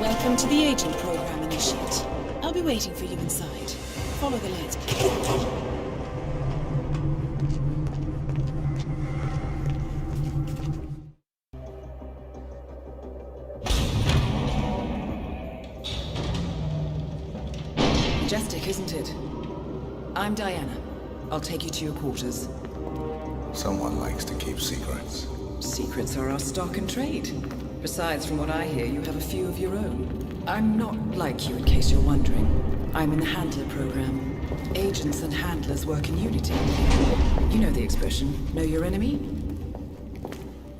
Welcome to the Agent Program, Initiate. I'll be waiting for you inside. Follow the lights. Majestic, isn't it? I'm Diana. I'll take you to your quarters. Someone likes to keep secrets. Secrets are our stock and trade. Besides, from what I hear, you have a few of your own. I'm not like you, in case you're wondering. I'm in the Handler program. Agents and handlers work in unity. You know the expression, know your enemy?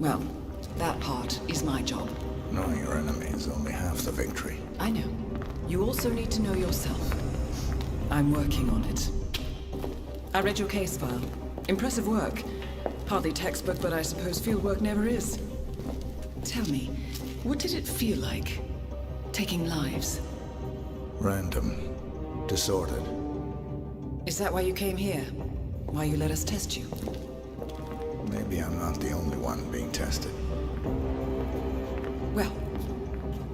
Well, that part is my job. Knowing your enemy is only half the victory. I know. You also need to know yourself. I'm working on it. I read your case file. Impressive work. Hardly textbook, but I suppose fieldwork never is. Tell me, what did it feel like, taking lives? Random. Disordered. Is that why you came here? Why you let us test you? Maybe I'm not the only one being tested. Well,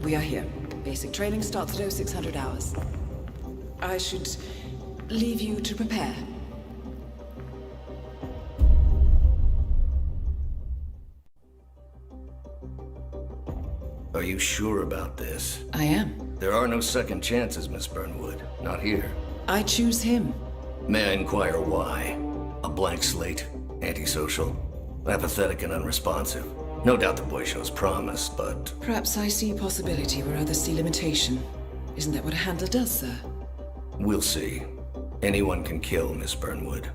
we are here. Basic training starts at 0600 hours. I should leave you to prepare. Are you sure about this? I am. There are no second chances, Miss Burnwood. Not here. I choose him. May I inquire why? A blank slate? Antisocial? Apathetic and unresponsive? No doubt the boy shows promise, but... Perhaps I see possibility where others see limitation. Isn't that what a handler does, sir? We'll see. Anyone can kill Miss Burnwood.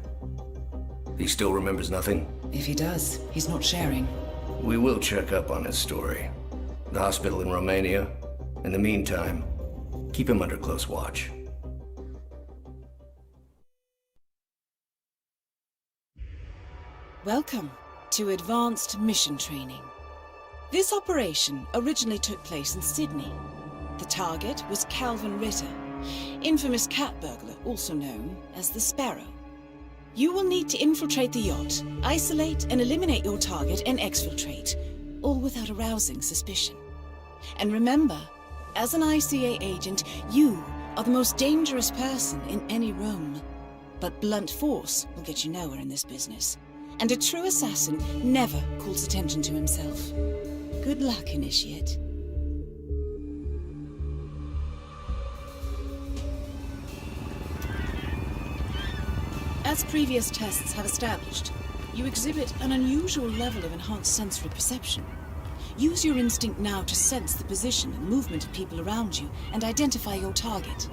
He still remembers nothing? If he does, he's not sharing. We will check up on his story. The hospital in Romania. In the meantime, keep him under close watch. Welcome to Advanced Mission Training. This operation originally took place in Sydney. The target was Calvin Ritter, infamous cat burglar, also known as the Sparrow. You will need to infiltrate the yacht, isolate and eliminate your target, and exfiltrate, all without arousing suspicion. And remember, as an ICA agent, you are the most dangerous person in any room. But blunt force will get you nowhere in this business. And a true assassin never calls attention to himself. Good luck, Initiate. As previous tests have established, you exhibit an unusual level of enhanced sensory perception. Use your instinct now to sense the position and movement of people around you and identify your target.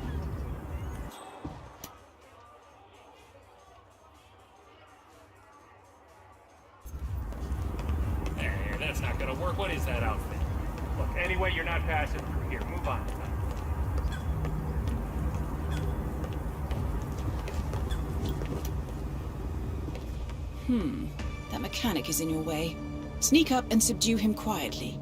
There, that's not gonna work. What is that outfit? Look, anyway, you're not passing through here. Move on. That mechanic is in your way. Sneak up and subdue him quietly.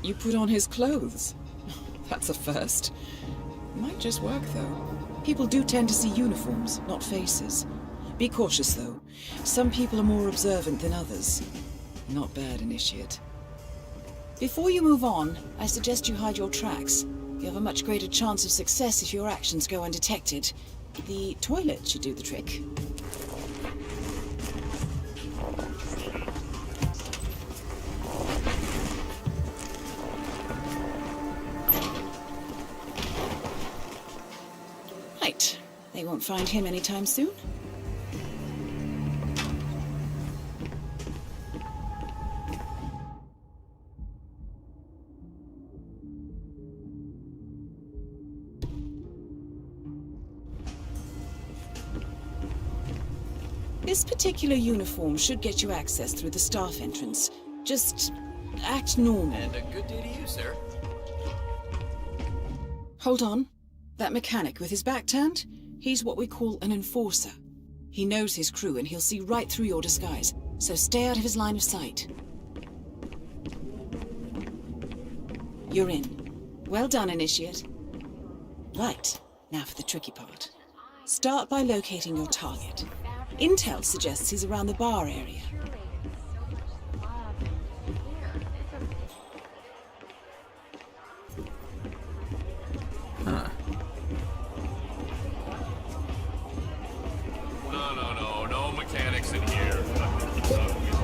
You put on his clothes. That's a first. Might just work, though. People do tend to see uniforms, not faces. Be cautious, though. Some people are more observant than others. Not bad, Initiate. Before you move on, I suggest you hide your tracks. You have a much greater chance of success if your actions go undetected. The toilet should do the trick. Right. They won't find him anytime soon. This particular uniform should get you access through the staff entrance. Just act normal. And a good day to you, sir. Hold on. That mechanic with his back turned? He's what we call an enforcer. He knows his crew and he'll see right through your disguise, so stay out of his line of sight. You're in. Well done, Initiate. Right, now for the tricky part. Start by locating your target. Intel suggests he's around the bar area. No mechanics in here. Get out of here.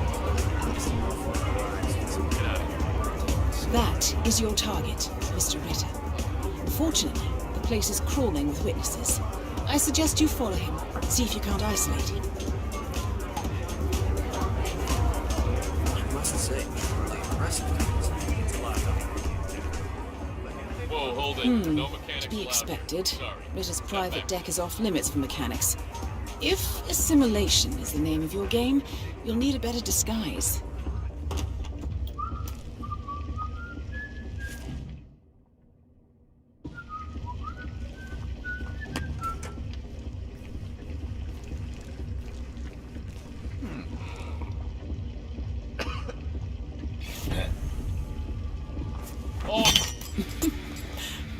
That is your target, Mr. Ritter. Fortunately, the place is crawling with witnesses. I suggest you follow him, see if you can't isolate him. I must say, really impressive. Whoa, hold it. No mechanics To be allowed. expected. Sorry. Ritter's private deck is off limits for mechanics. If assimilation is the name of your game, you'll need a better disguise.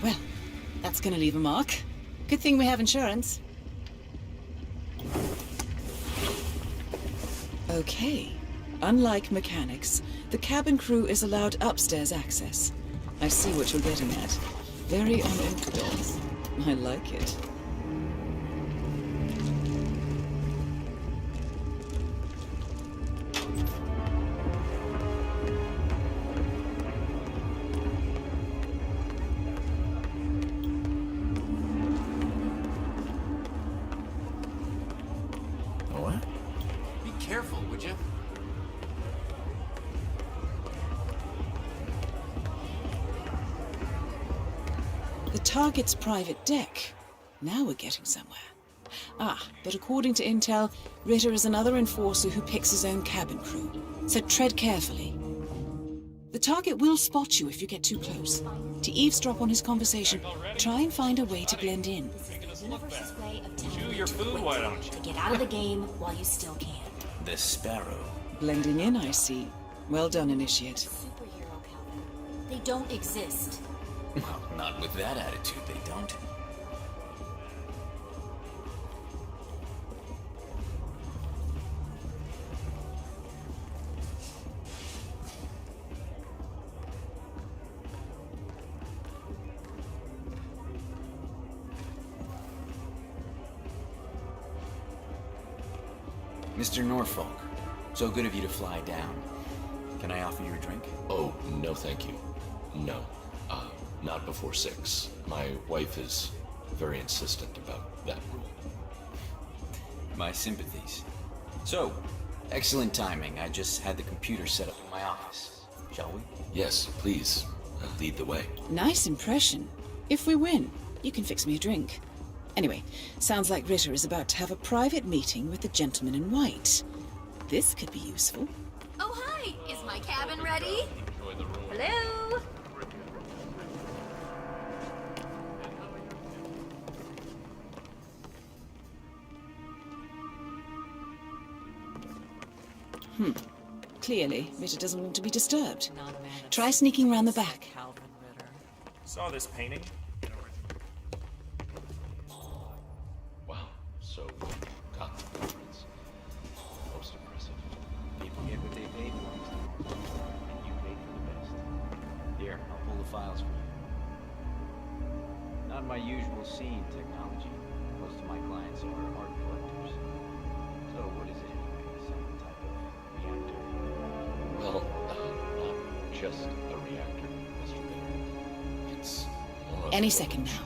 Well, that's gonna leave a mark. Good thing we have insurance. Okay. Unlike mechanics, the cabin crew is allowed upstairs access. I see what you're getting at. Very unorthodox. I like it. What? Be careful, would you? The target's private deck. Now we're getting somewhere. Ah, but according to intel, Ritter is another enforcer who picks his own cabin crew. So tread carefully. The target will spot you if you get too close. To eavesdrop on his conversation, try and find a way to blend in. Universe's way of telling Chew you your to food, quit, why don't you? to get out of the game while you still can. The Sparrow. Blending in, I see. Well done, Initiate. Superhero, Calvin. They don't exist. Well, not with that attitude, they don't. Mr. Norfolk, so good of you to fly down. Can I offer you a drink? Oh, no thank you. No. Not before 6. My wife is very insistent about that rule. My sympathies. So, excellent timing. I just had the computer set up in my office. Shall we? Yes, please. Lead the way. Nice impression. If we win, you can fix me a drink. Anyway, sounds like Ritter is about to have a private meeting with the gentleman in white. This could be useful. Oh, hi! Is my cabin ready? Enjoy the room. Hello? Clearly, Ritter doesn't want to be disturbed. Try sneaking round the back. Saw this painting. Wow, so got the reference. Most impressive. People get what they paid for. And you paid for the best. Here, I'll pull the files for you. Not my usual scene technology. Most of my clients are art collectors. So what is it anyway? Some type of reactor? Well, not just a reactor, Mr. Ritter. It's more of Any a second now.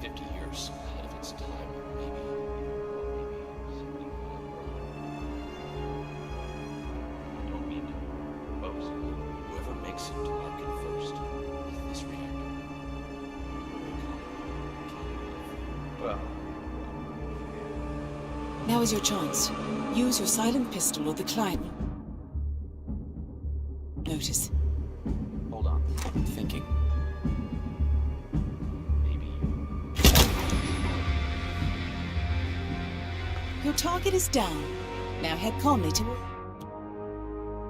50 years ahead of its time, maybe. Something don't mean to boast. Whoever makes it to market first with this reactor will Well, Now is your chance. Use your silent pistol or the client. Notice. hold on. I'm thinking. Maybe. Your target is down. Now head calmly to...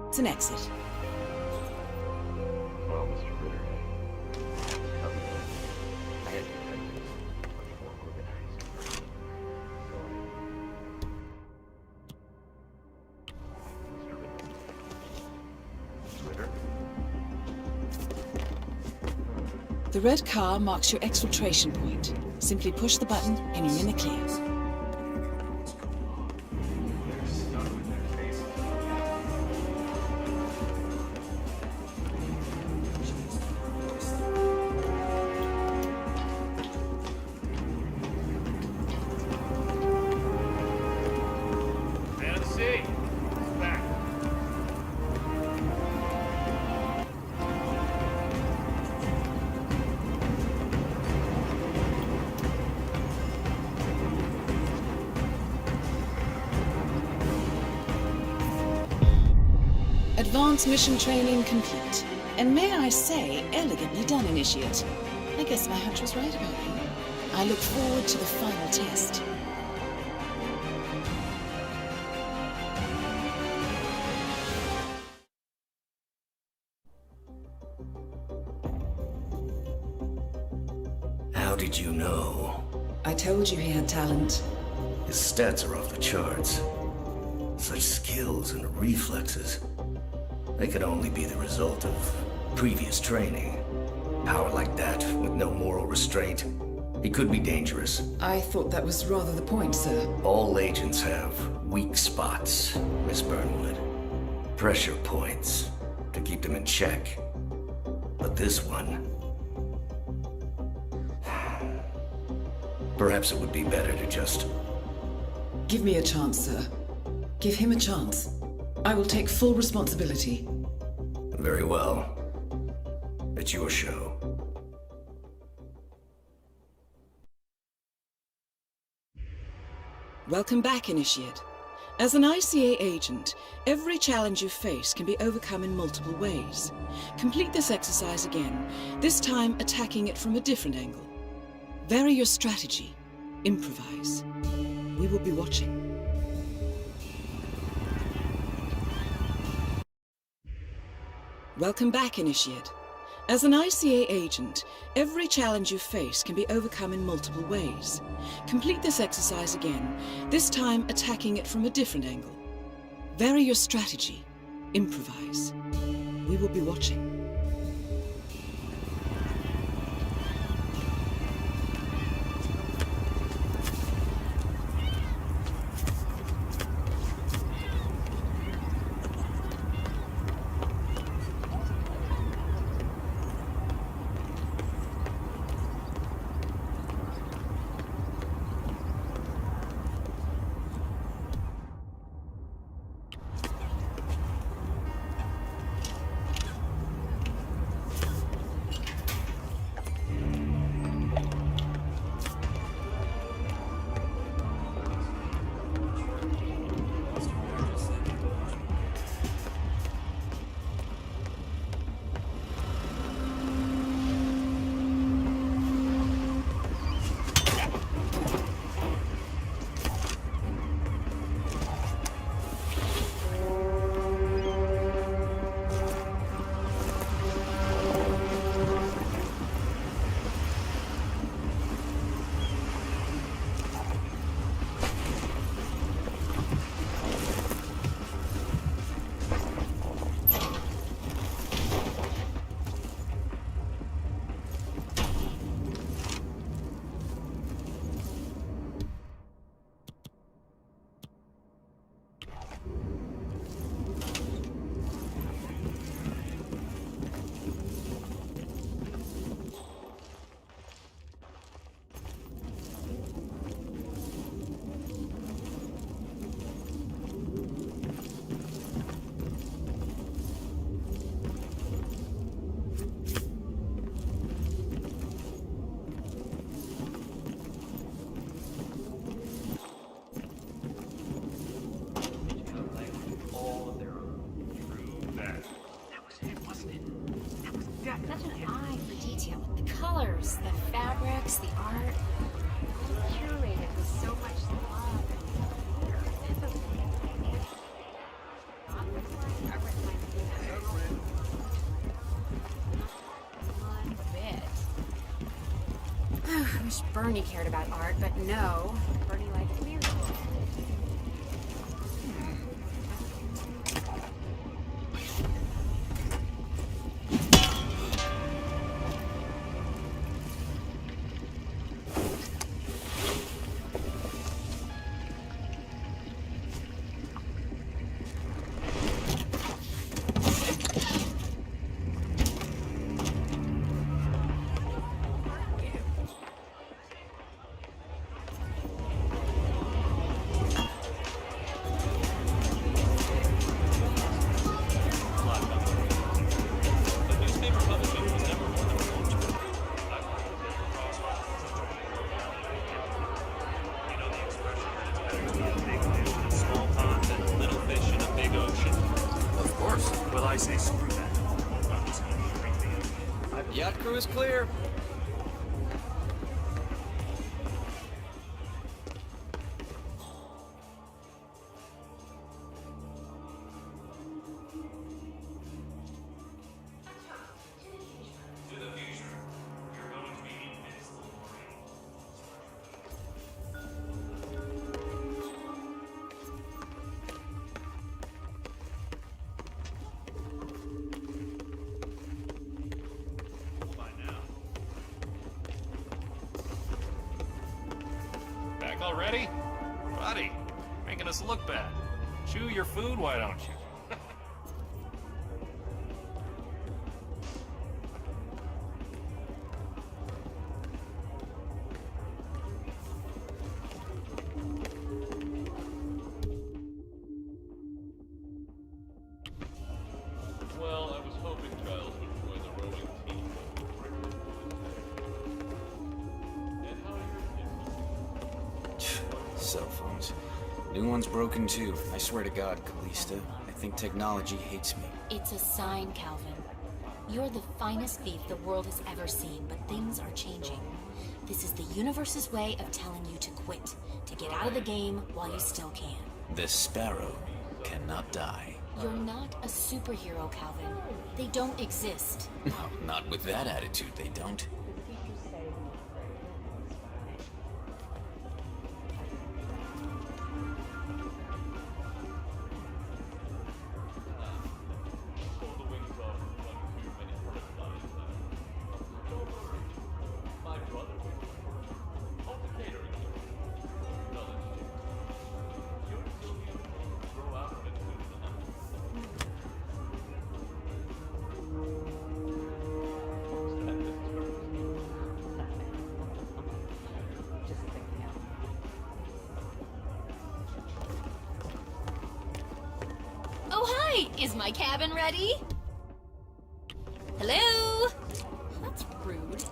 It's an exit. Well, Mr. The red car marks your exfiltration point. Simply push the button and you're in the clear. Man of the sea. It's back. Advanced mission training complete. And may I say, elegantly done, Initiate. I guess my hunch was right about you. I look forward to the final test. How did you know? I told you he had talent. His stats are off the charts. Such skills and reflexes. They could only be the result of previous training. Power like that, with no moral restraint, he could be dangerous. I thought that was rather the point, sir. All agents have weak spots, Miss Burnwood. Pressure points to keep them in check. But this one... Perhaps it would be better to just... Give me a chance, sir. Give him a chance. I will take full responsibility. Very well. It's your show. Welcome back, Initiate. As an ICA agent, every challenge you face can be overcome in multiple ways. Complete this exercise again, this time attacking it from a different angle. Vary your strategy. Improvise. We will be watching. Welcome back, Initiate. As an ICA agent, every challenge you face can be overcome in multiple ways. Complete this exercise again, this time attacking it from a different angle. Vary your strategy. Improvise. We will be watching. Such an eye for detail. The colors, the fabrics, the art. Curated with so much love. One bit. I wish Bernie cared about art, but no. Bernie likes music. Yacht crew is clear. Back already? Buddy, making us look bad. Chew your food, why don't you? Well, I was hoping Giles would join the rowing team. And how are your kids? Cell phones. New one's broken too. I swear to God, Callista, I think technology hates me. It's a sign, Calvin. You're the finest thief the world has ever seen, but things are changing. This is the universe's way of telling you to quit, to get out of the game while you still can. This sparrow cannot die. You're not a superhero, Calvin. They don't exist. Well, not with that attitude, they don't. Pull the wings off one too many butterflies. Don't worry. My brother will. All the catering. No, that's true. You're still beautiful. Grow out of it soon enough. Oh, hi! Is my cabin ready? Hello? That's rude.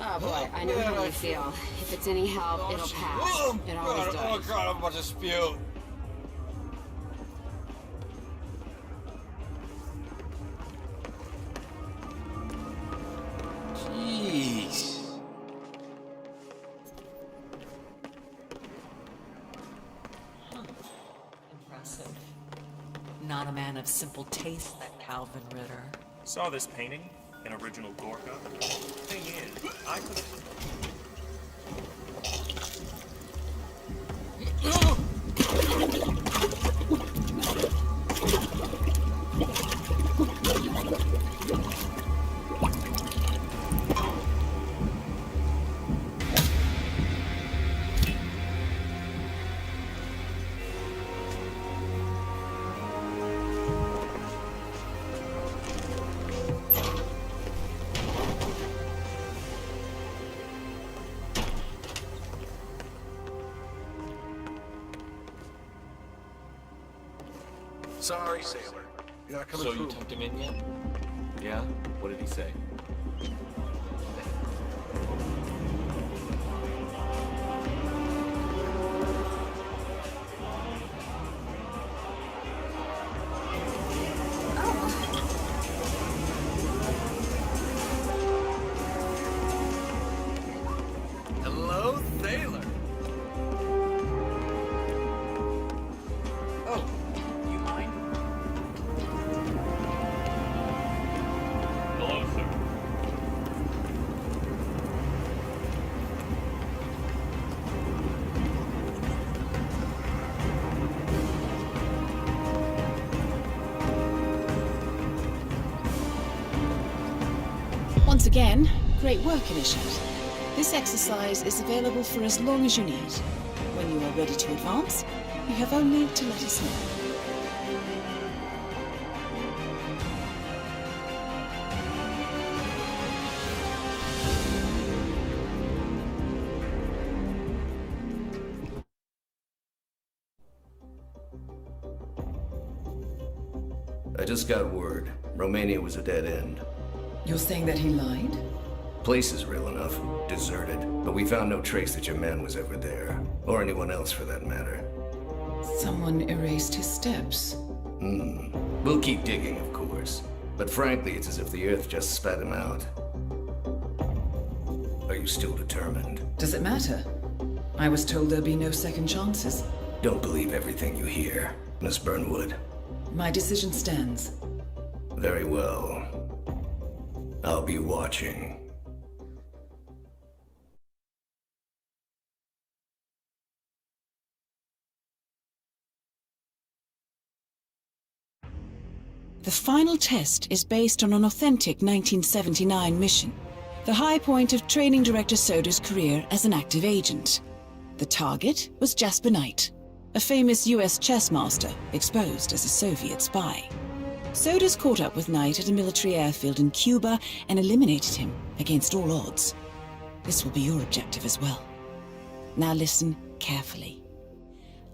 Oh boy, I know how you feel. If it's any help, it'll pass. It always does. Oh God, I'm about to spew. Jeez. Impressive. Not a man of simple taste, that Calvin Ritter. Saw this painting? An original Gorka? Thing is, I could Sorry, sailor. You're not coming So through. you tucked him in yet? Yeah? What did he say? Hello, sailor. Oh, you mind? Hello, sir. Once again, great work, Initiate. This exercise is available for as long as you need. When you are ready to advance, you have only to let us know. I just got word. Romania was a dead end. You're saying that he lied? Place is real enough. Deserted. But we found no trace that your man was ever there. Or anyone else for that matter. Someone erased his steps. We'll keep digging, of course. But frankly, it's as if the Earth just spat him out. Are you still determined? Does it matter? I was told there'd be no second chances. Don't believe everything you hear, Miss Burnwood. My decision stands. Very well. I'll be watching. The final test is based on an authentic 1979 mission, the high point of Training Director Soda's career as an active agent. The target was Jasper Knight, a famous US chess master exposed as a Soviet spy. Soda's caught up with Knight at a military airfield in Cuba and eliminated him against all odds. This will be your objective as well. Now listen carefully.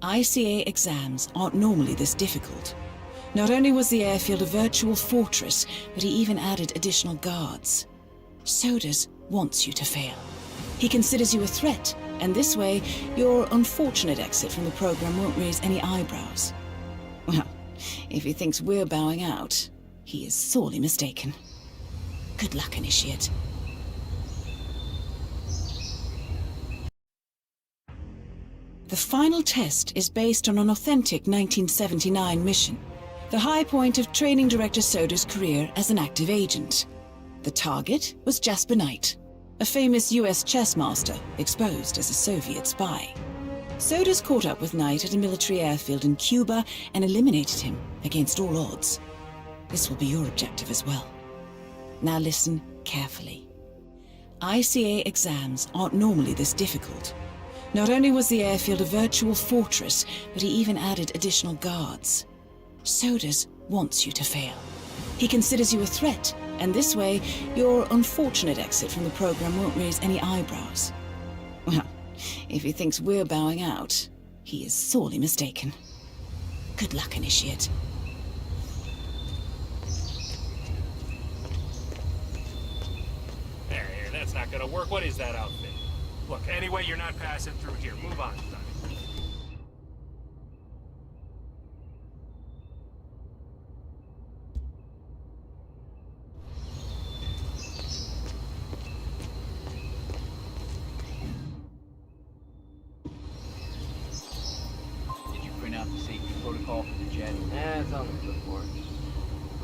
ICA exams aren't normally this difficult. Not only was the airfield a virtual fortress, but he even added additional guards. Sodas wants you to fail. He considers you a threat, and this way, your unfortunate exit from the program won't raise any eyebrows. Well, if he thinks we're bowing out, he is sorely mistaken. Good luck, Initiate. The final test is based on an authentic 1979 mission, the high point of Training Director Soda's career as an active agent. The target was Jasper Knight, a famous US chess master exposed as a Soviet spy. Soda's caught up with Knight at a military airfield in Cuba and eliminated him against all odds. This will be your objective as well. Now listen carefully. ICA exams aren't normally this difficult. Not only was the airfield a virtual fortress, but he even added additional guards. Sodas wants you to fail. He considers you a threat, and this way, your unfortunate exit from the program won't raise any eyebrows. Well, if he thinks we're bowing out, he is sorely mistaken. Good luck, Initiate. There, that's not gonna work. What is that outfit? Look, anyway, you're not passing through here. Move on, son. Did you print out the safety protocol for the jet? It's on the clipboard.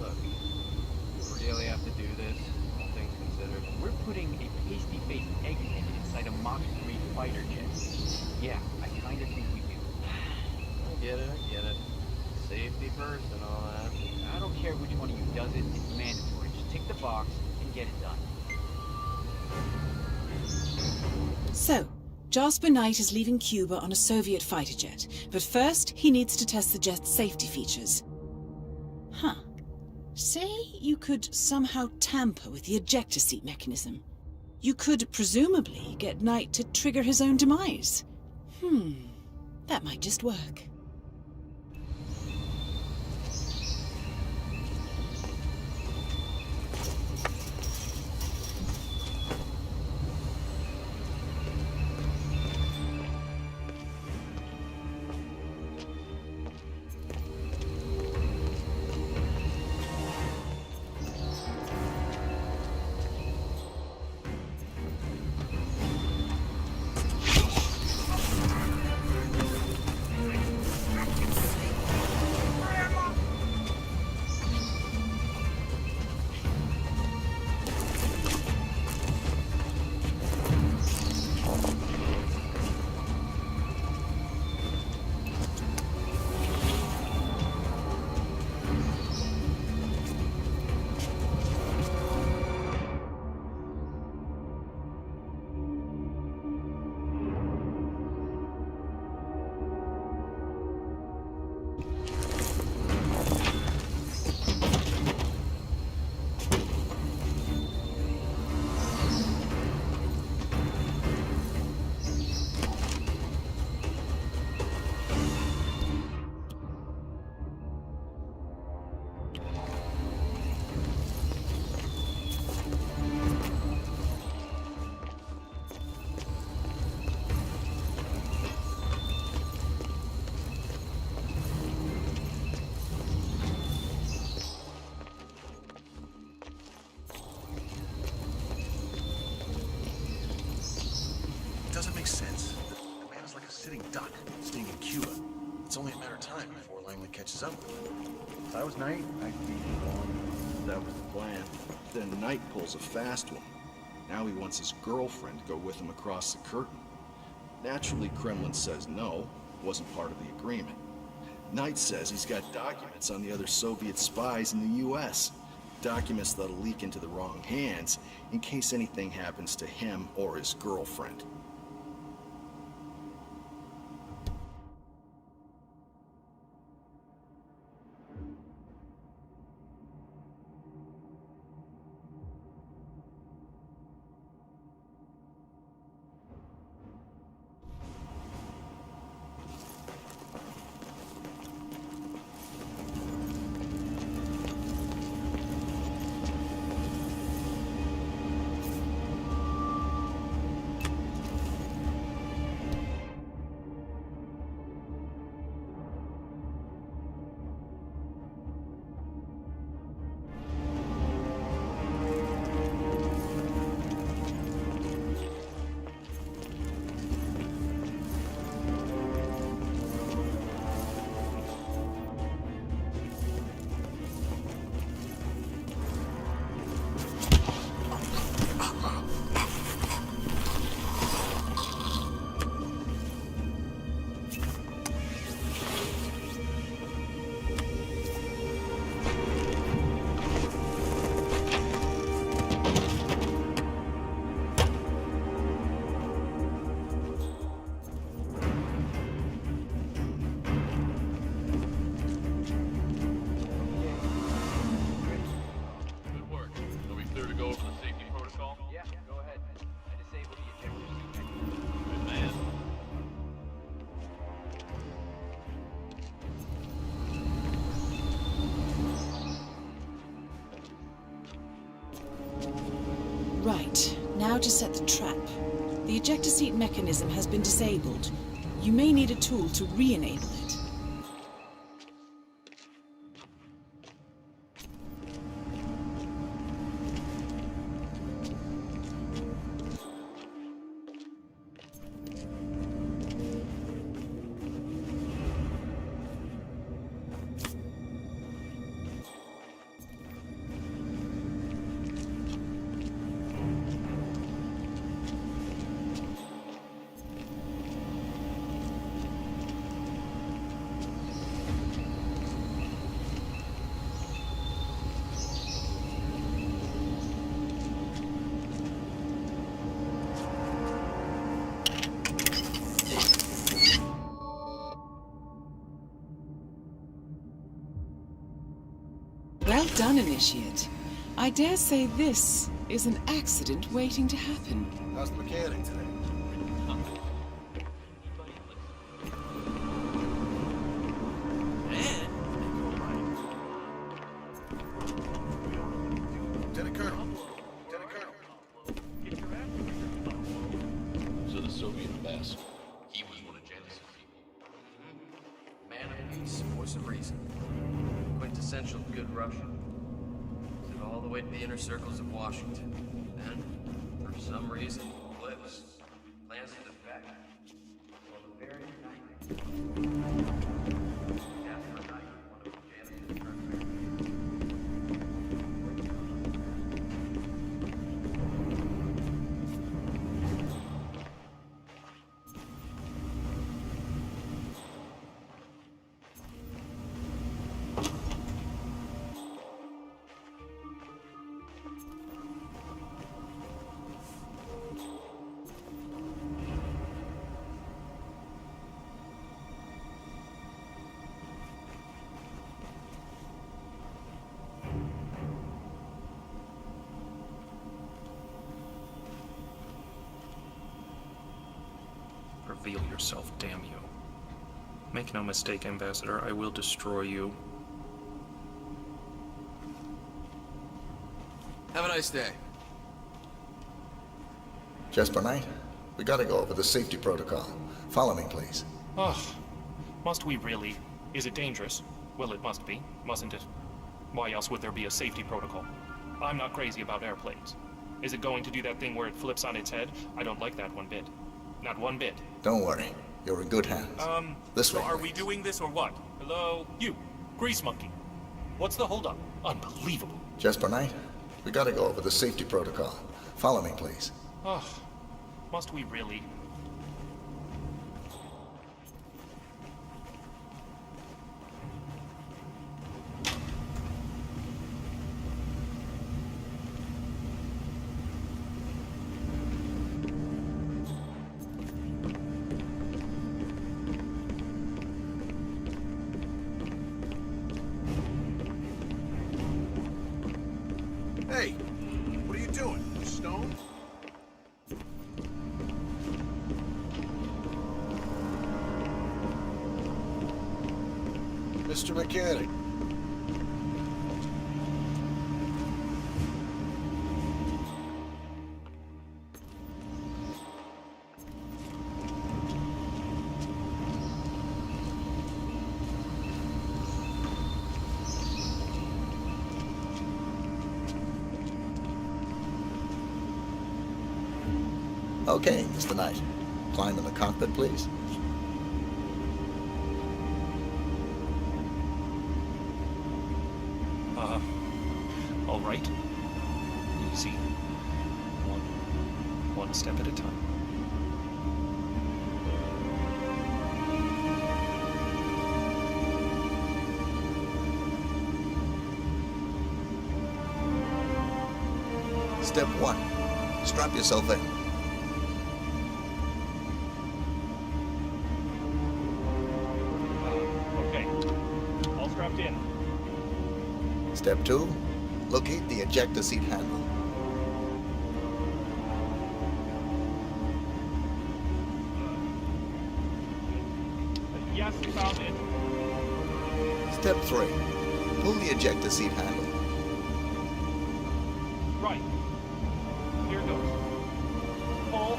Look, we really have to do this, all things considered. We're putting a pasty-faced egghead inside a Mach 3 fighter jet. Yeah, I kinda think we do. I get it. Safety first and all that. I don't care which one of you does it, it's mandatory. Just tick the box and get it done. So, Jasper Knight is leaving Cuba on a Soviet fighter jet, but first he needs to test the jet's safety features. Huh. Say you could somehow tamper with the ejector seat mechanism. You could presumably get Knight to trigger his own demise. That might just work. makes sense. The man is like a sitting duck, staying in Cuba. It's only a matter of time before Langley catches up with him. If I was Knight, I'd be gone. That was the plan. Then Knight pulls a fast one. Now he wants his girlfriend to go with him across the curtain. Naturally, Kremlin says no, wasn't part of the agreement. Knight says he's got documents on the other Soviet spies in the US. Documents that'll leak into the wrong hands in case anything happens to him or his girlfriend. Right, now to set the trap. The ejector seat mechanism has been disabled. You may need a tool to re-enable it. Well done, Initiate. I dare say this is an accident waiting to happen. How's the mechanic today? Lieutenant Colonel. Lieutenant Colonel. So the Soviet ambassador, he was one of Janice's people. Man of peace for some reason. Quintessential good Russian. Sent all the way to the inner circles of Washington. Then, for some reason, flips. Plans to defect. On the very night. After a night, one of Janice's friends. Reveal yourself, damn you. Make no mistake, Ambassador, I will destroy you. Have a nice day. Jasper Knight, we gotta go over the safety protocol. Follow me, please. Ugh. Must we really? Is it dangerous? Well, it must be, mustn't it? Why else would there be a safety protocol? I'm not crazy about airplanes. Is it going to do that thing where it flips on its head? I don't like that one bit. Not one bit. Don't worry. You're in good hands. This So way, are we please. doing this or what? Hello? You, Grease Monkey. What's the holdup? Unbelievable. Jasper Knight, we gotta go over the safety protocol. Follow me, please. Oh, must we really? Hey, what are you doing? You stoned? Mr. Mechanic. Okay, Mr. Knight. Climb in the cockpit, please. All right. Easy. One step at a time. Step 1. Strap yourself in. Okay. All strapped in. Step 2. Locate the ejector seat handle. Yes, found it. Step 3. Pull the ejector seat handle. Right. Here goes. Pull.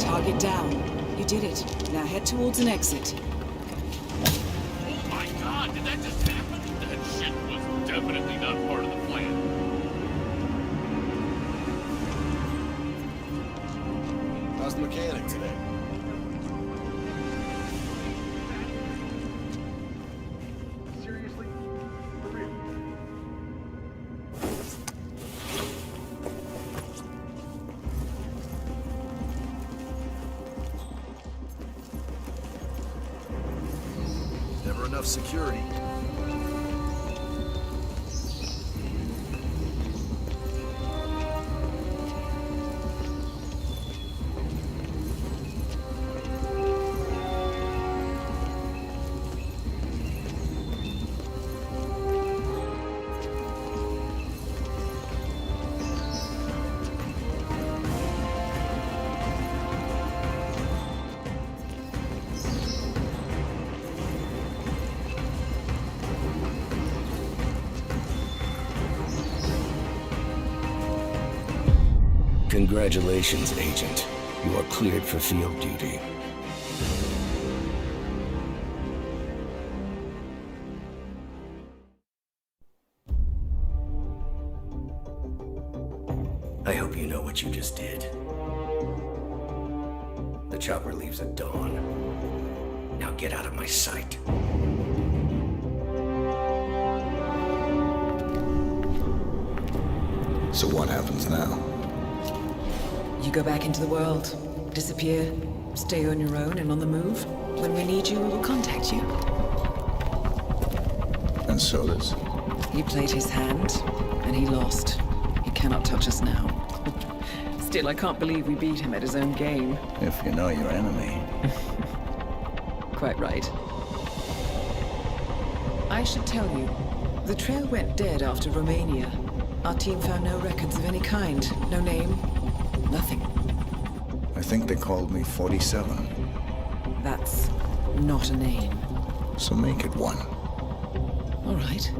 Target down. You did it. Now head towards an exit. Oh my god, did that just happen? That shit was definitely not part of the plan. How's the mechanic today? Seriously? For real? Never enough security. Congratulations, Agent. You are cleared for field duty. I hope you know what you just did. The chopper leaves at dawn. Now get out of my sight. So what happens now? You go back into the world, disappear, stay on your own and on the move. When we need you, we will contact you. And so does. You played his hand, and he lost. He cannot touch us now. Still, I can't believe we beat him at his own game. If you know your enemy. Quite right. I should tell you, the trail went dead after Romania. Our team found no records of any kind. No name, nothing. I think they called me 47. That's not a name. So make it one. All right.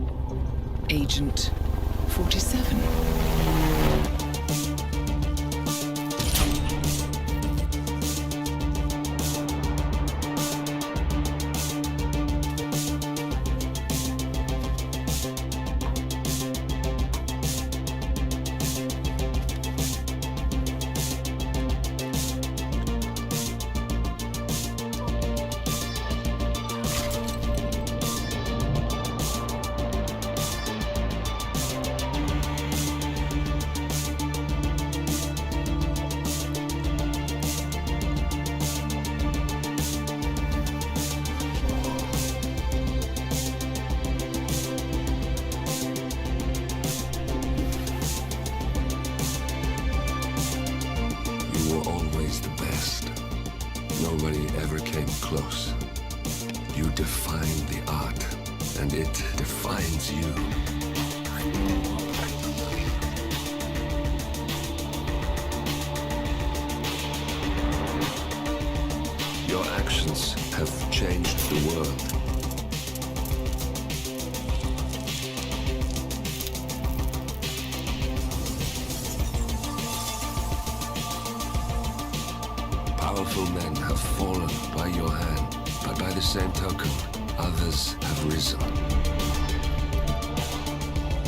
Agent 47. close. You define the art, and it defines you. Your actions have changed the world. Powerful men have fallen by your hand, but by the same token, others have risen.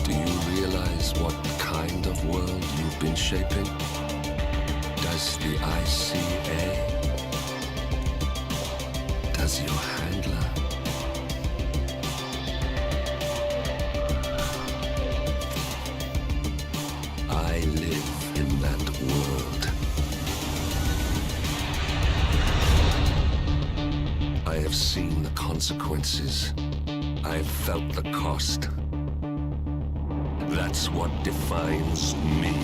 Do you realize what kind of world you've been shaping? Does the ICA? Does your handler? I live in that world. I have seen the consequences. I have felt the cost. That's what defines me.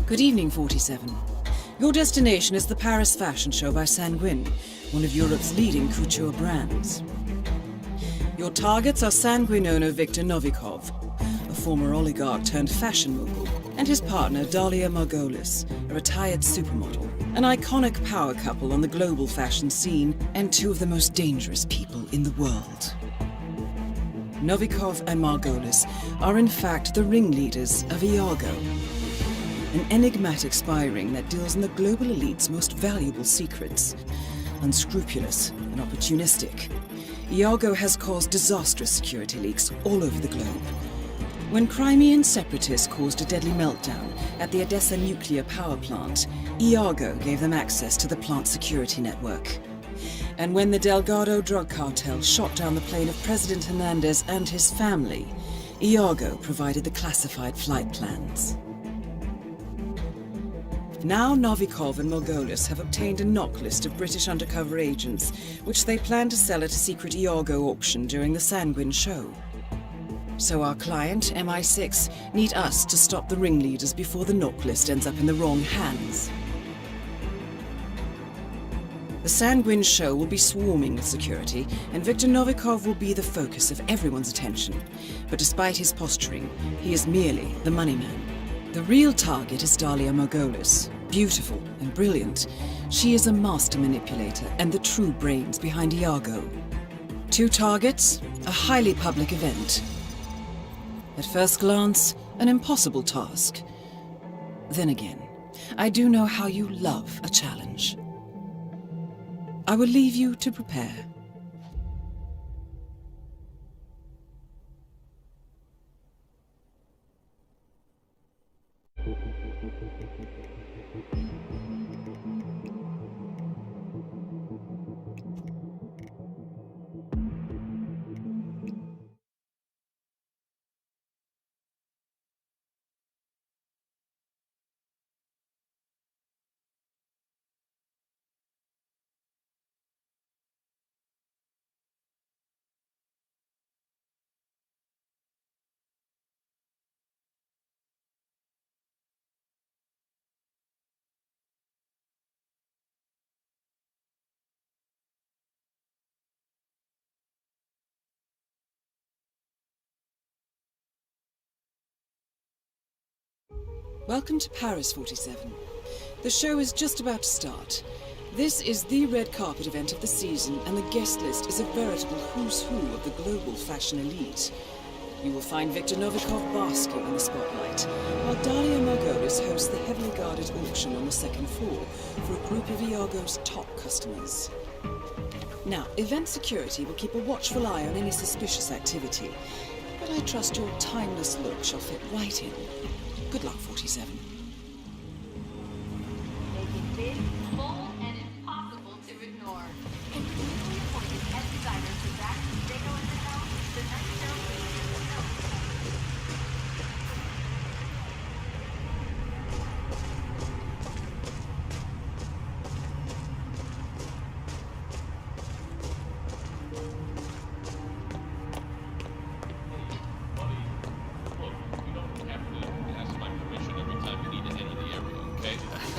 Good evening, 47. Your destination is the Paris Fashion Show by Sanguine, one of Europe's leading couture brands. Your targets are Sanguine owner Viktor Novikov, a former oligarch turned fashion mogul, and his partner Dalia Margolis, a retired supermodel, an iconic power couple on the global fashion scene, and two of the most dangerous people in the world. Novikov and Margolis are in fact the ringleaders of Iago, an enigmatic spy ring that deals in the global elite's most valuable secrets. Unscrupulous and opportunistic, Iago has caused disastrous security leaks all over the globe. When Crimean separatists caused a deadly meltdown at the Odessa nuclear power plant, Iago gave them access to the plant's security network. And when the Delgado drug cartel shot down the plane of President Hernandez and his family, Iago provided the classified flight plans. Now Novikov and Margolis have obtained a knock list of British undercover agents, which they plan to sell at a secret Iago auction during the Sanguine show. So our client, MI6, need us to stop the ringleaders before the knock list ends up in the wrong hands. The Sanguine show will be swarming with security, and Viktor Novikov will be the focus of everyone's attention. But despite his posturing, he is merely the money man. The real target is Dalia Margolis. Beautiful and brilliant, she is a master manipulator and the true brains behind Iago. Two targets, a highly public event. At first glance, an impossible task. Then again, I do know how you love a challenge. I will leave you to prepare. Welcome to Paris, 47. The show is just about to start. This is the red carpet event of the season, and the guest list is a veritable who's who of the global fashion elite. You will find Viktor Novikov basking in the spotlight, while Dalia Margolis hosts the heavily guarded auction on the second floor for a group of Iago's top customers. Now, event security will keep a watchful eye on any suspicious activity, but I trust your timeless look shall fit right in. Good luck, 47. Making big, bold, and impossible to ignore. And the newly appointed head designer for that Diego in the house, the next show will be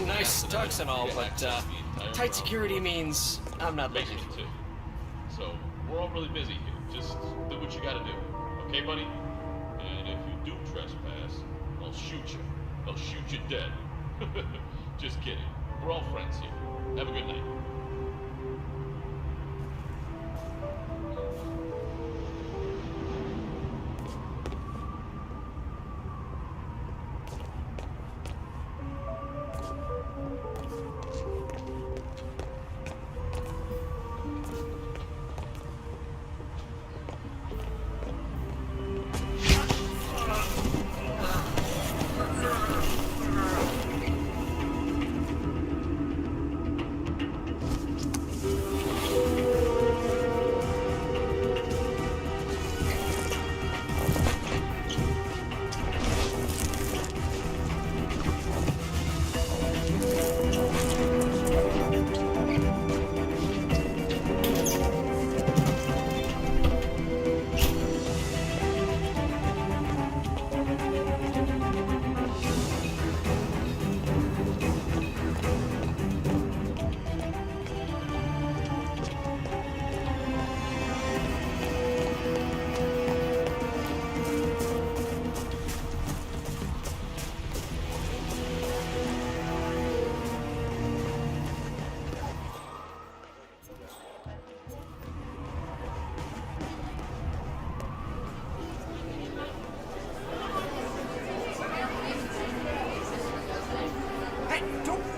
Nice tux and all, but tight security means I'm not leaving. Too. So we're all really busy here. Just do what you gotta do, okay, buddy? And if you do trespass, I'll shoot you. I'll shoot you dead. Just kidding. We're all friends here. Have a good night.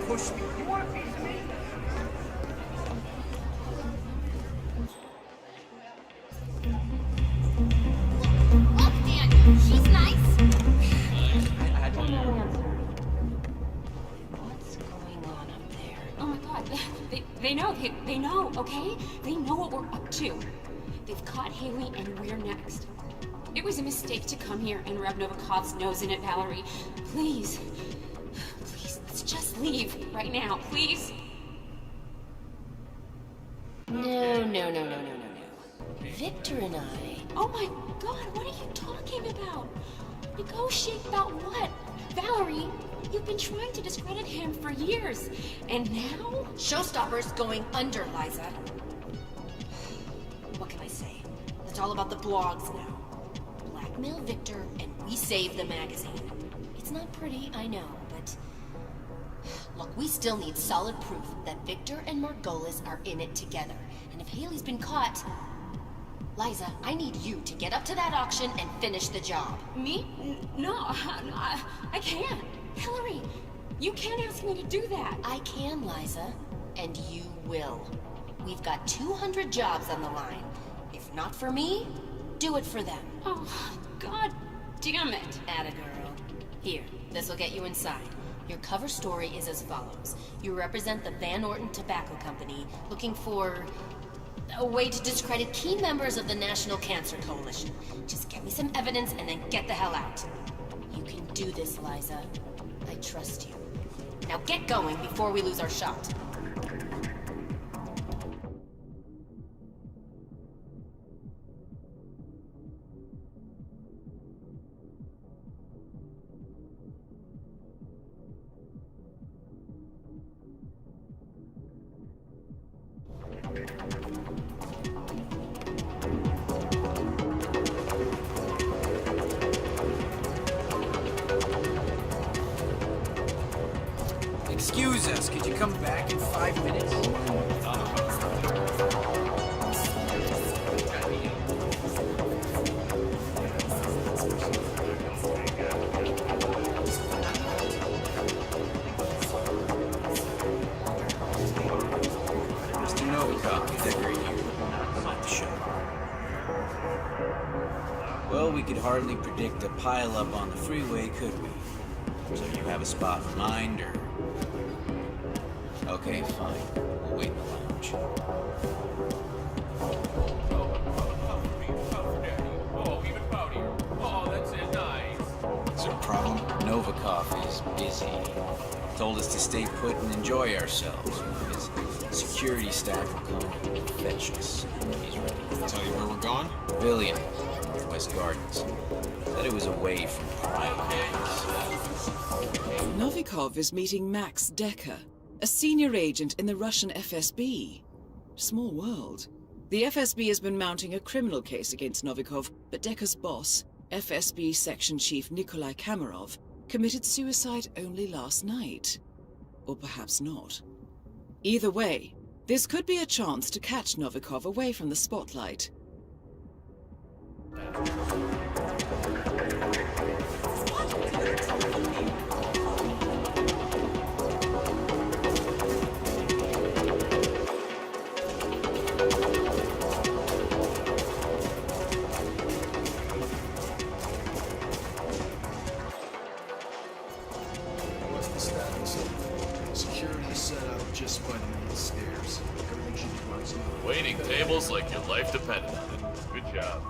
Push me. You want a piece of me? Look, Daniel, she's nice. I don't know. What's going on up there? Oh my god, they know, they know, okay? They know what we're up to. They've caught Haley and we're next. It was a mistake to come here and rub Novikov's nose in it, Valerie. Please. Please, let's just leave right now, please. No. Victor and I... Oh my god, what are you talking about? Negotiate about what? Valerie, you've been trying to discredit him for years, and now? Showstopper's going under, Liza. What can I say? It's all about the blogs now. Blackmail Victor, and we save the magazine. It's not pretty, I know, but... Look, we still need solid proof that Victor and Margolis are in it together. And if Haley's been caught... Liza, I need you to get up to that auction and finish the job. Me? No, I can't. Hillary, you can't ask me to do that. I can, Liza. And you will. We've got 200 jobs on the line. If not for me, do it for them. Oh, god damn it. Atta girl. Here, this'll get you inside. Your cover story is as follows. You represent the Van Orton Tobacco Company, looking for... a way to discredit key members of the National Cancer Coalition. Just get me some evidence and then get the hell out. You can do this, Liza. I trust you. Now get going before we lose our shot. Excuse us, could you come back in 5 minutes? Mr. Novikov, is that great you? Not the show. Well, we could hardly predict a pile-up on the freeway, could we? So you have a spot in mind, or... Okay, fine. We'll wait in the lounge. Oh, even powdier. Oh, that's it, nice. Is there a problem? Novikov is busy. Told us to stay put and enjoy ourselves. His security staff will come and fetch us. He's ready. Tell you where we're going? Pavilion, Northwest Gardens. Said it was away from prime days. Novikov is meeting Max Decker, a senior agent in the Russian FSB. Small world. The FSB has been mounting a criminal case against Novikov, but Decker's boss, FSB Section Chief Nikolai Kamarov, committed suicide only last night. Or perhaps not. Either way, this could be a chance to catch Novikov away from the spotlight. What's the status? Security is set up just by the main stairs. Everything should be running smooth. Waiting tables like your life depended on it. Good job.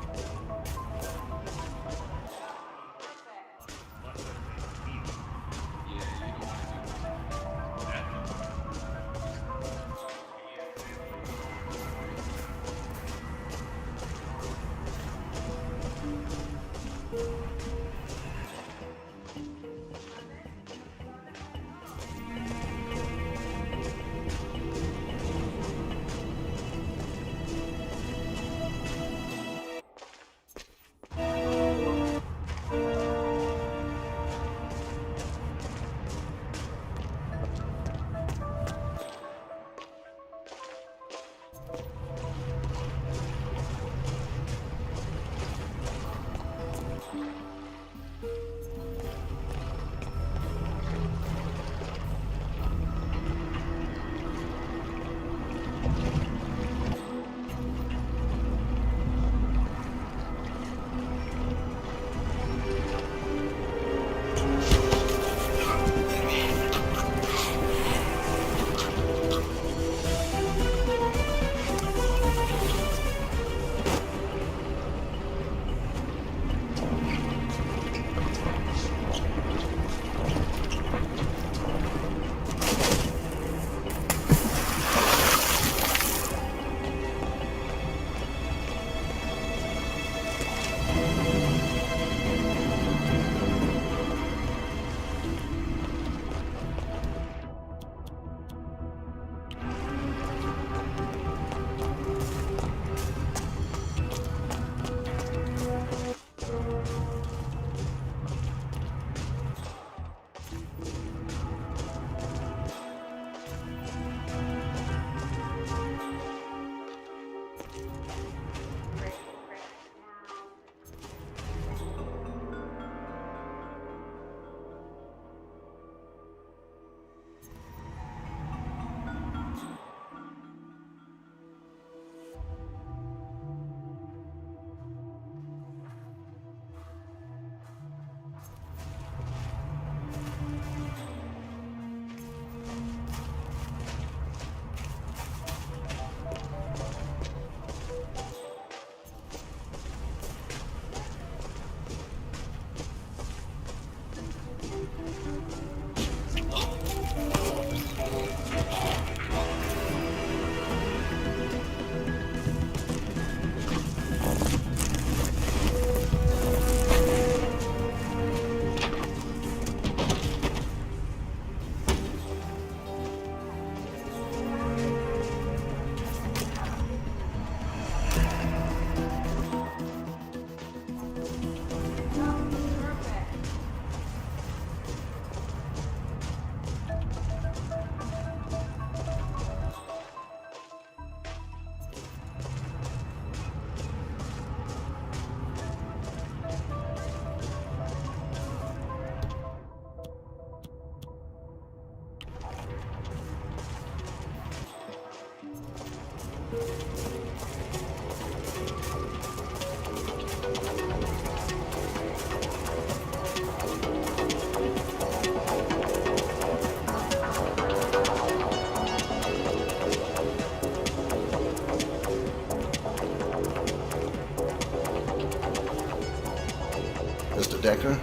Mr. Decker,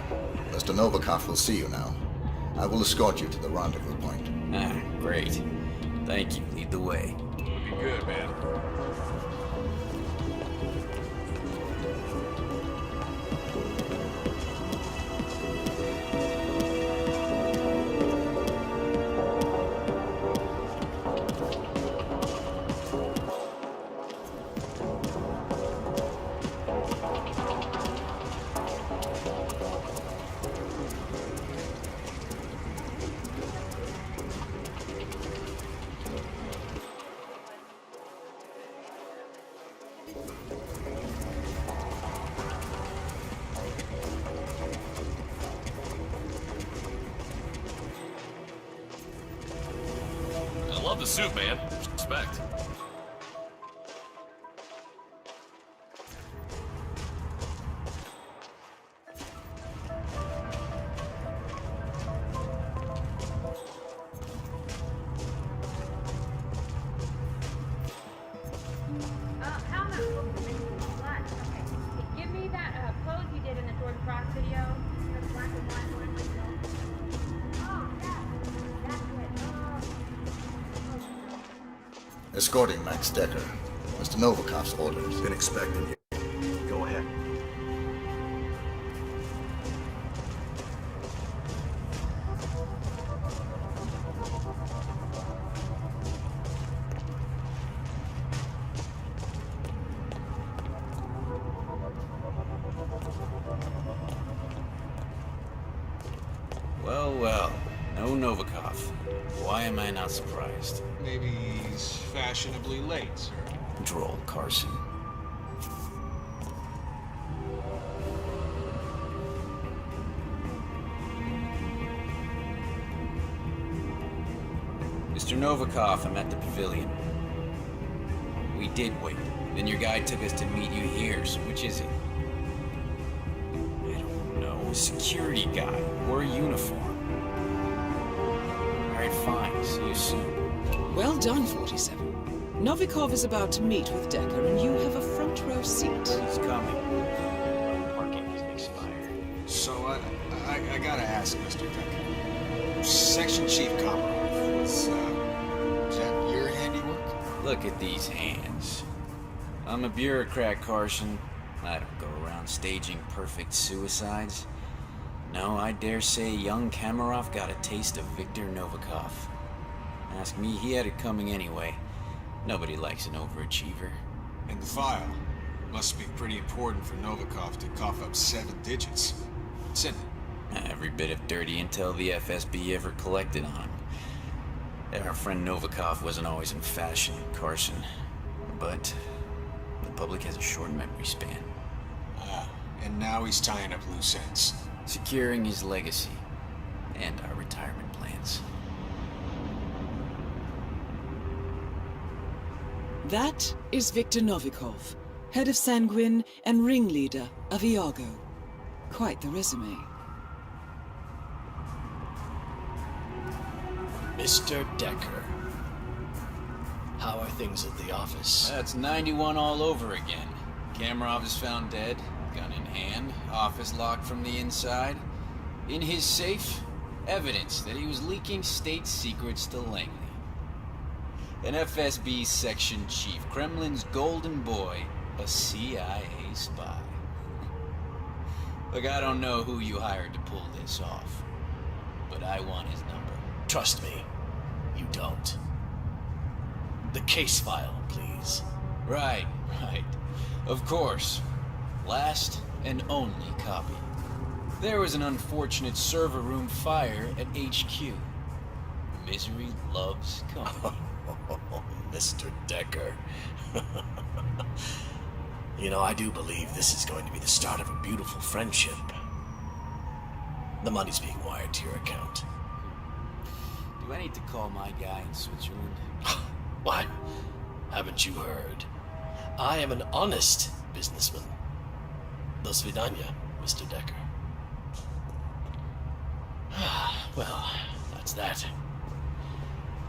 Mr. Novikov will see you now. I will escort you to the rendezvous point. Ah, great. Thank you. Lead the way. Looking good, man. Love the suit, man. Respect. Give me that pose you did in the George Rock video. The black and white one. Oh, yeah. That's it. Escorting Max Decker. Mr. Novikov's orders. Been expecting you. Go ahead. Well, well. No Novikov. Why am I not surprised? Maybe he's fashionably late, sir. Droll Carson. Mr. Novikov, I'm at the pavilion. We did wait. Then your guy took us to meet you here, so which is it? I don't know. Security guy. Wore a uniform. Alright, fine. See you soon. Well done, 47. Novikov is about to meet with Decker, and you have a front row seat. He's coming. Parking has expired. So, I gotta ask, Mr. Decker. Section Chief Komarov, is that your handiwork? Look at these hands. I'm a bureaucrat, Carson. I don't go around staging perfect suicides. No, I dare say young Komarov got a taste of Viktor Novikov. Ask me, he had it coming anyway. Nobody likes an overachiever. And the file. Must be pretty important for Novikov to cough up 7 digits. What's in it? Every bit of dirty intel the FSB ever collected on him. Our friend Novikov wasn't always in fashion, Carson. But the public has a short memory span. And now he's tying up loose ends. Securing his legacy. And our retirement plans. That is Viktor Novikov, head of Sanguine and ringleader of Iago. Quite the resume. Mr. Decker. How are things at the office? That's 91 all over again. Komarov is found dead, gun in hand, office locked from the inside. In his safe, evidence that he was leaking state secrets to Langley. An FSB section chief, Kremlin's golden boy, a CIA spy. Look, I don't know who you hired to pull this off, but I want his number. Trust me, you don't. The case file, please. Right. Of course. Last and only copy. There was an unfortunate server room fire at HQ. Misery loves company. Mr. Decker. You know, I do believe this is going to be the start of a beautiful friendship. The money's being wired to your account. Do I need to call my guy in Switzerland? What? Haven't you heard? I am an honest businessman. Do svidanya, Mr. Decker. Well, that's that.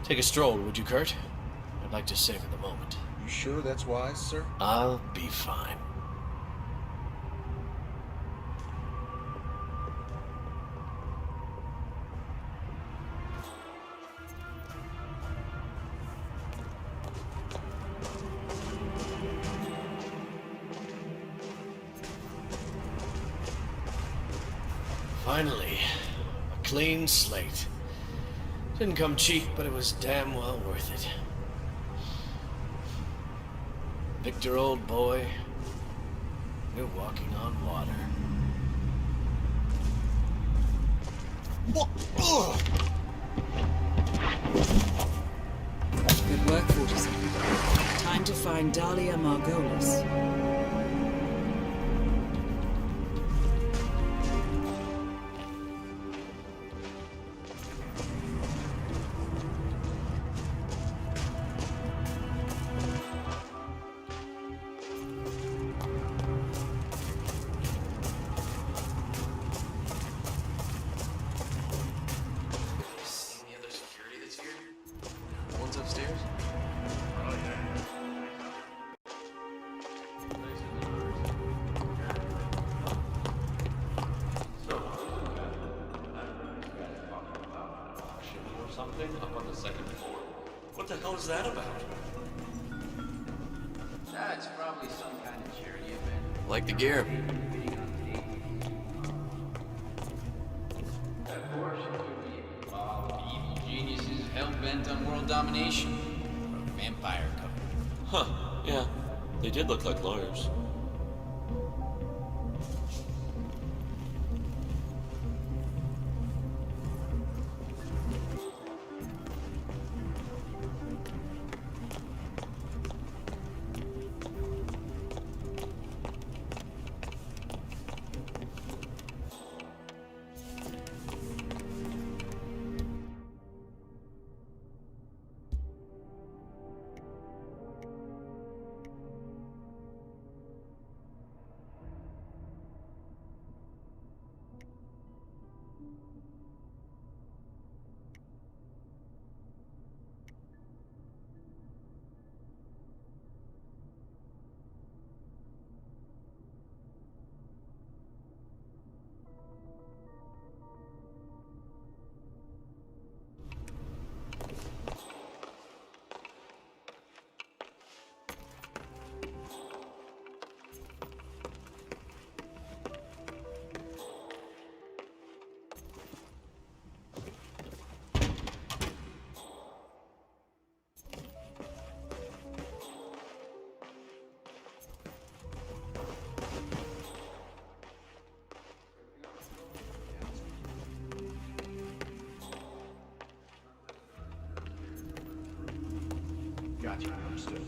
Take a stroll, would you, Kurt? I'd like to savor the moment. You sure that's wise, sir? I'll be fine. Finally, a clean slate. Didn't come cheap, but it was damn well worth it. Victor, old boy, you're walking on water. Good work, 47. Time to find Dahlia Margolis. something up on the second floor. What the hell is that about? That's probably some kind of charity event. Like the gear. Of course, it could be involved with evil geniuses hell-bent on world domination. Or a vampire couple. Huh, yeah. They did look like lawyers. Gotcha, understood.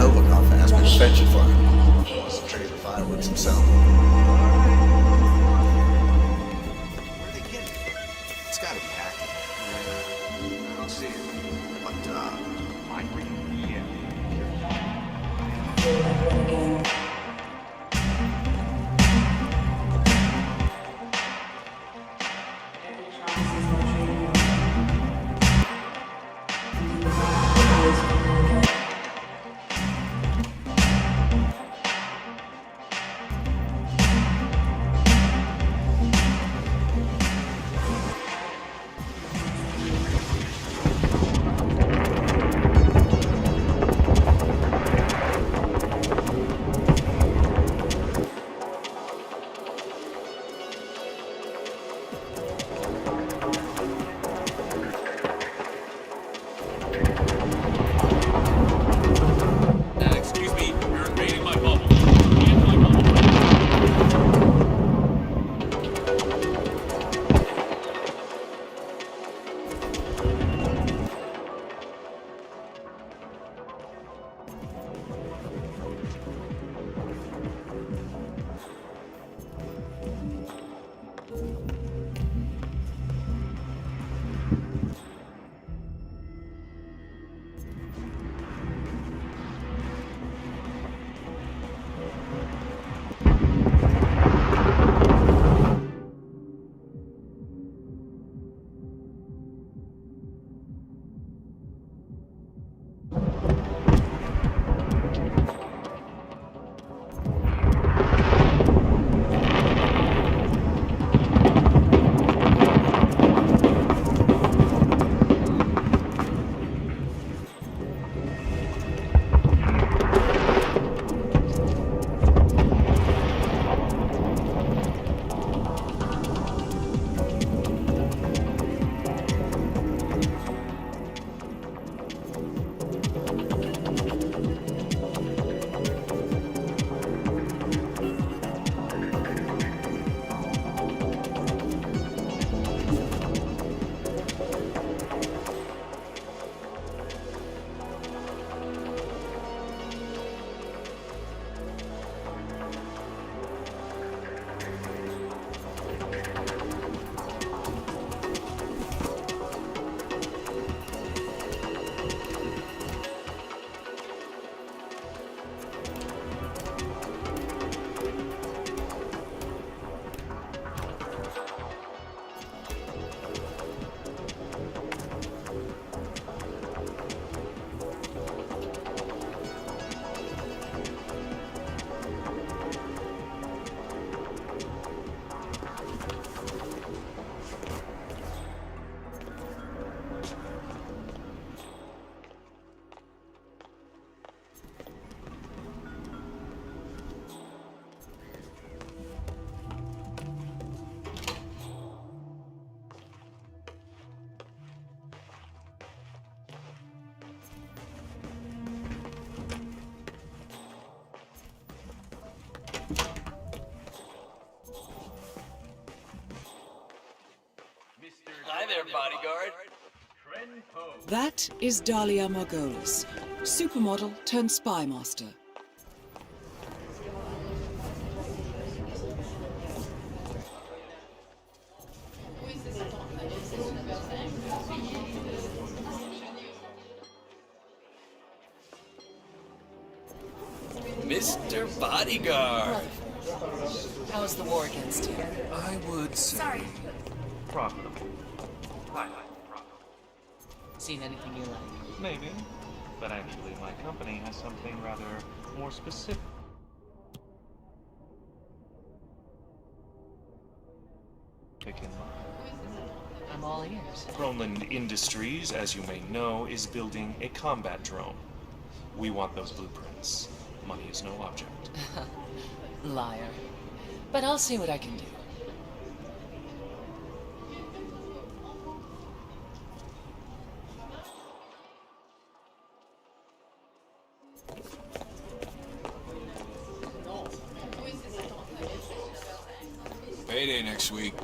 Novikov asked me to fetch it for him. He wants to trade the fireworks himself. Where are they getting it? It's gotta be hacking. I don't see it. But, mind reading? Yeah. bodyguard. That is Dahlia Margolis, supermodel turned spy master. Mr. Bodyguard. How's the war against you? I would say... Sorry. Profitable. Seen anything you like? Maybe. But actually, my company has something rather more specific. In mind. I'm all ears. Croneland Industries, as you may know, is building a combat drone. We want those blueprints. Money is no object. Liar. But I'll see what I can do. Payday next week.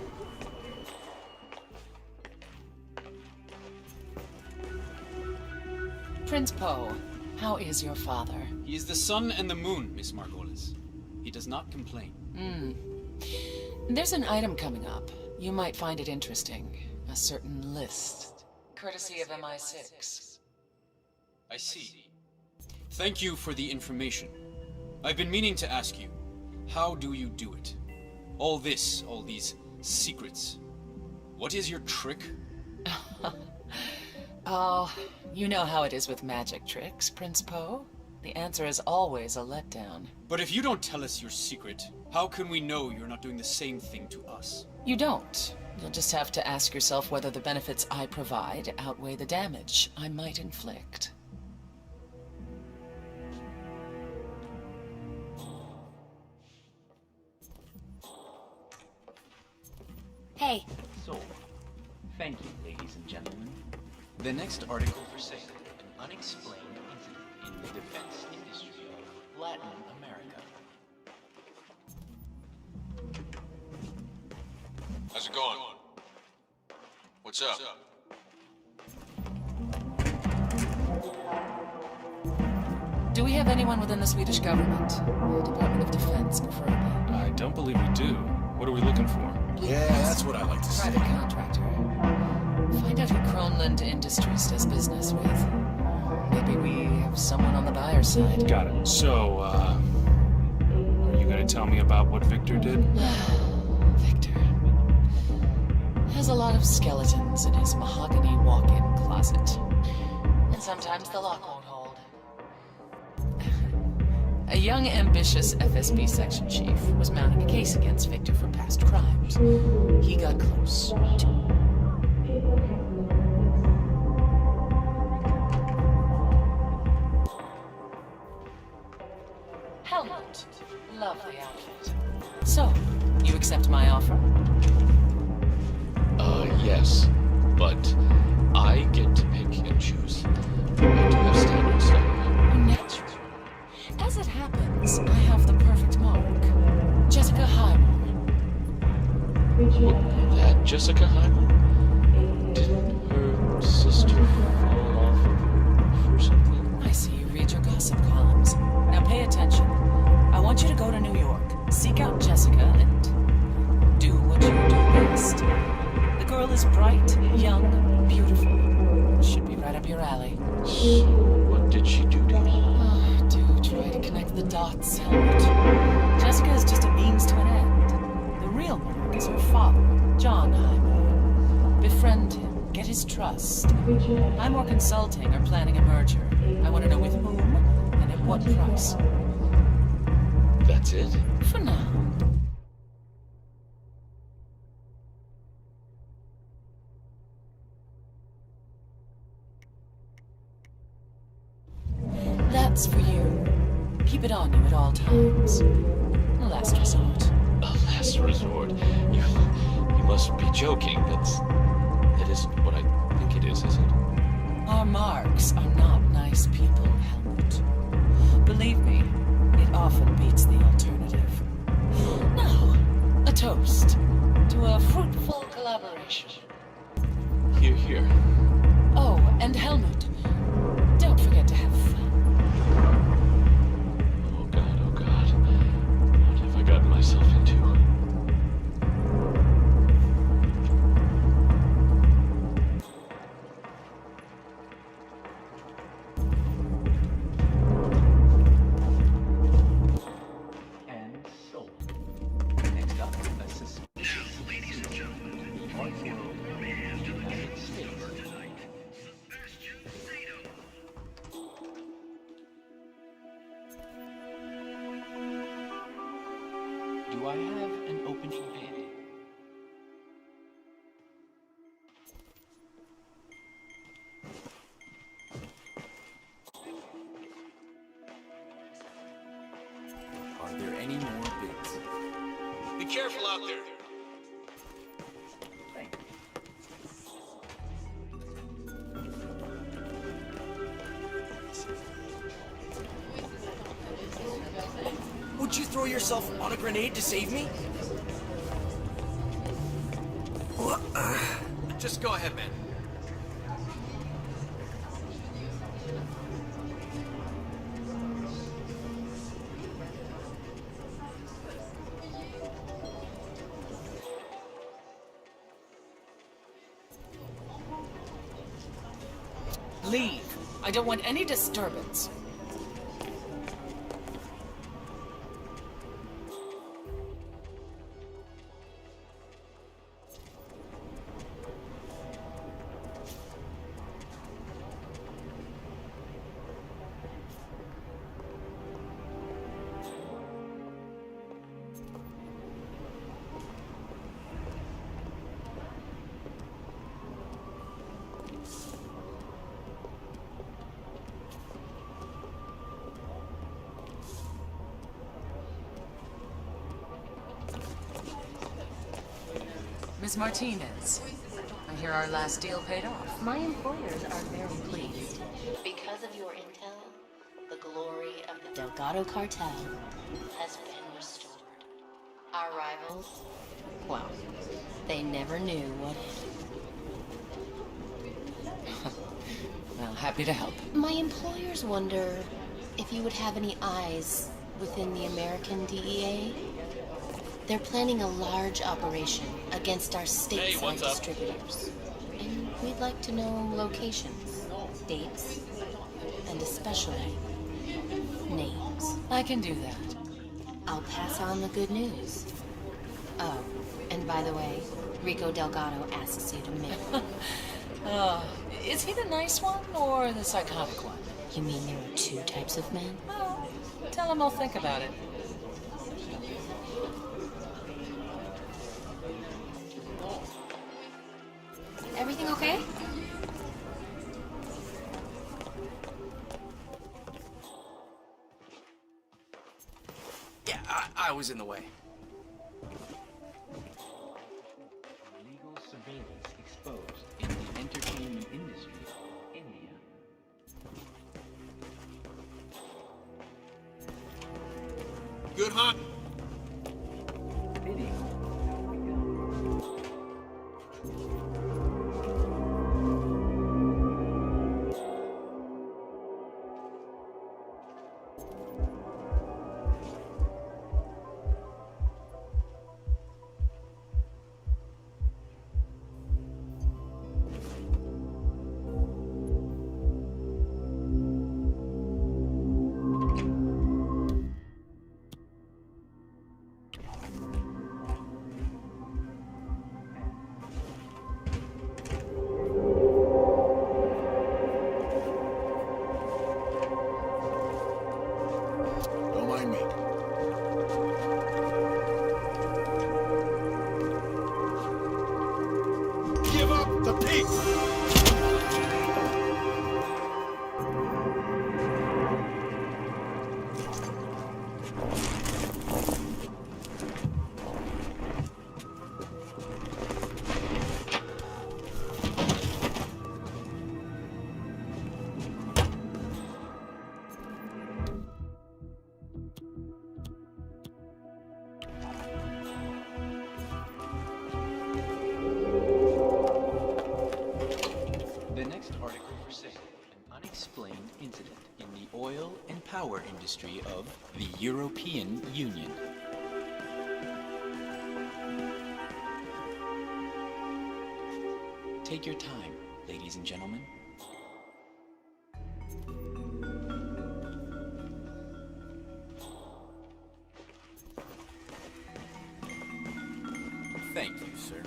Prince Poe, how is your father? He is the sun and the moon, Miss Margolis. He does not complain. There's an item coming up. You might find it interesting. A certain list. Courtesy of MI6. I see. Thank you for the information. I've been meaning to ask you, how do you do it? All this, all these secrets. What is your trick? Oh, you know how it is with magic tricks, Prince Poe. The answer is always a letdown. But if you don't tell us your secret, how can we know you're not doing the same thing to us? You don't. You'll just have to ask yourself whether the benefits I provide outweigh the damage I might inflict. Hey. So, thank you, ladies and gentlemen. The next article for sale, an unexplained incident in the defense industry of Latin America. How's it going? What's up? Do we have anyone within the Swedish government? The Department of Defense, preferably. I don't believe we do. What are we looking for? Yeah, that's what I like to see. Private contractor. Find out who Croneland Industries does business with. Maybe we have someone on the buyer side. Got it. So, are you gonna tell me about what Victor did? Victor has a lot of skeletons in his mahogany walk-in closet. And sometimes the lock won't hold. A young, ambitious FSB section chief was mounting a case against Victor for past crimes. He got close. Helmet. Lovely outfit. So, you accept my offer? Yes. But I get to pick and choose. I do have standard style. Natural. As it happens, I have the perfect mark. Jessica Highmore. That Jessica Highmore? Didn't her sister fall off a roof or something? I see you read your gossip columns. Now pay attention. I want you to go to New York, seek out Jessica, and do what you do best. The girl is bright, young, beautiful. Should be right up your alley. So, what did she do to you? Oh, do try to connect the dots, Helmut. Jessica is just a means to an end. The real mark is her father, John Highmore. Befriend him, get his trust. Highmore Consulting are planning a merger. I want to know with whom and at what price. That's it? For now. That's for you. Keep it on you at all times. A last resort. A last resort? You must be joking. That isn't what I think it is it? Our marks are not nice people, Helmut. Believe me, it often beats the alternative. Now, a toast to a fruitful collaboration. Here. Oh, and Helmut, don't forget to have fun. Oh God. What have I gotten myself into? And sold. Next up, assist. Now, ladies and gentlemen, Art World, United States. Do I have an opening bid? Are there any more bids? Be careful out there. Would you throw yourself on a grenade to save me? Just go ahead, man. Leave. I don't want any disturbance. Ms. Martinez, I hear our last deal paid off. My employers are very pleased. Because of your intel, the glory of the Delgado cartel has been restored. Our rivals, well, they never knew what hit. Well, happy to help. My employers wonder if you would have any eyes within the American DEA. They're planning a large operation against our stateside distributors. And we'd like to know locations, dates, and especially names. I can do that. I'll pass on the good news. Oh, and by the way, Rico Delgado asks you to meet. Is he the nice one or the psychotic one? You mean there are two types of men? Well, tell him I'll think about it. Everything okay? Yeah, I was in the way. Illegal surveillance exposed in the entertainment industry, India. Good hunt. Bidding. incident in the oil and power industry of the European Union. Take your time, ladies and gentlemen. Thank you, sir.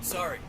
Sorry.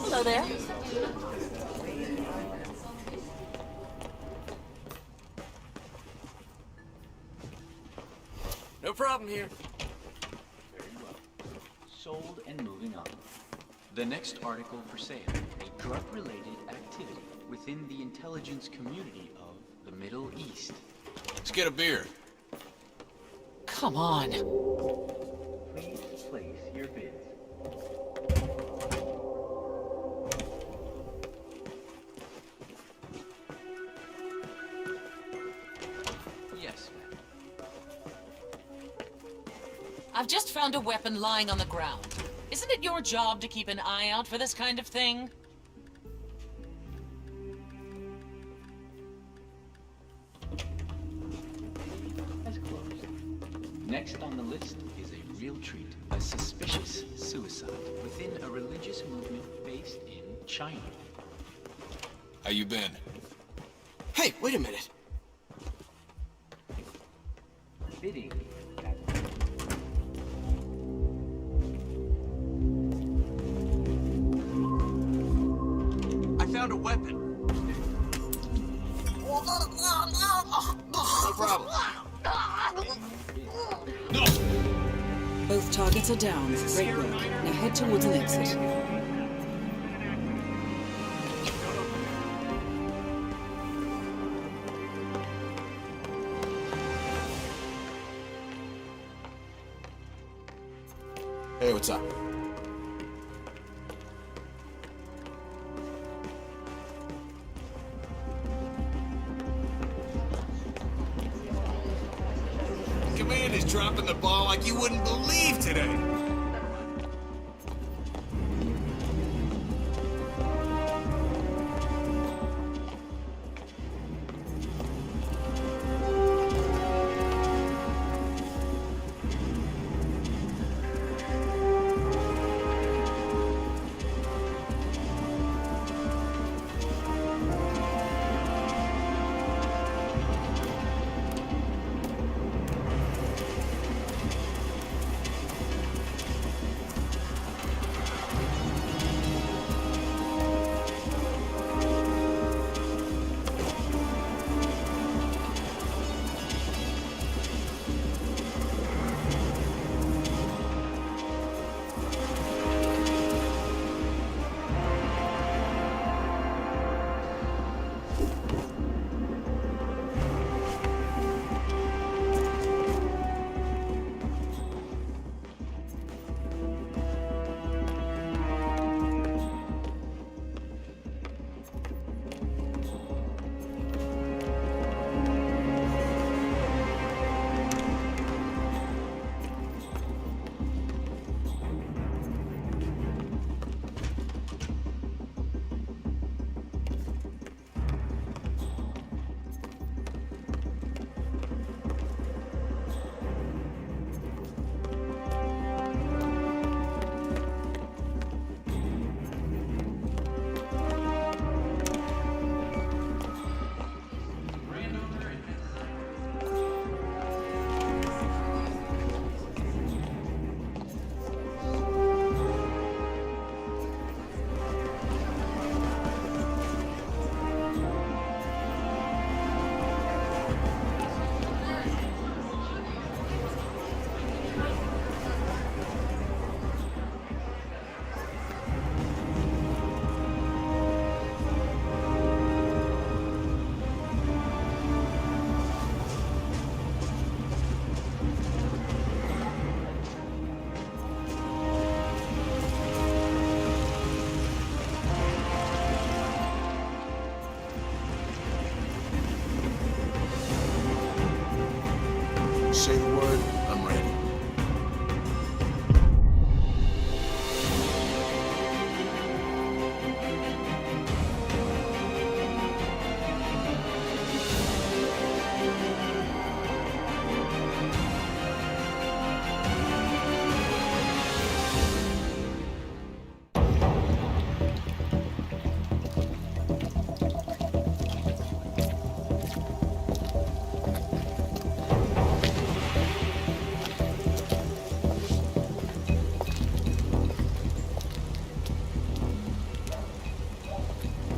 Hello there. No problem here. Very well. Sold and moving on. The next article for sale, a drug-related activity within the intelligence community of the Middle East. Let's get a beer. Come on. Please place your bids. Yes, ma'am. I've just found a weapon lying on the ground. Isn't it your job to keep an eye out for this kind of thing? As closed. Next on the list is a real treat, a suspicious suicide within a religious movement based in China. How you been? Hey, wait a minute. Bidding. I found a weapon. No problem. Both targets are down. Great work. Now head towards an exit. Hey, what's up? Command is dropping the ball like you wouldn't believe today.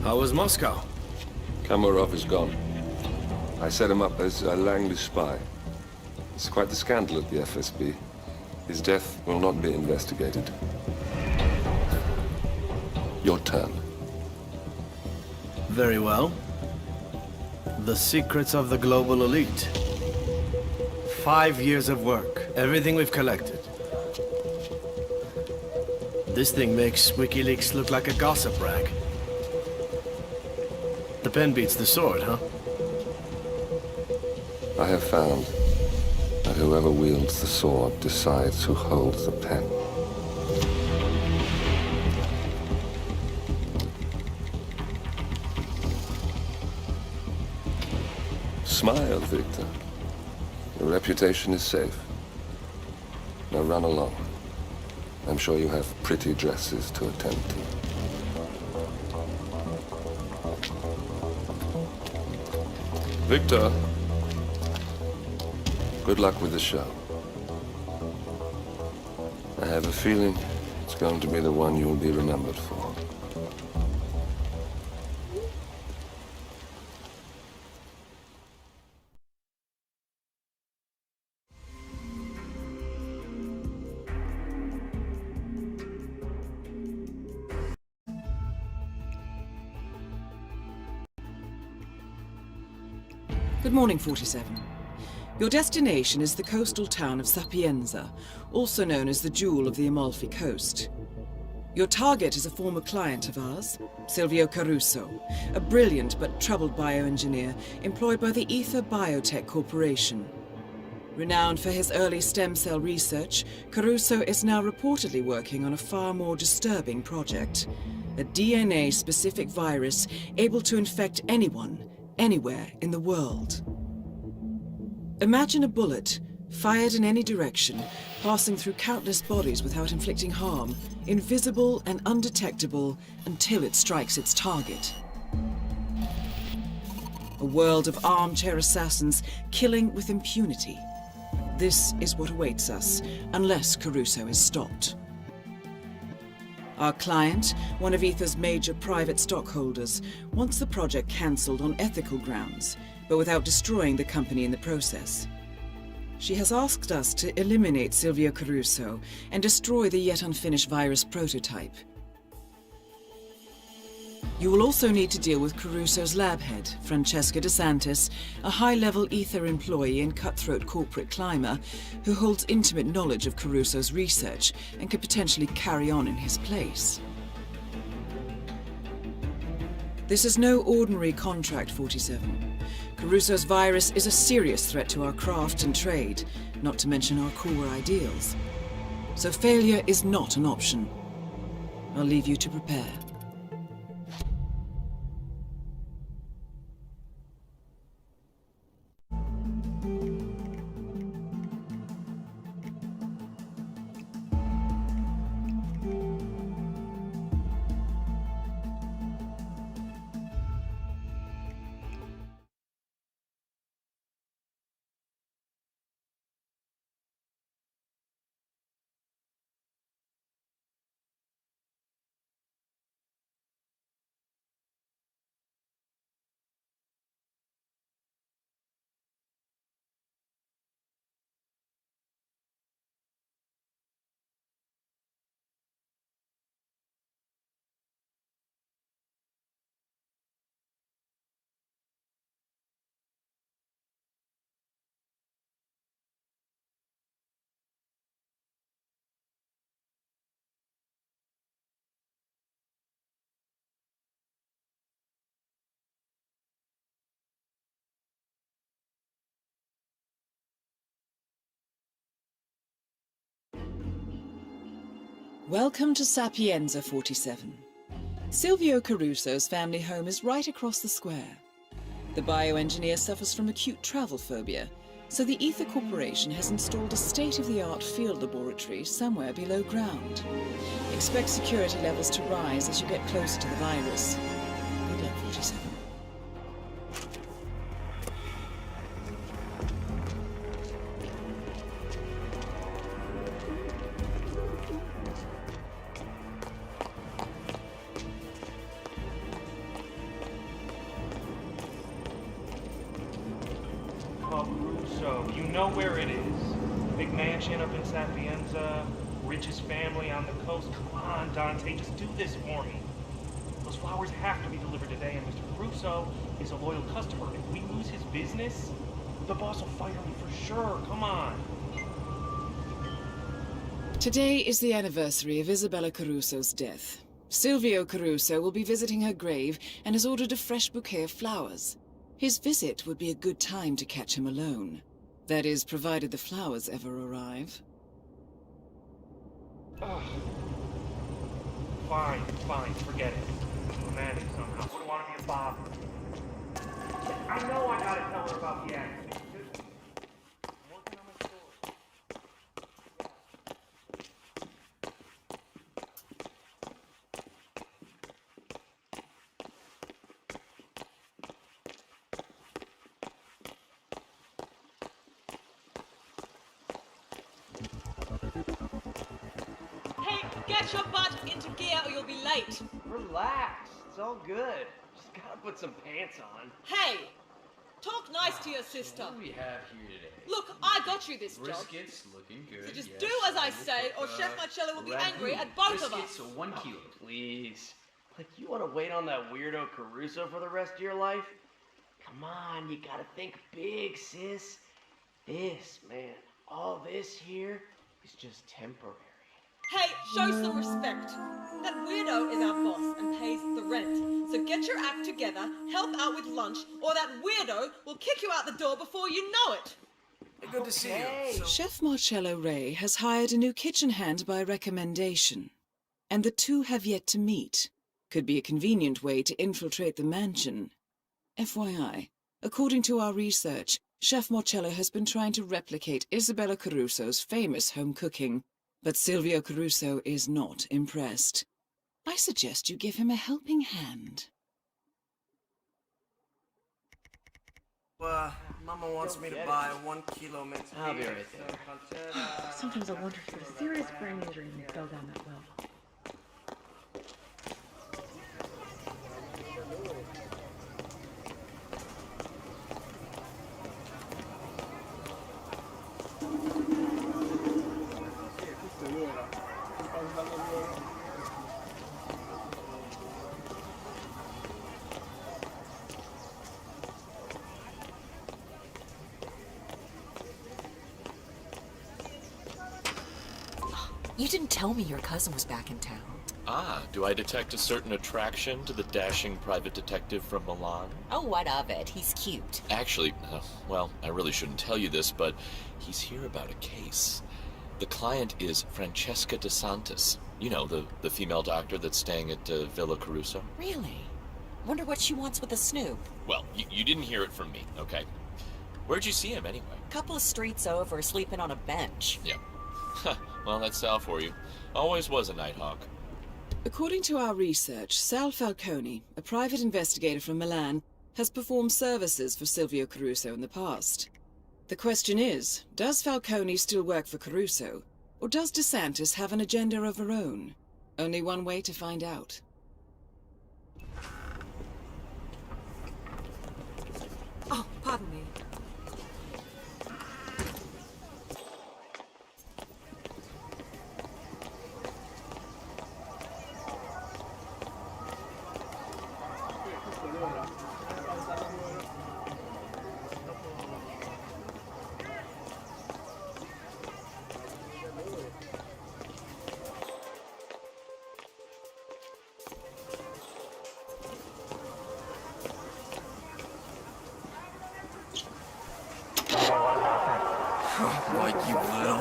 How was Moscow? Kamarov is gone. I set him up as a Langley spy. It's quite the scandal at the FSB. His death will not be investigated. Your turn. Very well. The secrets of the global elite. 5 years of work. Everything we've collected. This thing makes WikiLeaks look like a gossip rag. The pen beats the sword, huh? I have found that whoever wields the sword decides who holds the pen. Smile, Victor. Your reputation is safe. Now run along. I'm sure you have pretty dresses to attend to. Victor, good luck with the show. I have a feeling it's going to be the one you'll be remembered for. Good morning, 47. Your destination is the coastal town of Sapienza, also known as the Jewel of the Amalfi Coast. Your target is a former client of ours, Silvio Caruso, a brilliant but troubled bioengineer employed by the Ether Biotech Corporation. Renowned for his early stem cell research, Caruso is now reportedly working on a far more disturbing project, a DNA-specific virus able to infect anyone, anywhere in the world. Imagine a bullet, fired in any direction, passing through countless bodies without inflicting harm, invisible and undetectable until it strikes its target. A world of armchair assassins killing with impunity. This is what awaits us, unless Caruso is stopped. Our client, one of Ether's major private stockholders, wants the project cancelled on ethical grounds, but without destroying the company in the process. She has asked us to eliminate Silvio Caruso and destroy the yet unfinished virus prototype. You will also need to deal with Caruso's lab head, Francesca DeSantis, a high-level Ether employee and cutthroat corporate climber who holds intimate knowledge of Caruso's research and could potentially carry on in his place. This is no ordinary contract, 47. Caruso's virus is a serious threat to our craft and trade, not to mention our core ideals. So failure is not an option. I'll leave you to prepare. Welcome to Sapienza, 47. Silvio Caruso's family home is right across the square. The bioengineer suffers from acute travel phobia, so the Ether Corporation has installed a state-of-the-art field laboratory somewhere below ground. Expect security levels to rise as you get closer to the virus. Good luck, 47. Caruso. You know where it is. Big mansion up in Sapienza, richest family on the coast. Come on, Dante, just do this for me. Those flowers have to be delivered today, and Mr. Caruso is a loyal customer. If we lose his business, the boss will fire me for sure. Come on. Today is the anniversary of Isabella Caruso's death. Silvio Caruso will be visiting her grave and has ordered a fresh bouquet of flowers. His visit would be a good time to catch him alone. That is, provided the flowers ever arrive. Ugh. Fine, forget it. Romantic somehow. Wouldn't want to be a bother. I know I gotta tell her about the accident. I'm working on my story. Hey, get your butt into gear or you'll be late. Relax. It's all good. Just gotta put some pants on. Hey, talk nice to your sister. What do we have here today? Look, I got you this job. Briskets looking good. So just yes. do as I say, or Chef Marcello will be ragu. angry at both of Briskets, us. 1 kilo. Please. Like, you want to wait on that weirdo Caruso for the rest of your life? Come on, you gotta think big, sis. This, man, all this here is just temporary. Hey, show some respect. That weirdo is our boss and pays the rent. So get your act together, help out with lunch, or that weirdo will kick you out the door before you know it. Good to see you. Chef Marcello Ray has hired a new kitchen hand by recommendation, and the two have yet to meet. Could be a convenient way to infiltrate the mansion. FYI, according to our research, Chef Marcello has been trying to replicate Isabella Caruso's famous home cooking, but Silvio Caruso is not impressed. I suggest you give him a helping hand. Mama wants me to buy 1 kilo mince. I'll be right there. Sometimes I wonder if the serious brain injury even fell down that well. You didn't tell me your cousin was back in town. Ah, do I detect a certain attraction to the dashing private detective from Milan? Oh, what of it? He's cute. Actually, well, I really shouldn't tell you this, but he's here about a case. The client is Francesca De Santis. You know, the female doctor that's staying at Villa Caruso. Really? Wonder what she wants with a snoop. Well, you didn't hear it from me, okay? Where'd you see him, anyway? Couple of streets over, sleeping on a bench. Yeah. Well, that's Sal for you. Always was a nighthawk. According to our research, Sal Falcone, a private investigator from Milan, has performed services for Silvio Caruso in the past. The question is, does Falcone still work for Caruso, or does De Santis have an agenda of her own? Only one way to find out. Oh, pardon me. Like you will.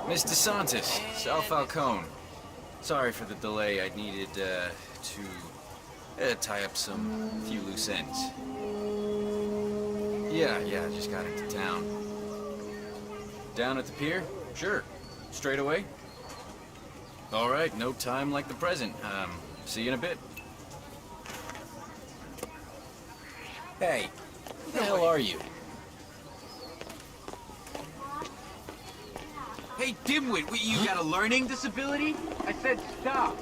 Miss DeSantis, Sal Falcone. Sorry for the delay. I needed to tie up some few loose ends. Yeah, just got into town. Down at the pier? Sure. Straight away? All right, no time like the present. See you in a bit. Hey, who the hell are you? Hey, Hey, dimwit, you got a learning disability? I said stop.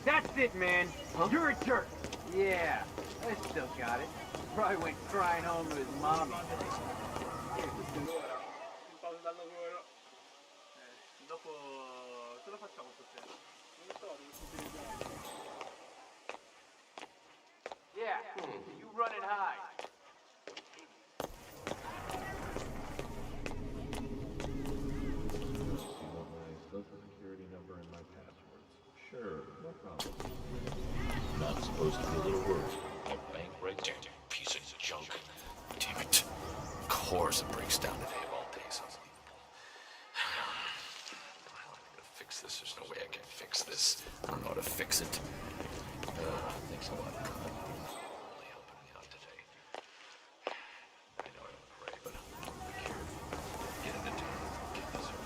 That's it, man. You're a jerk. Yeah, I still got it. Probably went crying home to his mommy. Yeah, you running high. Social security number and my passwords. Sure, no problem. Not supposed to be a little worried. My bank breaks down. Piece of junk. Damn it. Of course it breaks down today of all days. Unbelievable. Well, I'm gonna fix this. There's no way I can fix this. I don't know how to fix it. Thanks a lot, God. Really helping me out today. I know I don't pray, but I'm here. Get into town. Get this over.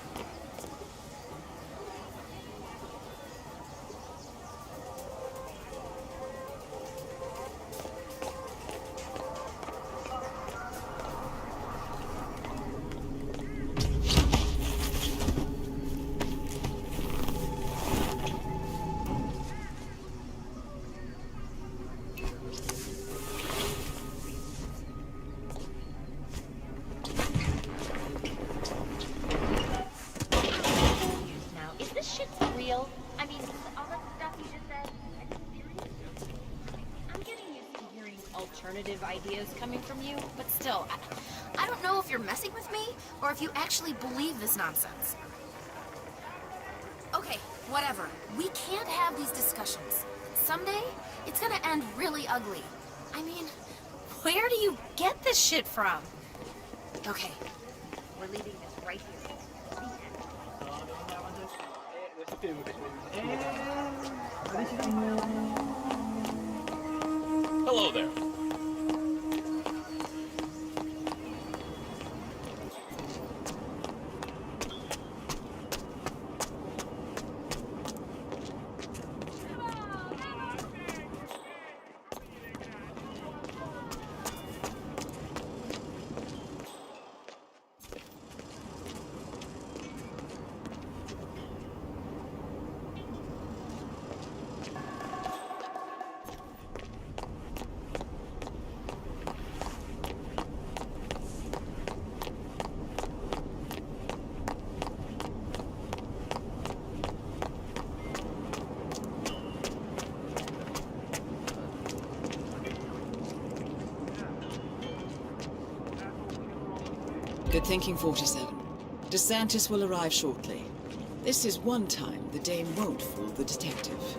Now, is this shit real? I mean, all that stuff you just said, are you serious? I'm getting used to hearing alternative ideas coming from you, but still, I don't know if you're messing with me or if you actually believe this nonsense. Okay, whatever. We can't have these discussions. Someday, it's gonna end really ugly. I mean, where do you get this shit from? Okay, we're leaving this right here. Hello there. Good thinking, 47. DeSantis will arrive shortly. This is one time the dame won't fool the detective.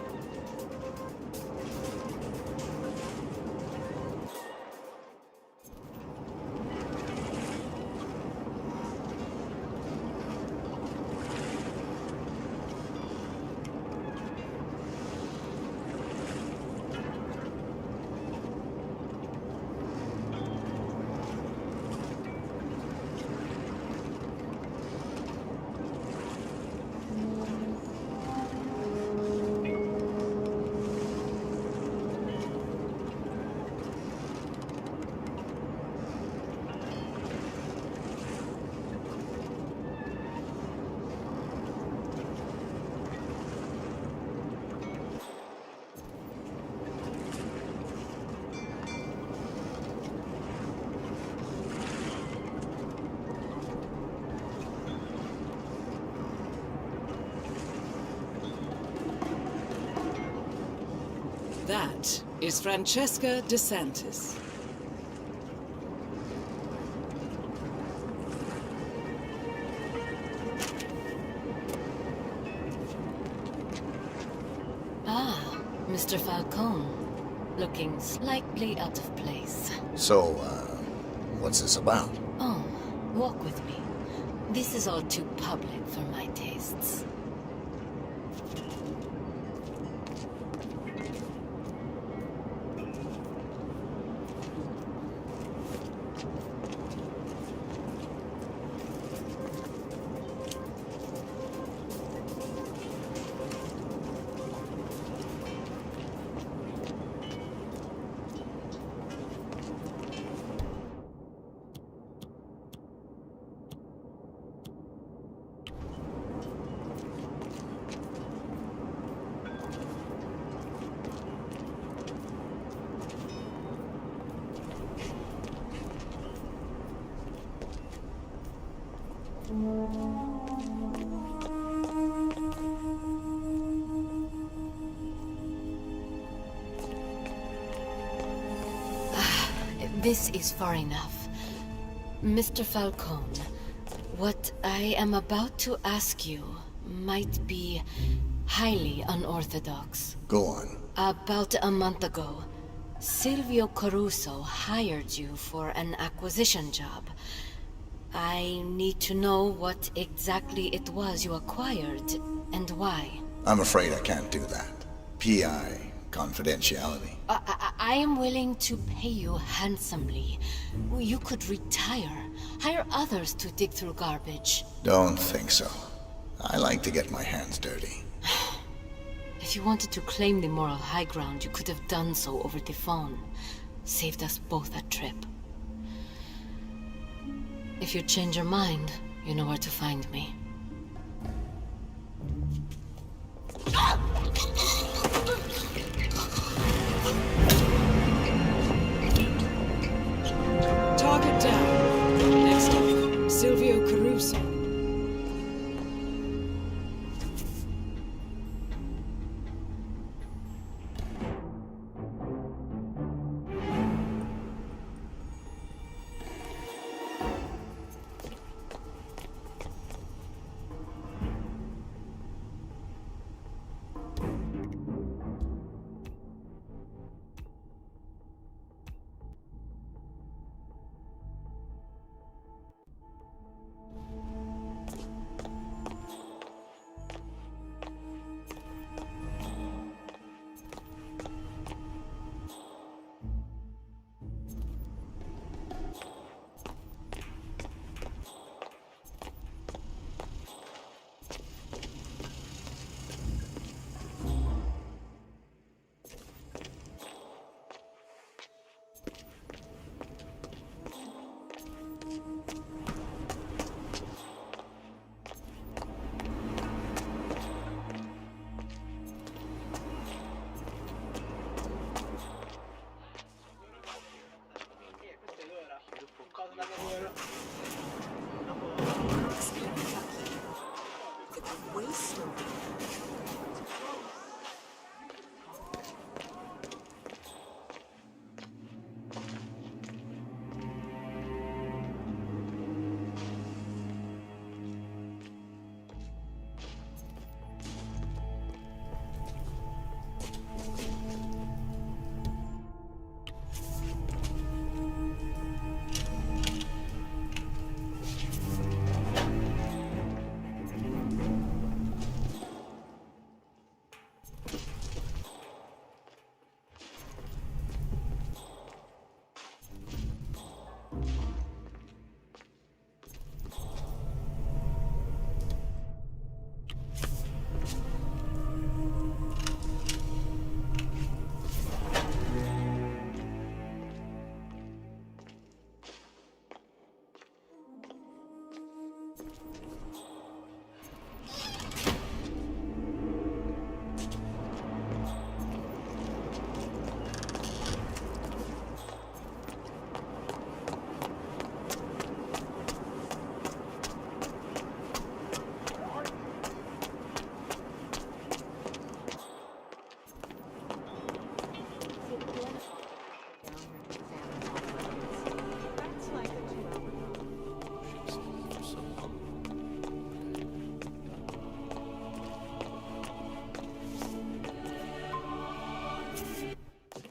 That is Francesca DeSantis. Ah, Mr. Falcone. Looking slightly out of place. So, what's this about? Oh, walk with me. This is all too public for my tastes. This is far enough. Mr. Falcone, what I am about to ask you might be highly unorthodox. Go on. About a month ago, Silvio Caruso hired you for an acquisition job. I need to know what exactly it was you acquired and why. I'm afraid I can't do that. PI, confidentiality. I am willing to pay you handsomely. You could retire. Hire others to dig through garbage. Don't think so. I like to get my hands dirty. If you wanted to claim the moral high ground, you could have done so over the phone. Saved us both a trip. If you change your mind, you know where to find me. Target down. Next up, Silvio Caruso.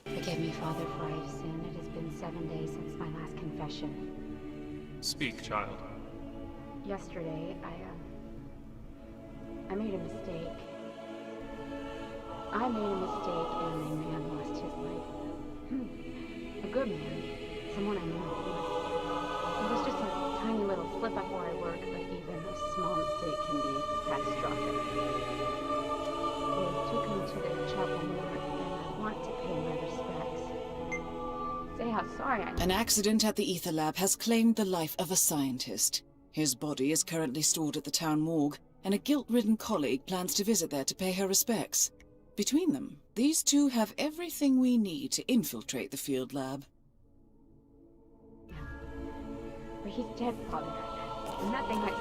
Forgive me, Father, for I have sinned. It has been 7 days since my last confession. Speak, child. Yesterday, I made a mistake. I made a mistake and a man lost his life. A good man. Someone I knew. It was just a tiny little slip up where I work, but even a small mistake can be catastrophic. They took him to the chapel morgue, and I want to pay my respects. Say how sorry I am. An accident at the Ether Lab has claimed the life of a scientist. His body is currently stored at the town morgue, and a guilt-ridden colleague plans to visit there to pay her respects. Between them, these two have everything we need to infiltrate the field lab. But he's dead, Father. Nothing I say.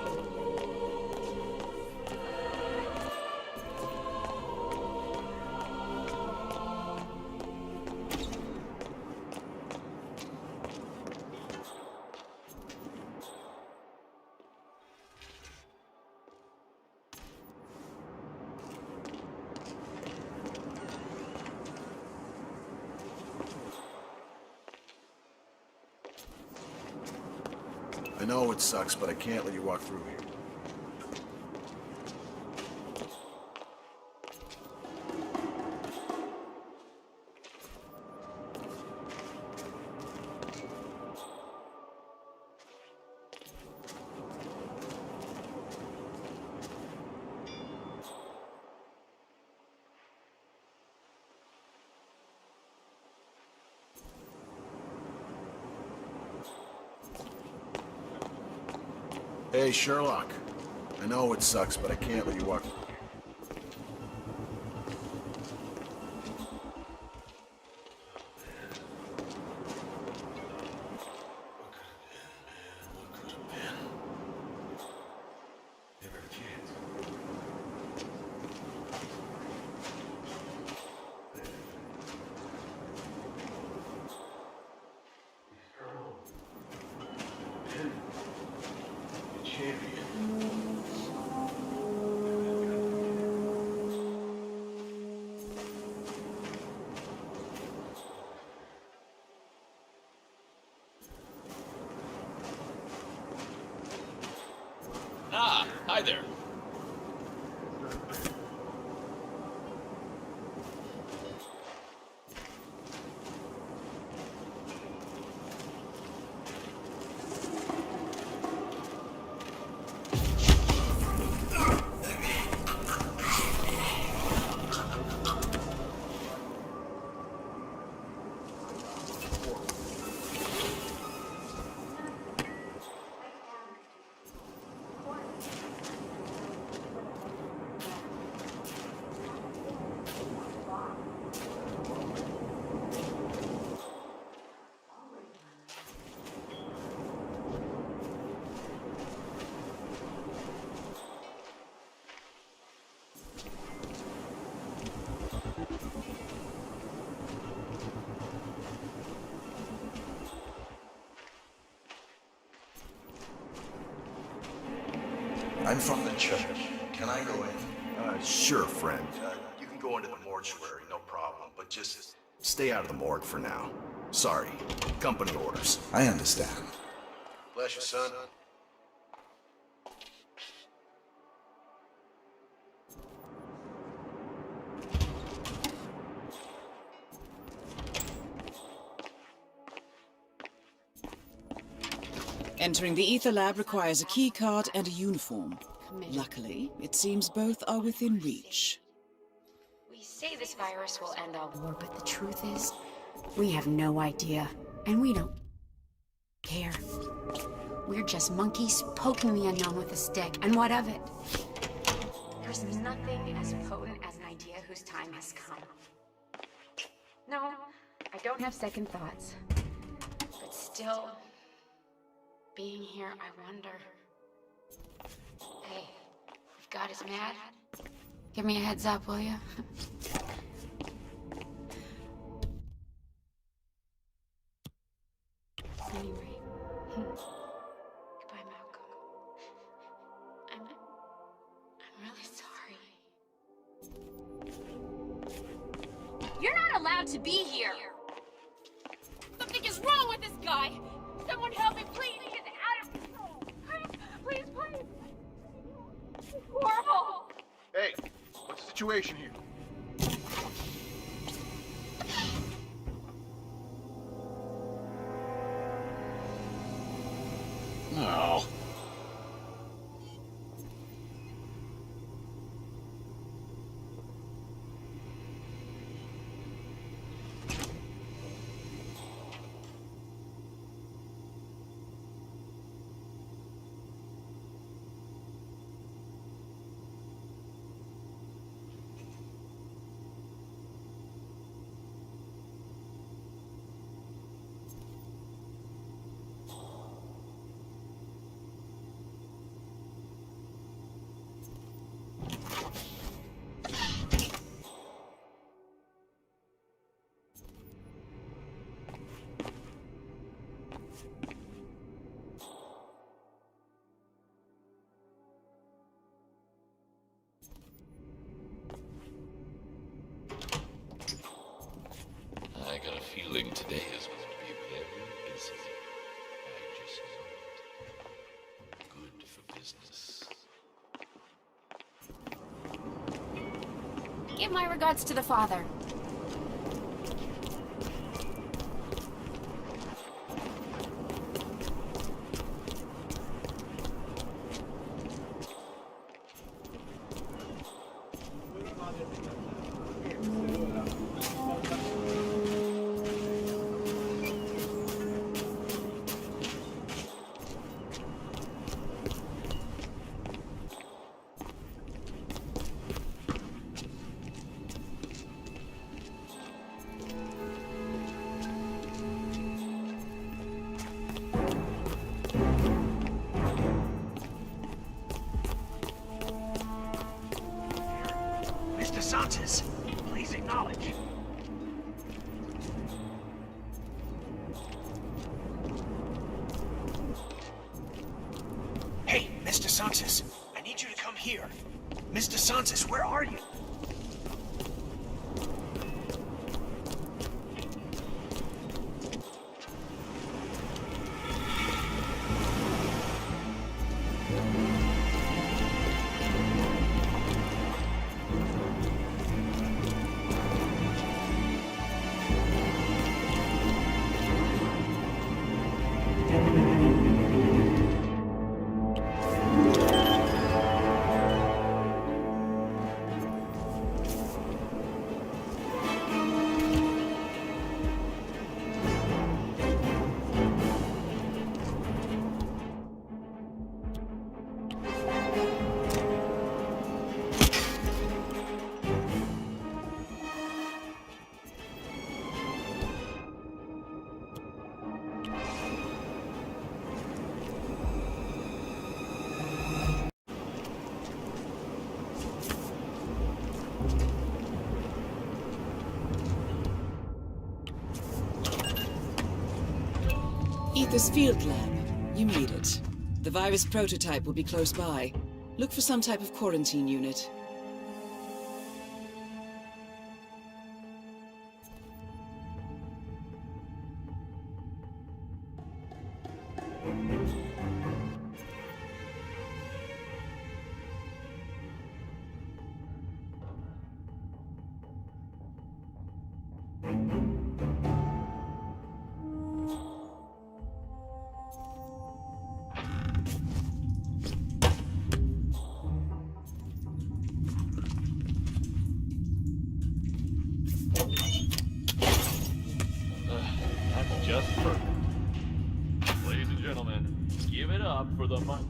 I know it sucks, but I can't let you walk through here. Hey, Sherlock. I know it sucks, but I can't let you walk. Ah, hi there. I'm from the church. Can I go in? Sure, friend. You can go into the mortuary, no problem. But just stay out of the morgue for now. Sorry. Company orders. I understand. Bless you, son. Entering the Ether Lab requires a key card and a uniform. Luckily, it seems both are within reach. We say this virus will end all war, but the truth is, we have no idea. And we don't care. We're just monkeys poking the unknown with a stick, and what of it? There's nothing as potent as an idea whose time has come. No, I don't have second thoughts. But still, being here, I wonder. Hey, if God is mad, give me a heads up, will you? Anyway, goodbye, Malcolm. I'm really sorry. You're not allowed to be here! Something is wrong with this guy! Someone help me, please! He is out of control! Please, please! It's horrible! Hey, what's the situation here? No. Give my regards to the father. Mr. Sanchez, please acknowledge. Hey, Mr. Sanchez, I need you to come here. Mr. Sanchez, where are you? Ether's field lab. You made it. The virus prototype will be close by. Look for some type of quarantine unit. That's just perfect. Ladies and gentlemen, give it up for the money.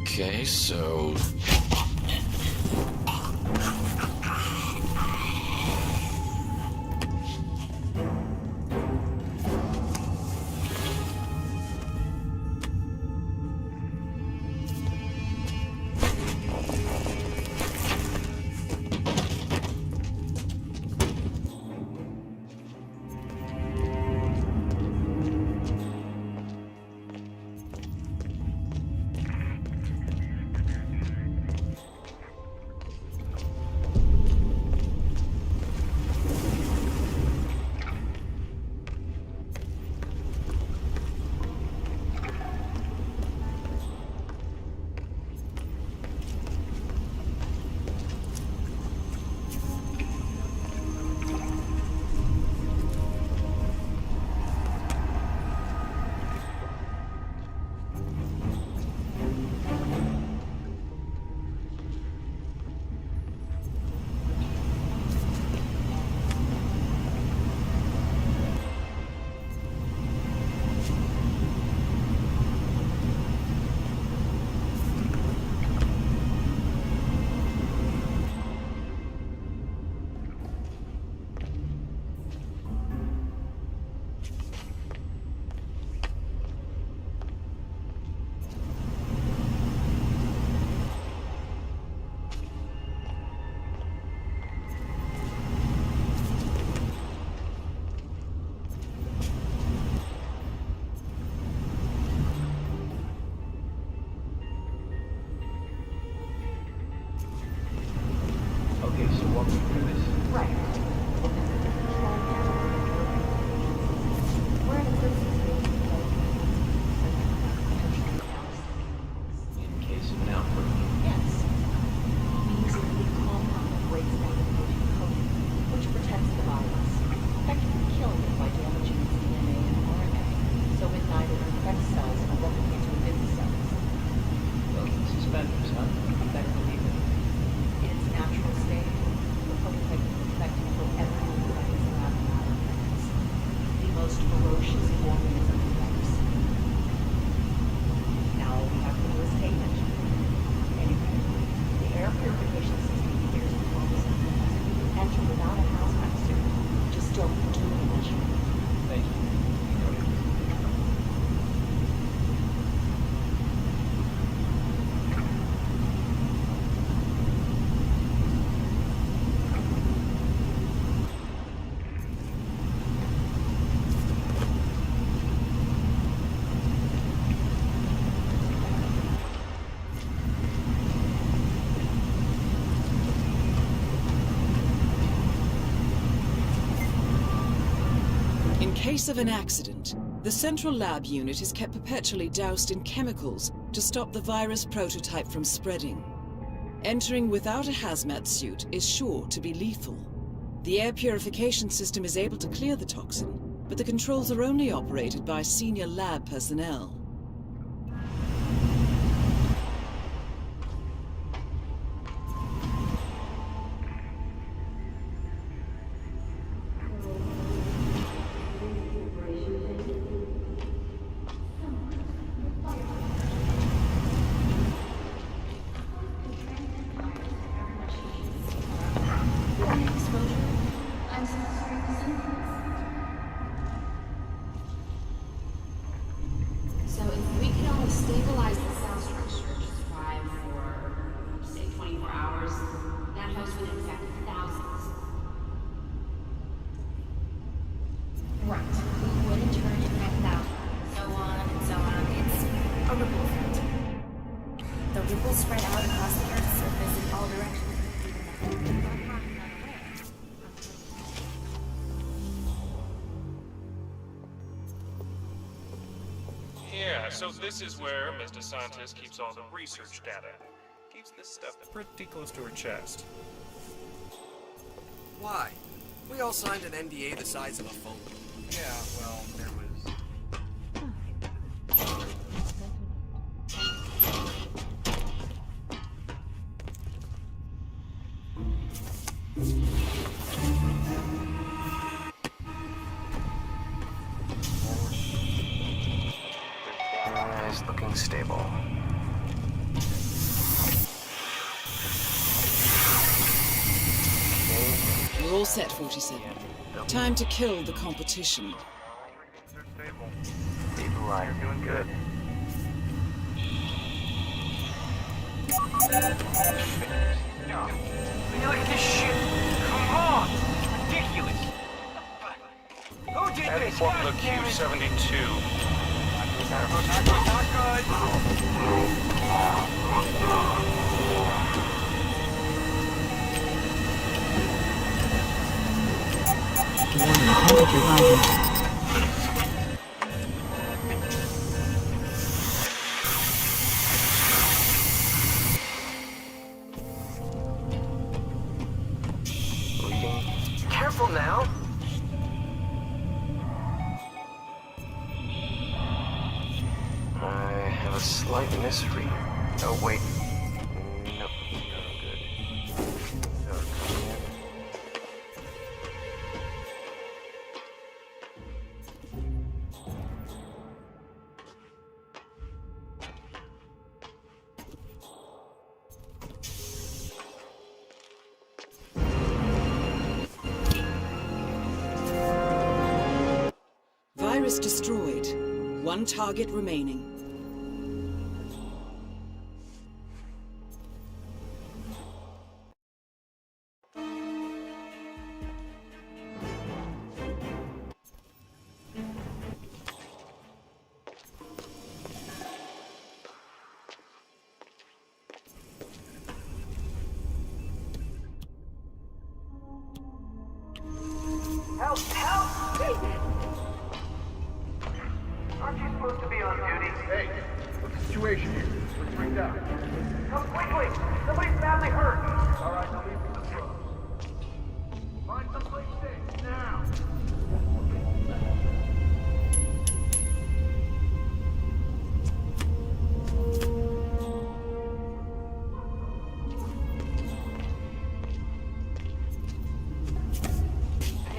Okay, so... stroke to finish. Thank you. In case of an accident, the central lab unit is kept perpetually doused in chemicals to stop the virus prototype from spreading. Entering without a hazmat suit is sure to be lethal. The air purification system is able to clear the toxin, but the controls are only operated by senior lab personnel. So if we can only stabilize the cell structure to thrive for, say, 24 hours, that host would infect thousands. Right. We would in turn infect thousands. So on and so on. It's a ripple effect. The ripples spread out across the Earth's surface in all directions. Yeah, so this is where Ms. DeSantis keeps all the research data. Keeps this stuff pretty close to her chest. Why? We all signed an NDA the size of a phone. Yeah, well, there was... It's looking stable. We're all set, 47. Time to kill the competition. Steve alive. You're doing good. Look at this shit. Come on. It's ridiculous. Who did this? Formula Q72. Not good. Temperature rising. Careful now. I have a slight misread. Oh, wait. No, no good. So, come in. Virus destroyed. One target remaining. Help! Help! Aren't you supposed to be on duty? Hey, what's the situation here? Let's bring down. Come quickly! Somebody's badly hurt! Alright, now leave me the pros. Find someplace safe, now!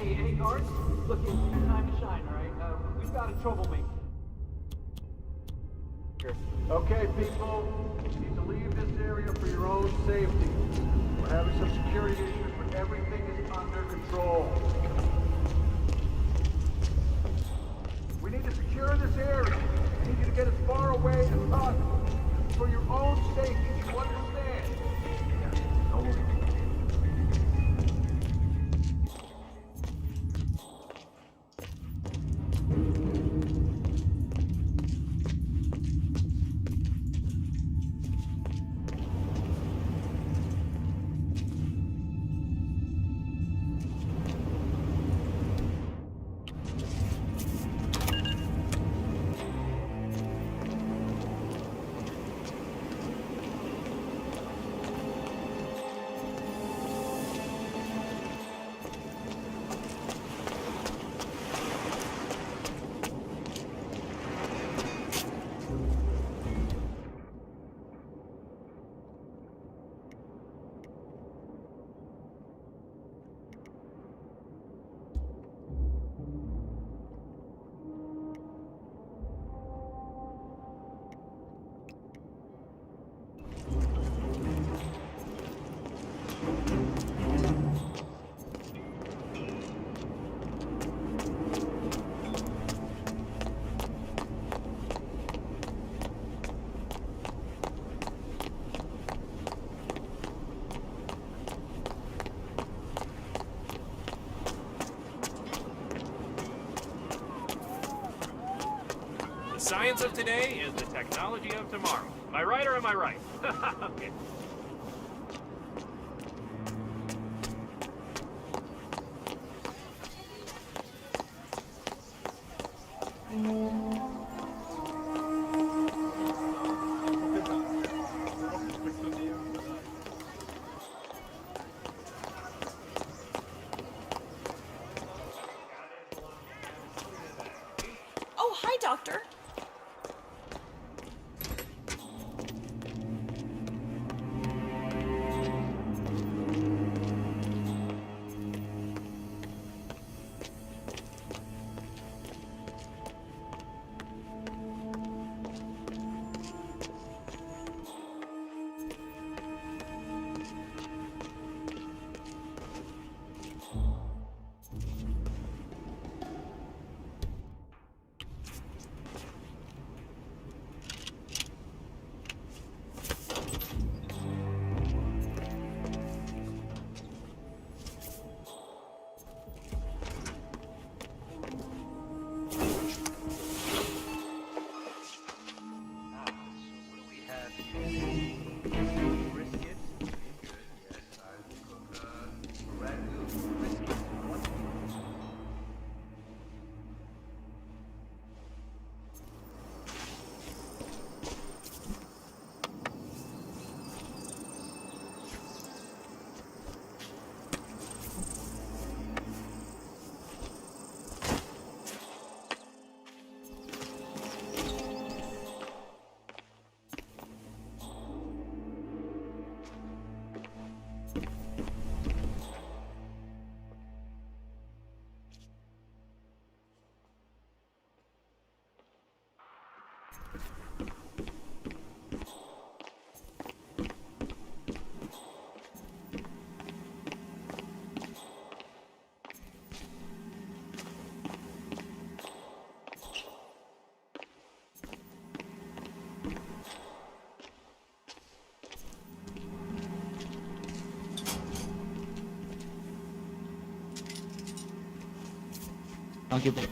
Hey, guards. Look, it's your time to shine, alright? We've got a troublemaker. Okay, people, you need to leave this area for your own safety. We're having some security issues, but everything is under control. science of today is the technology of tomorrow. Am I right or am I right? Okay. Oh, hi, Doctor. Anche per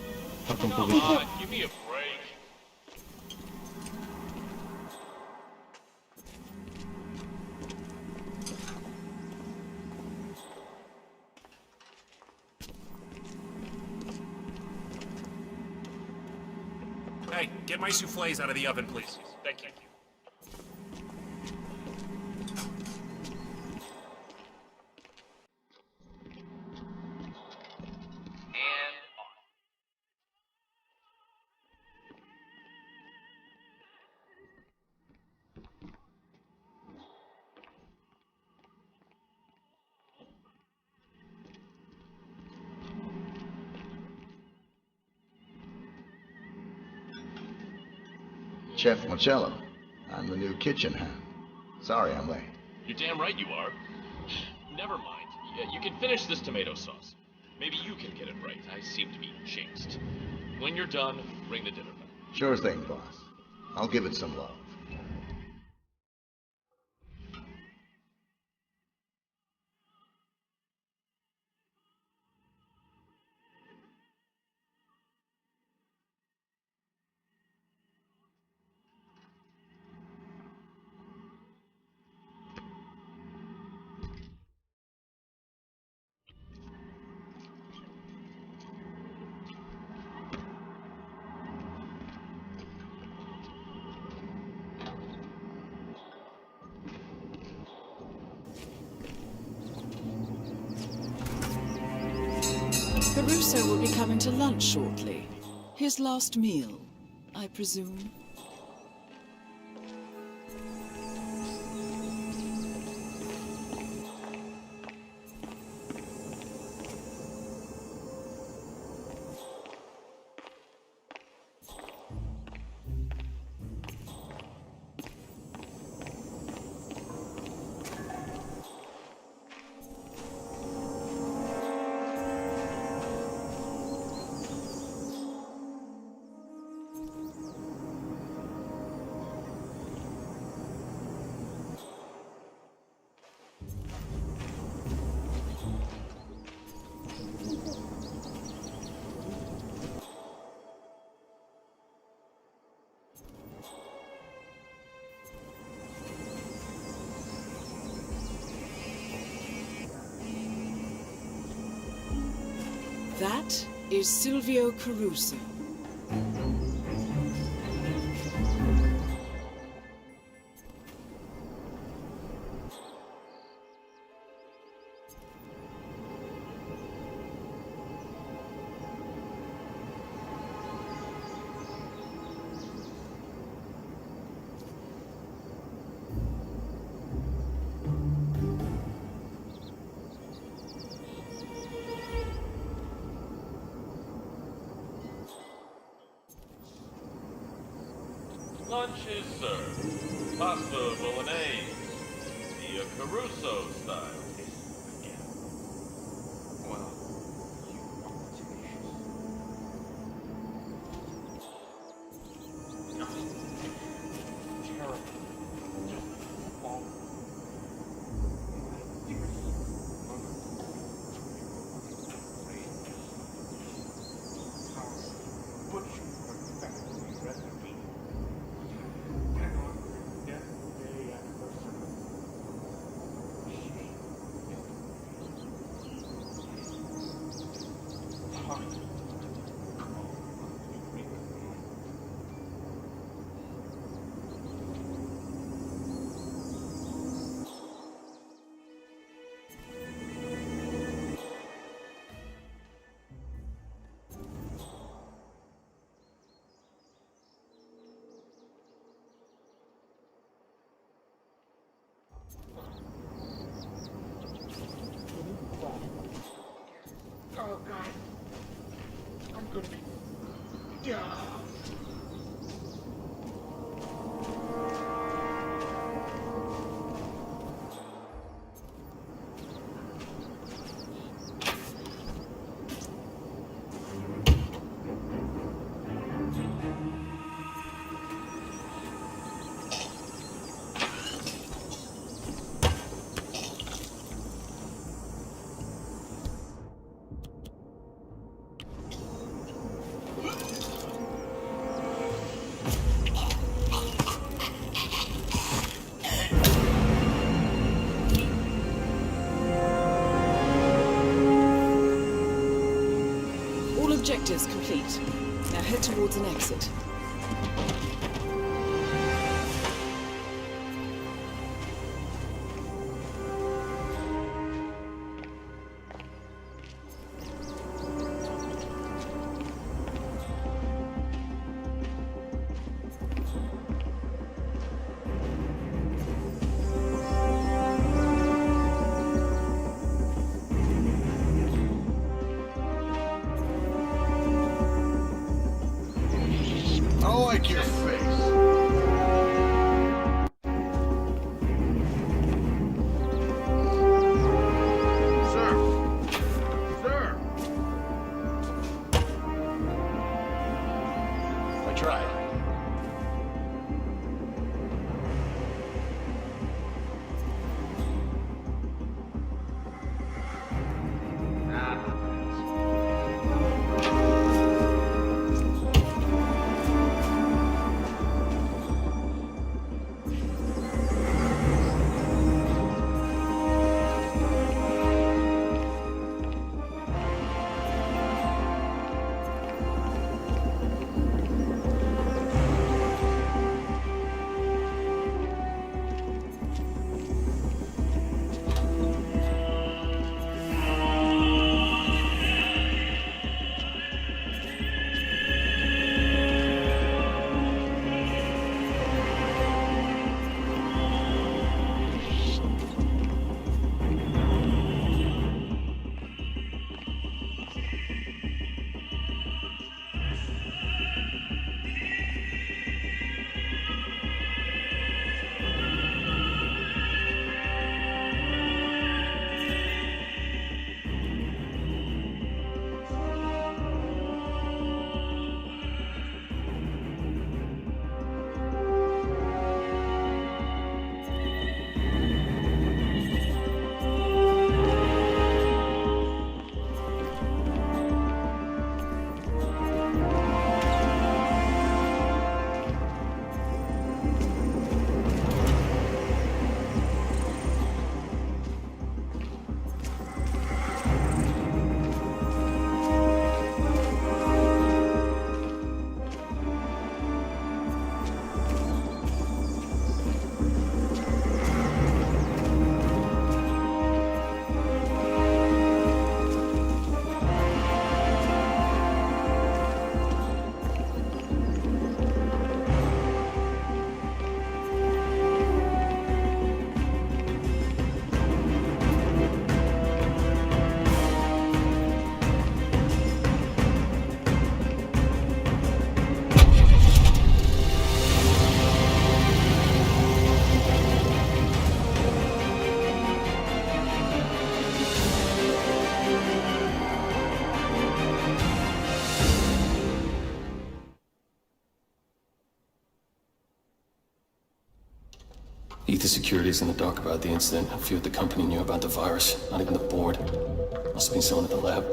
fatto un po' di... Give me a break. Hey, get my souffles out of the oven, please. Thank you. Chef Marcello, I'm the new kitchen hand. Sorry I'm late. You're damn right you are. Never mind. Yeah, you can finish this tomato sauce. Maybe you can get it right. I seem to be jinxed. When you're done, ring the dinner bell. Sure thing, boss. I'll give it some love. Caruso will be coming to lunch shortly. His last meal, I presume. is Silvio Caruso. Lunch is served. Pasta bolognese. The Caruso style. Well, terrible. Just awful. Oh God. I'm gonna be. Yeah. Objectives complete. Now head towards an exit. I like your face. Sir. Sir. I tried. Ether Security's in the dark about the incident. A few at the company knew about the virus. Not even the board. Must have been someone at the lab.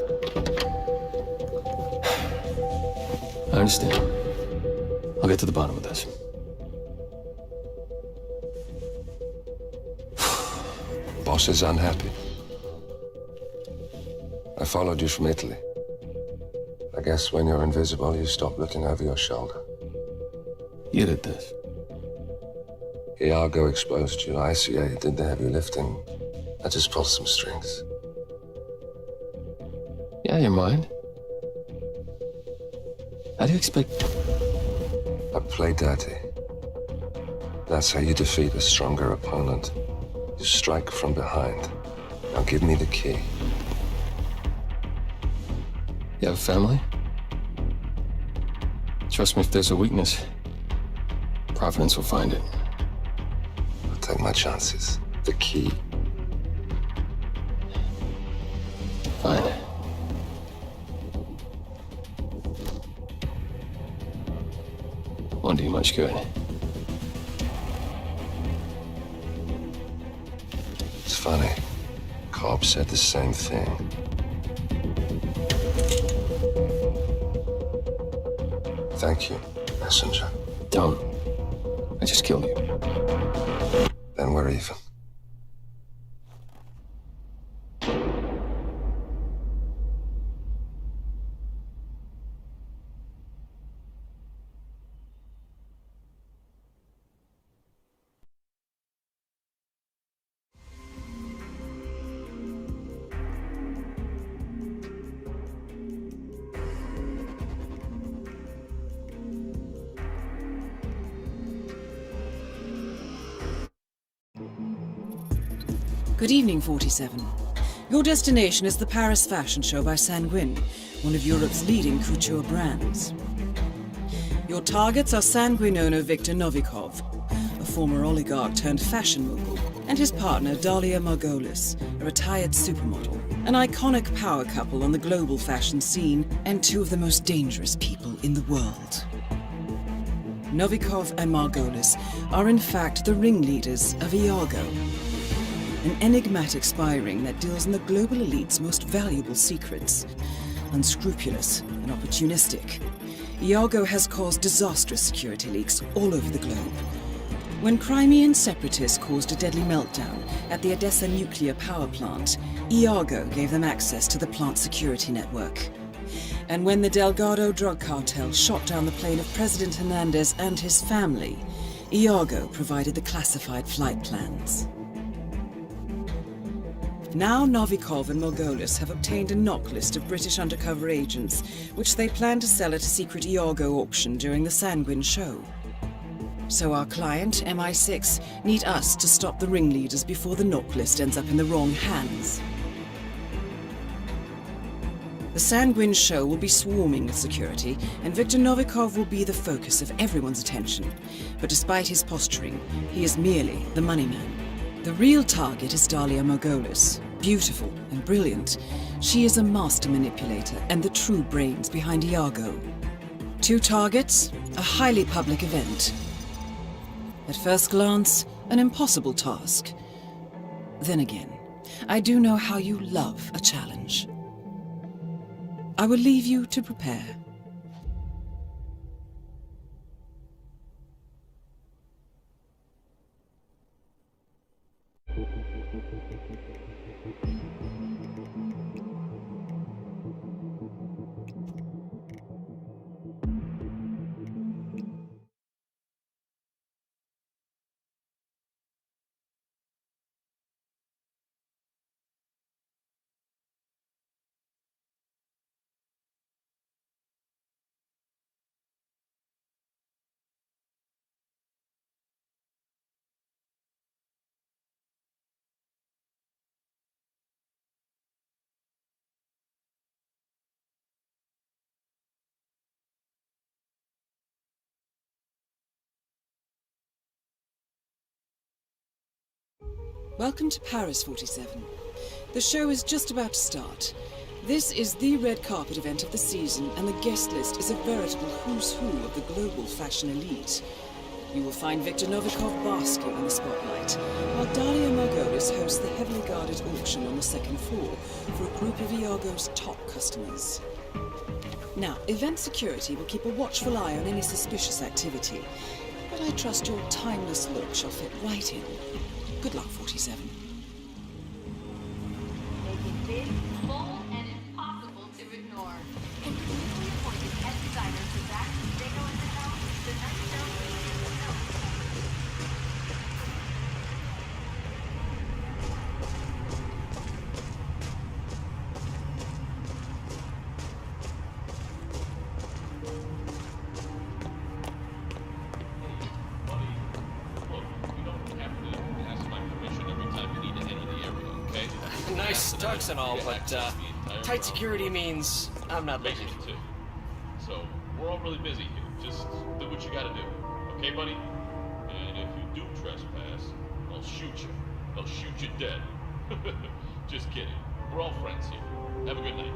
I understand. I'll get to the bottom of this. Boss is unhappy. I followed you from Italy. I guess when you're invisible, you stop looking over your shoulder. You did this. Iago exposed you. ICA did the heavy lifting. I just pulled some strings. Yeah, you're mine. How do you expect... I play dirty. That's how you defeat a stronger opponent. You strike from behind. Now give me the key. You have a family? Trust me, if there's a weakness, Providence will find it. I'll take my chances. The key. Fine. Won't do you much good. It's funny. Cobb said the same thing. Thank you, messenger. Don't. I just killed you. Then we're even. Good evening, 47. Your destination is the Paris Fashion Show by Sanguine, one of Europe's leading couture brands. Your targets are Sanguine owner Viktor Novikov, a former oligarch turned fashion mogul, and his partner Dalia Margolis, a retired supermodel, an iconic power couple on the global fashion scene, and two of the most dangerous people in the world. Novikov and Margolis are in fact the ringleaders of Iago, an enigmatic spy ring that deals in the global elite's most valuable secrets. Unscrupulous and opportunistic, Iago has caused disastrous security leaks all over the globe. When Crimean separatists caused a deadly meltdown at the Odessa nuclear power plant, Iago gave them access to the plant's security network. And when the Delgado drug cartel shot down the plane of President Hernandez and his family, Iago provided the classified flight plans. Now Novikov and Margolis have obtained a knock list of British undercover agents, which they plan to sell at a secret Iago auction during the Sanguine show. So our client, MI6, need us to stop the ringleaders before the knock list ends up in the wrong hands. The Sanguine show will be swarming with security, and Viktor Novikov will be the focus of everyone's attention. But despite his posturing, he is merely the money man. The real target is Dalia Margolis. Beautiful and brilliant, she is a master manipulator and the true brains behind Iago. Two targets, a highly public event. At first glance, an impossible task. Then again, I do know how you love a challenge. I will leave you to prepare. Welcome to Paris, 47. The show is just about to start. This is the red carpet event of the season, and the guest list is a veritable who's who of the global fashion elite. You will find Viktor Novikov basking in the spotlight, while Dalia Margolis hosts the heavily guarded auction on the second floor for a group of Iago's top customers. Now, event security will keep a watchful eye on any suspicious activity, but I trust your timeless look shall fit right in. Good luck, 47. Make it big, bold, and impossible to ignore. And newly appointed head designer for that Diego in the house, the night show Nice ducks and all, but tight security means I'm not Makes leaving. me too. So, we're all really busy here. Just do what you gotta do. Okay, buddy? And if you do trespass, I'll shoot you. I'll shoot you dead. Just kidding. We're all friends here. Have a good night.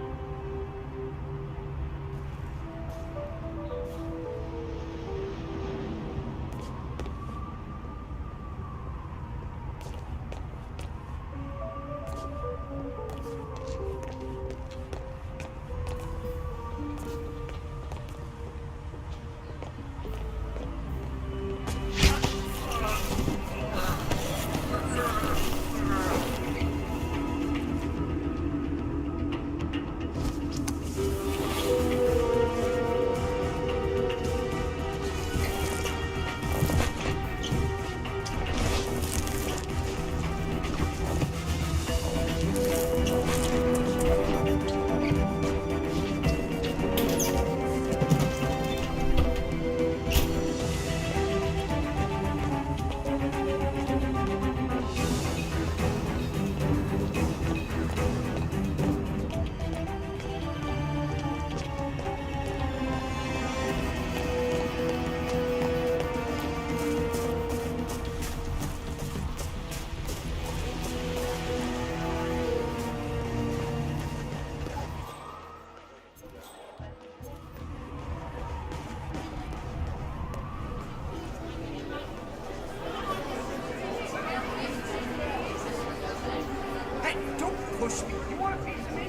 Hey, don't push me. You want a piece of me?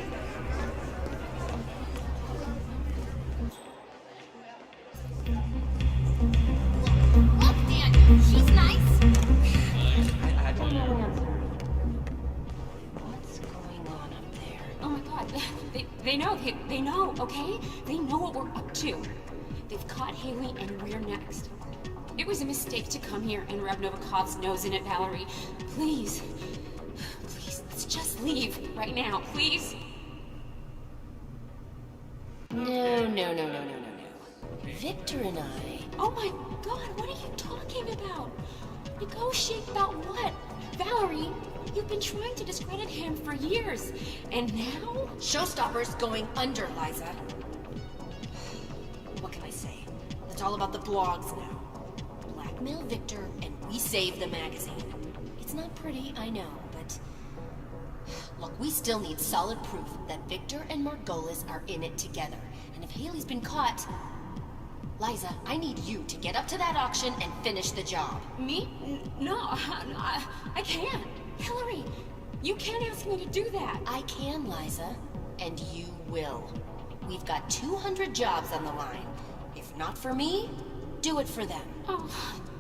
Look, Daniel, she's nice. I don't know. What's going on up there? Oh my god, they know, they know, okay? They know what we're up to. They've caught Haley and we're next. It was a mistake to come here and rub Novikov's nose in it, Valerie. Please, let's just leave right now, please. No. Victor and I... Oh my god, what are you talking about? Negotiate about what? Valerie, you've been trying to discredit him for years, and now? Showstopper's going under, Liza. What can I say? It's all about the blogs now. Blackmail Victor, and we save the magazine. It's not pretty, I know, but... Look, we still need solid proof that Victor and Margolis are in it together. And if Haley's been caught... Liza, I need you to get up to that auction and finish the job. Me? No, I can't. Hillary, you can't ask me to do that. I can, Liza. And you will. We've got 200 jobs on the line. If not for me, do it for them. Oh,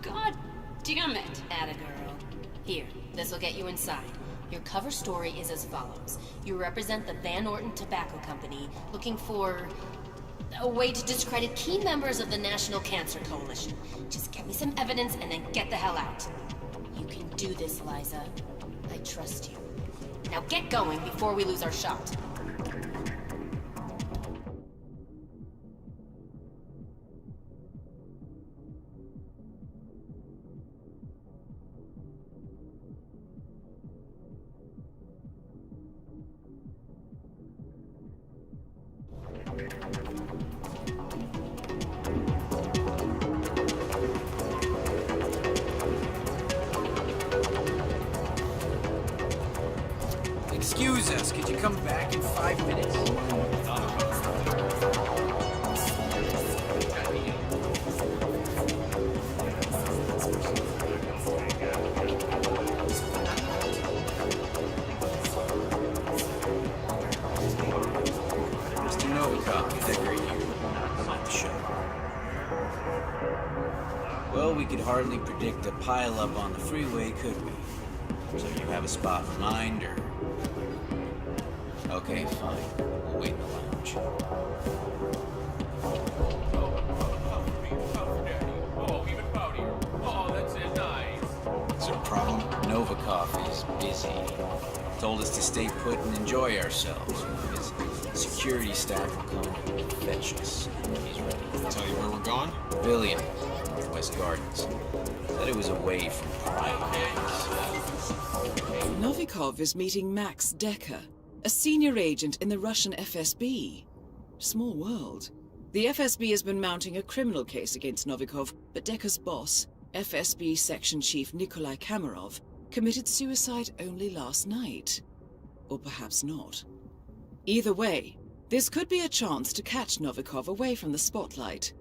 god damn it. Atta girl. Here, this'll get you inside. Your cover story is as follows. You represent the Van Orton Tobacco Company, looking for a way to discredit key members of the National Cancer Coalition. Just get me some evidence and then get the hell out. You can do this, Liza. I trust you. Now get going before we lose our shot. Excuse us, could you come back and we could hardly predict a pile-up on the freeway, could we? So you have a spot in mind, or... Okay, fine. We'll wait in the lounge. Oh, even poutier. Oh, that's it, nice. Is there a problem? Novikov is busy. Told us to stay put and enjoy ourselves. His security staff will come and fetch us. He's ready. Tell you where we're going? Pavilion, Northwest Gardens. Said it was away from prime. Novikov is meeting Max Decker, a senior agent in the Russian FSB. Small world. The FSB has been mounting a criminal case against Novikov, but Decker's boss, FSB Section Chief Nikolai Kamarov, committed suicide only last night. Or perhaps not. Either way, this could be a chance to catch Novikov away from the spotlight.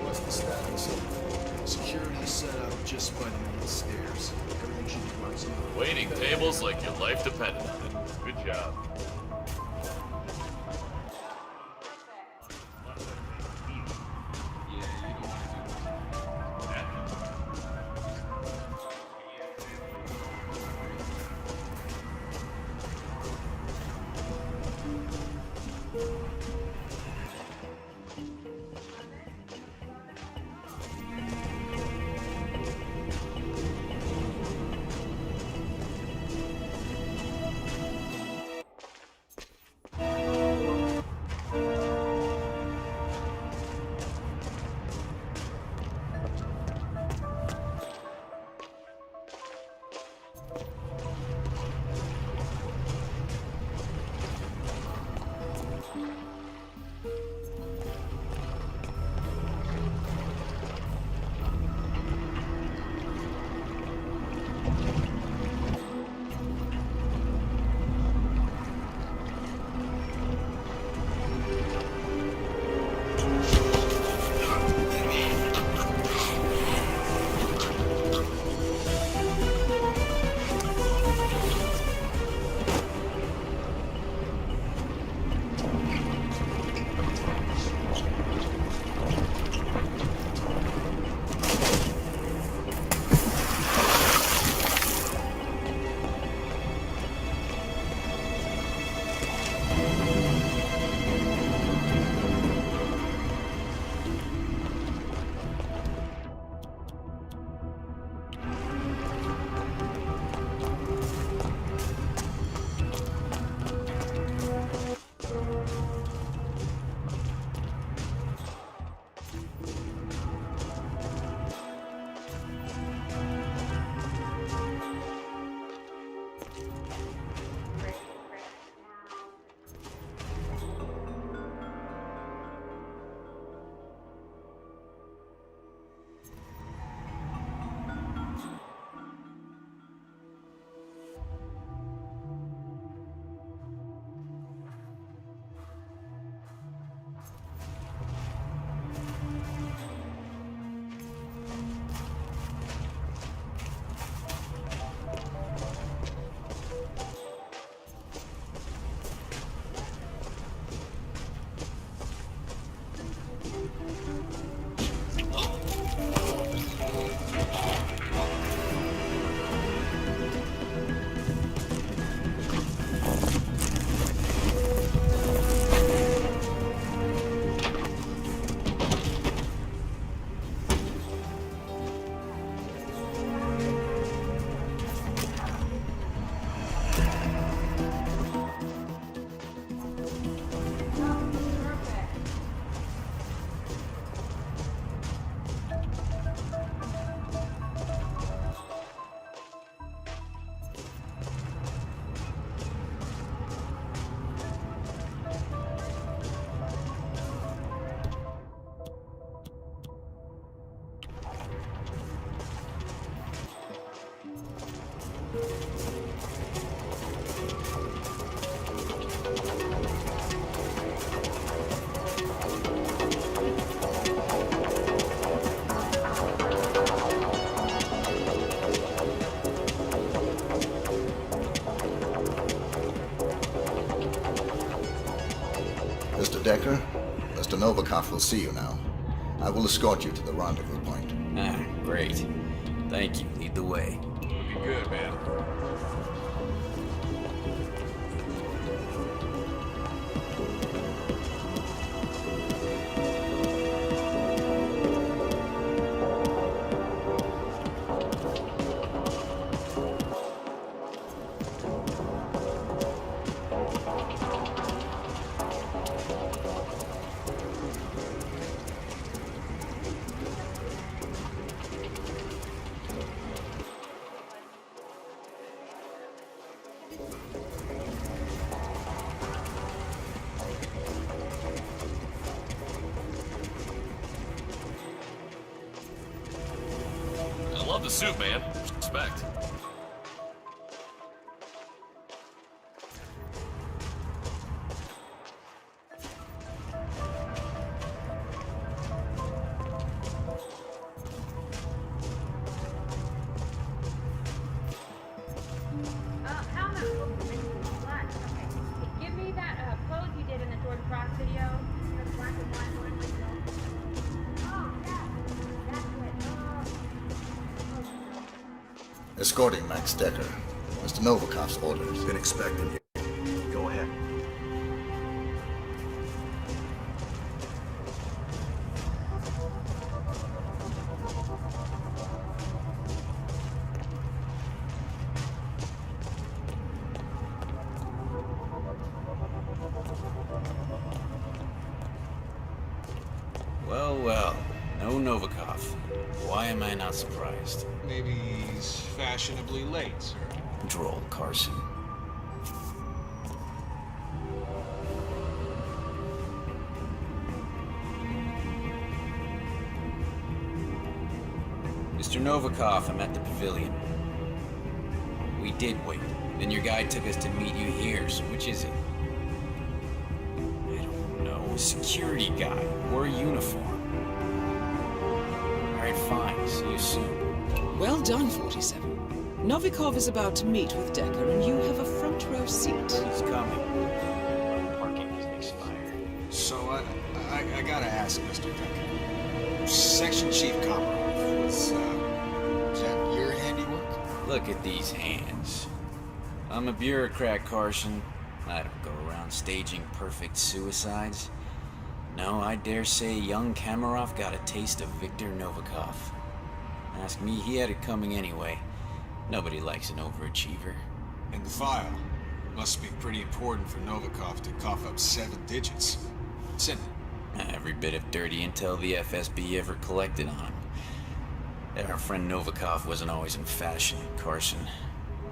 What's the status? Security is set up just by the main stairs. Everything should be run smooth. Waiting tables like your life depended on it. Good job. Mr. Decker, Mr. Novikov will see you now. I will escort you to the rendezvous point. Ah, great. Thank you. Lead the way. Looking good, man. I love the suit, man. Respect. Give me that pose you did in the George Cross video. The black and white one. Oh, yeah. That's it. Escorting Max Decker. Mr. Novikov's orders. Been expecting you. Go ahead. Well, well. No Novikov. Why am I not surprised? Maybe he's fashionably late, sir. Droll, Carson. Mr. Novikov, I'm at the pavilion. We did wait. Then your guy took us to meet you here, so which is it? I don't know. A security guy. Wore a uniform. Alright, fine. See you soon. Well done, 47. Novikov is about to meet with Decker, and you have a front row seat. He's coming. Parking isn't expired. So I gotta ask, Mr. Decker. Section Chief Komarov, is that your handiwork? Look at these hands. I'm a bureaucrat, Carson. I don't go around staging perfect suicides. No, I dare say young Komarov got a taste of Viktor Novikov. Ask me, he had it coming anyway. Nobody likes an overachiever. And the file. Must be pretty important for Novikov to cough up 7 digits. Send it. Every bit of dirty intel the FSB ever collected on him. Our friend Novikov wasn't always in fashion, Carson.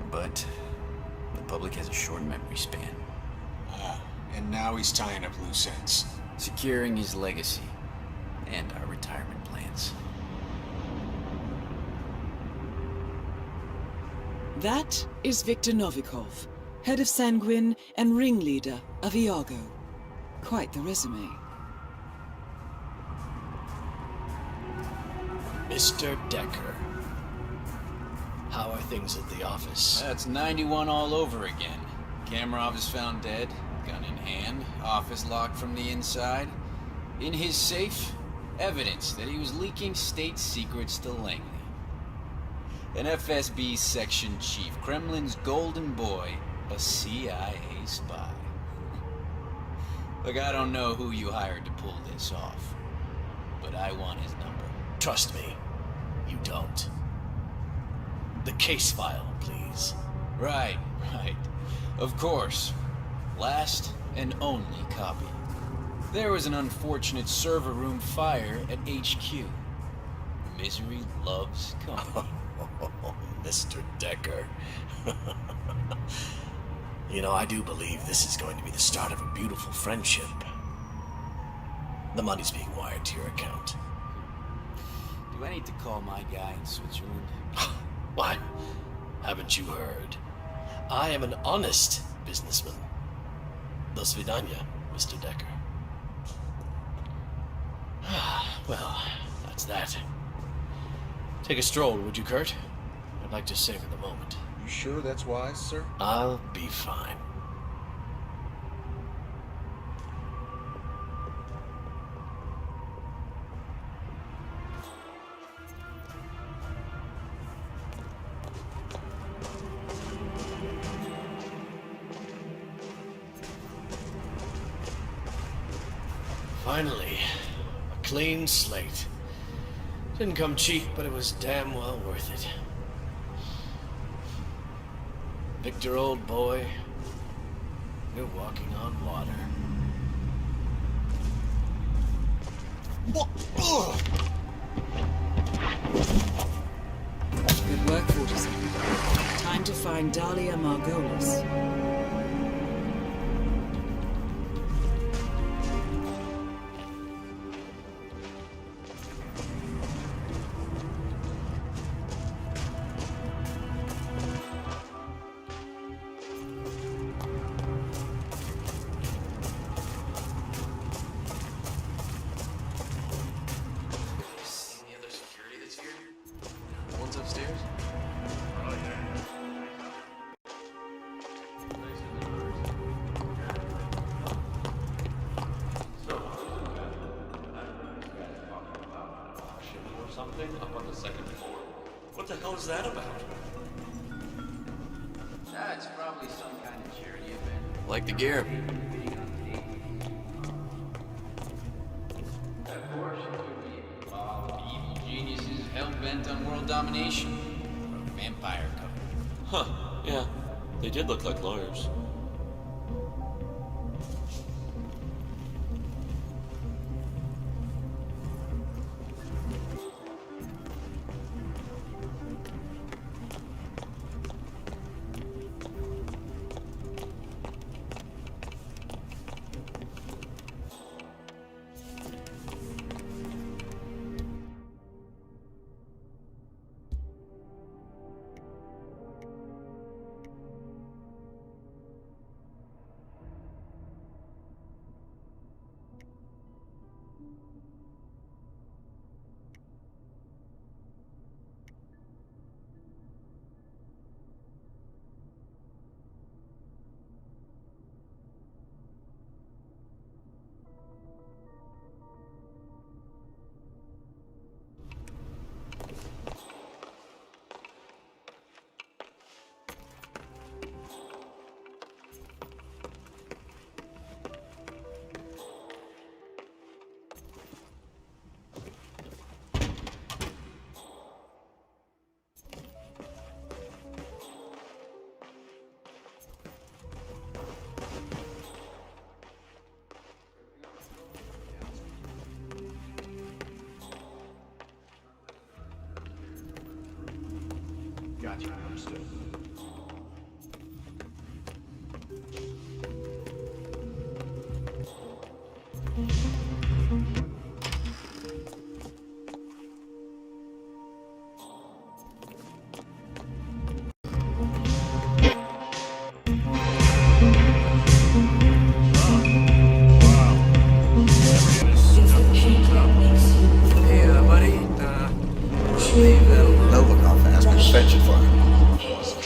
But the public has a short memory span. And now he's tying up loose ends. Securing his legacy. And our retirement plans. That is Viktor Novikov, head of Sanguine and ringleader of Iago. Quite the resume. Mr. Decker. How are things at the office? That's 91 all over again. Komarov is found dead, gun in hand, office locked from the inside. In his safe, evidence that he was leaking state secrets to Langley. An FSB section chief, Kremlin's golden boy, a CIA spy. Look, I don't know who you hired to pull this off, but I want his number. Trust me, you don't. The case file, please. Right. Of course. Last and only copy. There was an unfortunate server room fire at HQ. Misery loves company. Mr. Decker. You know, I do believe this is going to be the start of a beautiful friendship. The money's being wired to your account. Do I need to call my guy in Switzerland? What? Haven't you heard? I am an honest businessman. Do svidaniya, Mr. Decker. Well, that's that. Take a stroll, would you, Kurt? I'd like to savor the moment. You sure that's wise, sir? I'll be fine. Finally, a clean slate. Didn't come cheap, but it was damn well worth it. Victor, old boy, you're walking on water. Good work, 47. Time to find Dahlia Margolis. Any other security that's here? The ones upstairs? Oh, Or something up on the second floor. What the hell is that about? It's probably some kind of charity event. Like the gear. Of course, it could be involved with evil geniuses hell-bent on world domination. Or a vampire couple. Huh, yeah. They did look like lawyers. Gotcha, understood. Novikov asked me to fetch it for him.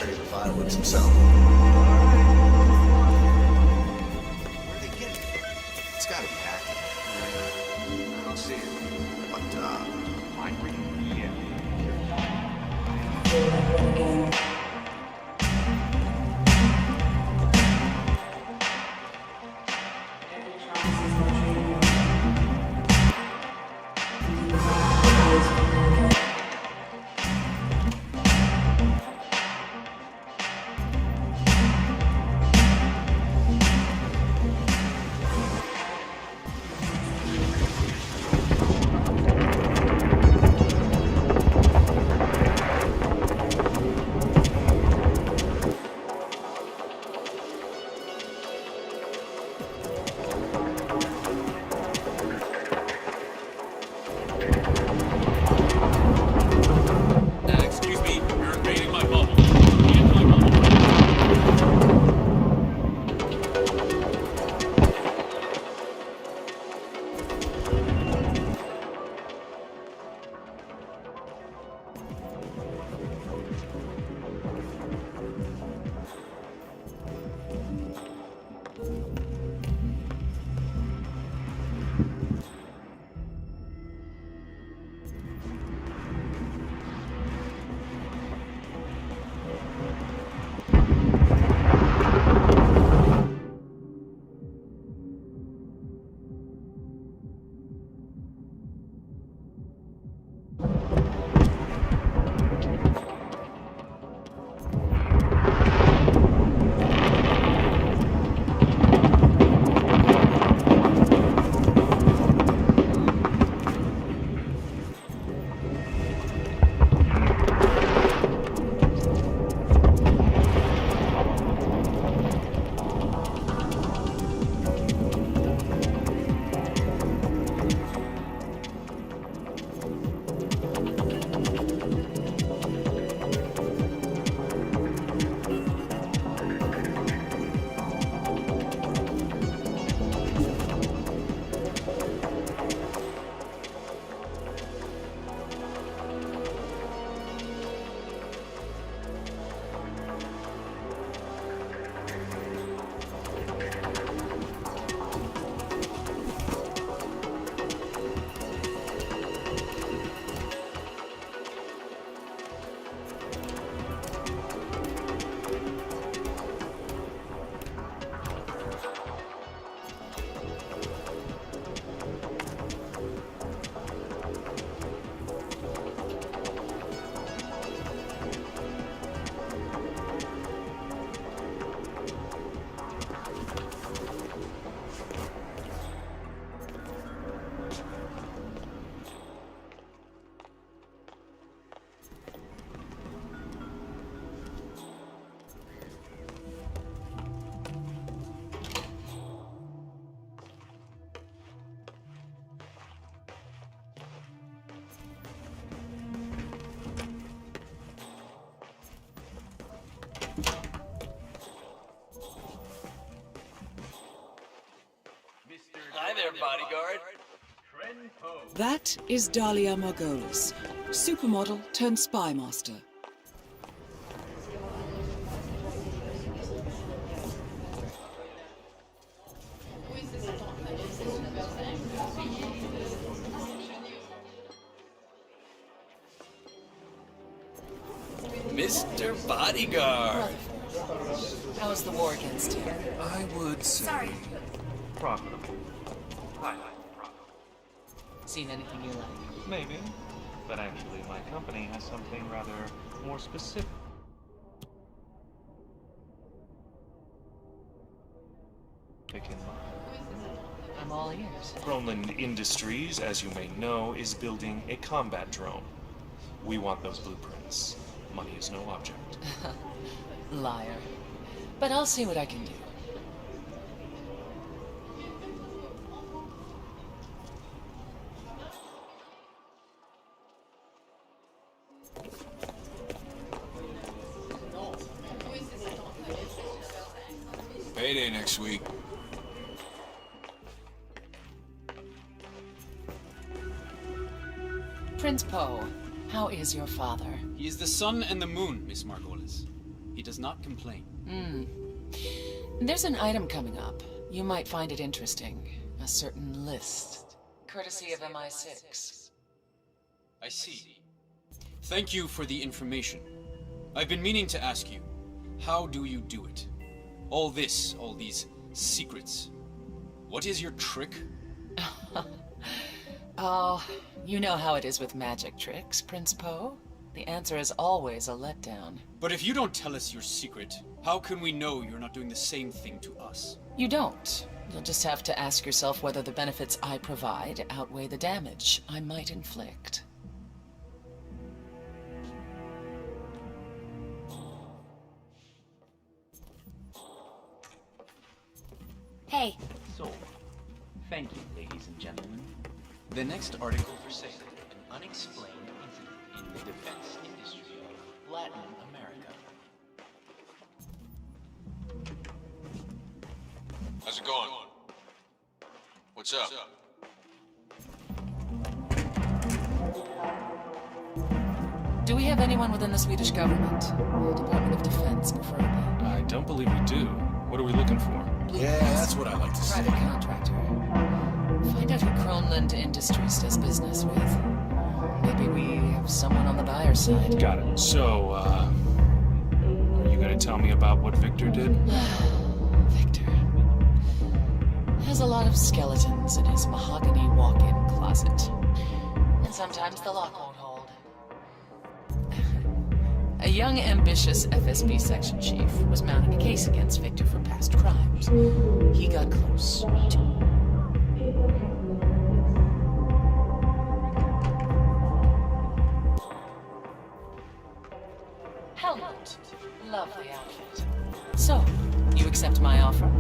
bodyguard. That is Dahlia Margolis, supermodel turned spy master. Mr. Bodyguard. How's the war against you? I would say... Sorry. Profitable. Seen anything you like? Maybe. But actually, my company has something rather more specific. In mind. I'm all ears. Groenland Industries, as you may know, is building a combat drone. We want those blueprints. Money is no object. Liar. But I'll see what I can do. Payday next week. Prince Poe, how is your father? He is the sun and the moon, Miss Margolis. He does not complain. There's an item coming up. You might find it interesting. A certain list. Courtesy of MI6. I see. Thank you for the information. I've been meaning to ask you, how do you do it? All these secrets. What is your trick? Oh, you know how it is with magic tricks, Prince Poe. The answer is always a letdown. But if you don't tell us your secret, how can we know you're not doing the same thing to us? You don't. You'll just have to ask yourself whether the benefits I provide outweigh the damage I might inflict. Hey. So, thank you, ladies and gentlemen. The next article for sale, an unexplained incident in the defense industry of Latin America. How's it going? What's up? Do we have anyone within the Swedish government? The Department of Defense, preferably. I don't believe we do. What are we looking for? Yeah, that's what I like to see. Private contractor. Find out who Groenland Industries does business with. Maybe we have someone on the buyer's side. Got it. So, are you gonna tell me about what Victor did? Victor has a lot of skeletons in his mahogany walk-in closet. And sometimes the lock won't hold. A young, ambitious FSB section chief was mounting a case against Victor for past crimes. He got close to... Helmut. Lovely outfit. So, you accept my offer?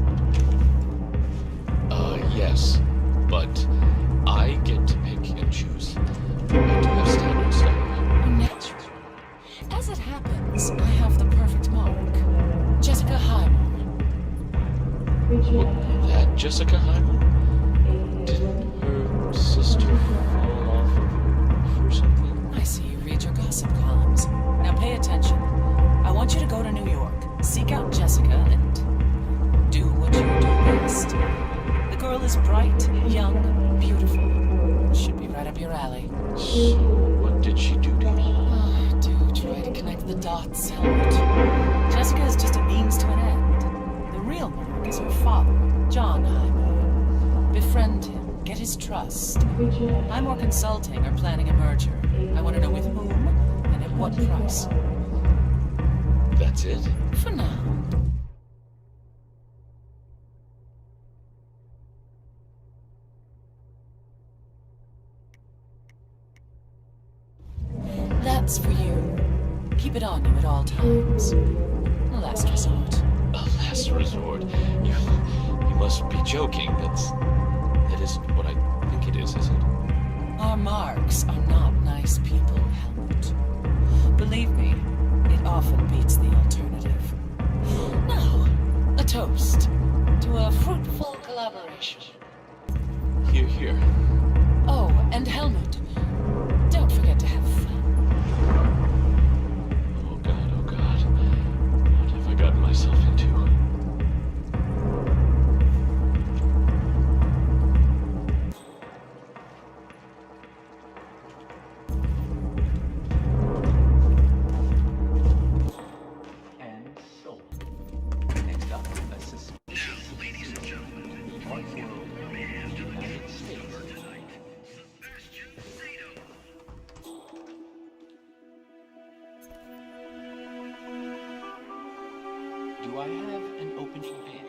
Yes. But I get to pick and choose. I do have standards, so... Naturally. As it happens, I have the perfect mark. Jessica Hyman. That Jessica Hyman? Didn't her sister fall off a roof or something? I see you read your gossip columns. Now pay attention. I want you to go to New York, seek out Jessica, and do what you do best. The girl is bright, young, beautiful. Should be right up your alley. So, what did she do to you? Do try to connect the dots, Helmut. Jessica is just a means to an end. The real mark is her father, John Hyman. Befriend him, get his trust. I'm more consulting or planning a merger. I want to know with whom and at what price. That's it? For now. That's for you. Keep it on you at all times. A last resort. A last resort? You must be joking. That isn't what I think it is it? Our marks are not nice people, Helmut. Believe me, it often beats the alternative. Now, a toast to a fruitful collaboration. here. Oh, and Helmut. Don't forget to have fun. Oh God. What have I gotten myself into? And sold. Next up, a suspicious. Now, ladies and gentlemen, Art World, United States. Do I have an opening bid?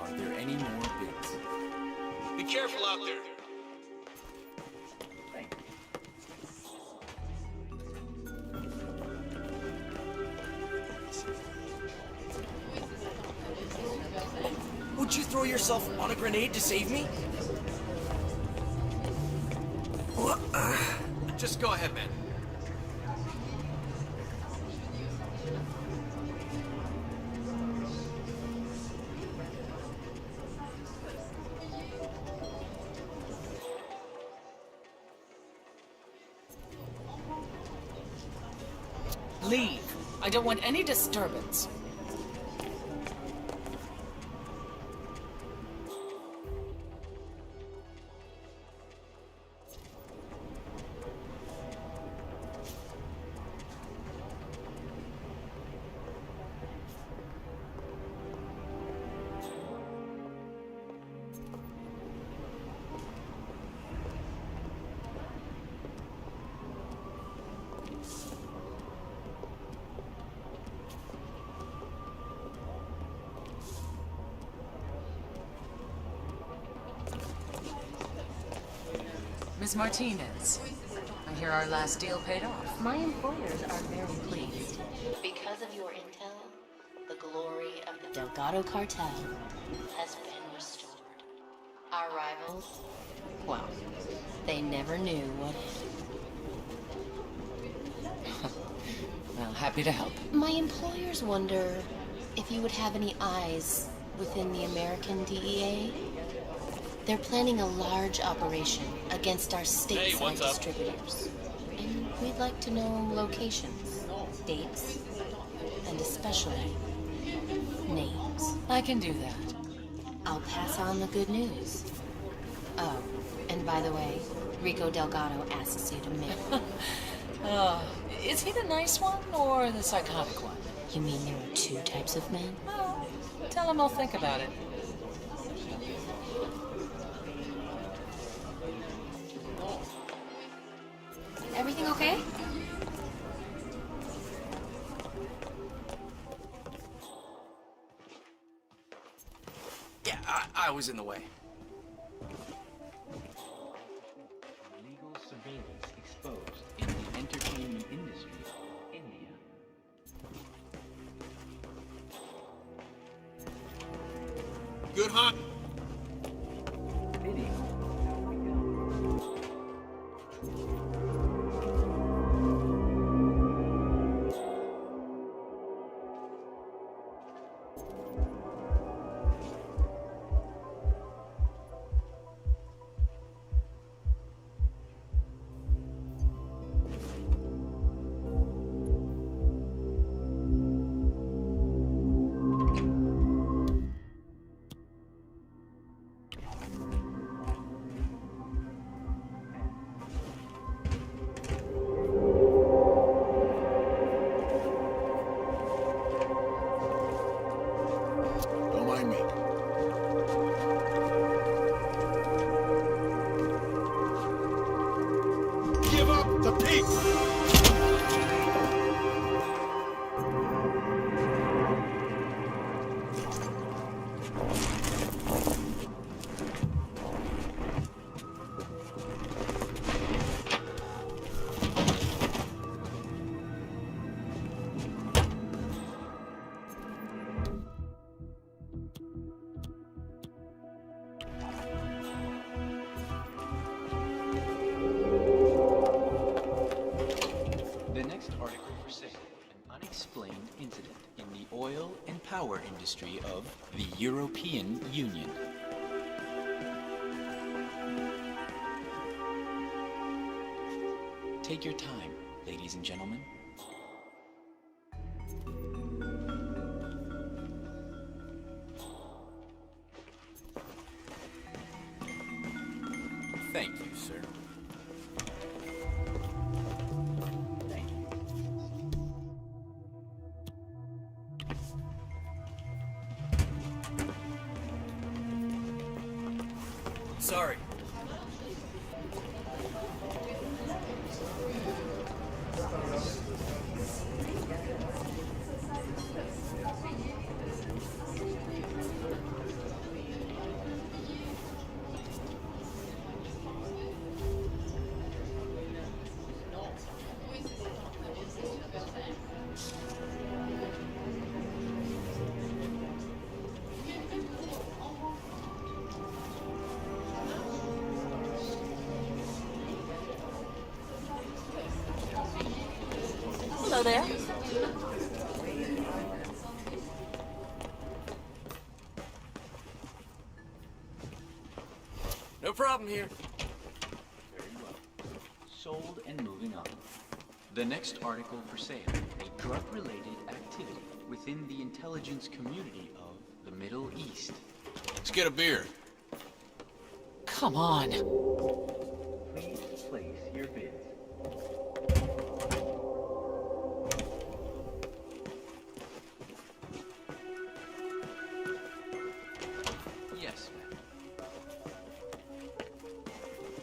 Are there any more bids? Be careful out there. Would you throw yourself on a grenade to save me? Just go ahead, man. Leave. I don't want any disturbance. Ms. Martinez, I hear our last deal paid off. My employers are very pleased. Because of your intel, the glory of the Delgado cartel has been restored. Our rivals, well, they never knew what hit. Well, happy to help. My employers wonder if you would have any eyes within the American DEA. They're planning a large operation against our stateside distributors. And we'd like to know locations, dates, and especially names. I can do that. I'll pass on the good news. Oh, and by the way, Rico Delgado asks you to meet. Is he the nice one or the psychotic one? You mean there are two types of men? Well, tell him I'll think about it. Everything okay? Yeah, I was in the way. Legal surveillance exposed in the entertainment industry, India. Good hunt. Video. Don't mind me. Give up the peace! power industry of the European Union. Take your time, ladies and gentlemen. Thank you, sir. Thank you. Sorry. Hello there. No problem here. Very well. Sold and moving on. The next article for sale, a drug-related activity within the intelligence community of the Middle East. Let's get a beer. Come on! Please place your bids. Yes, ma'am.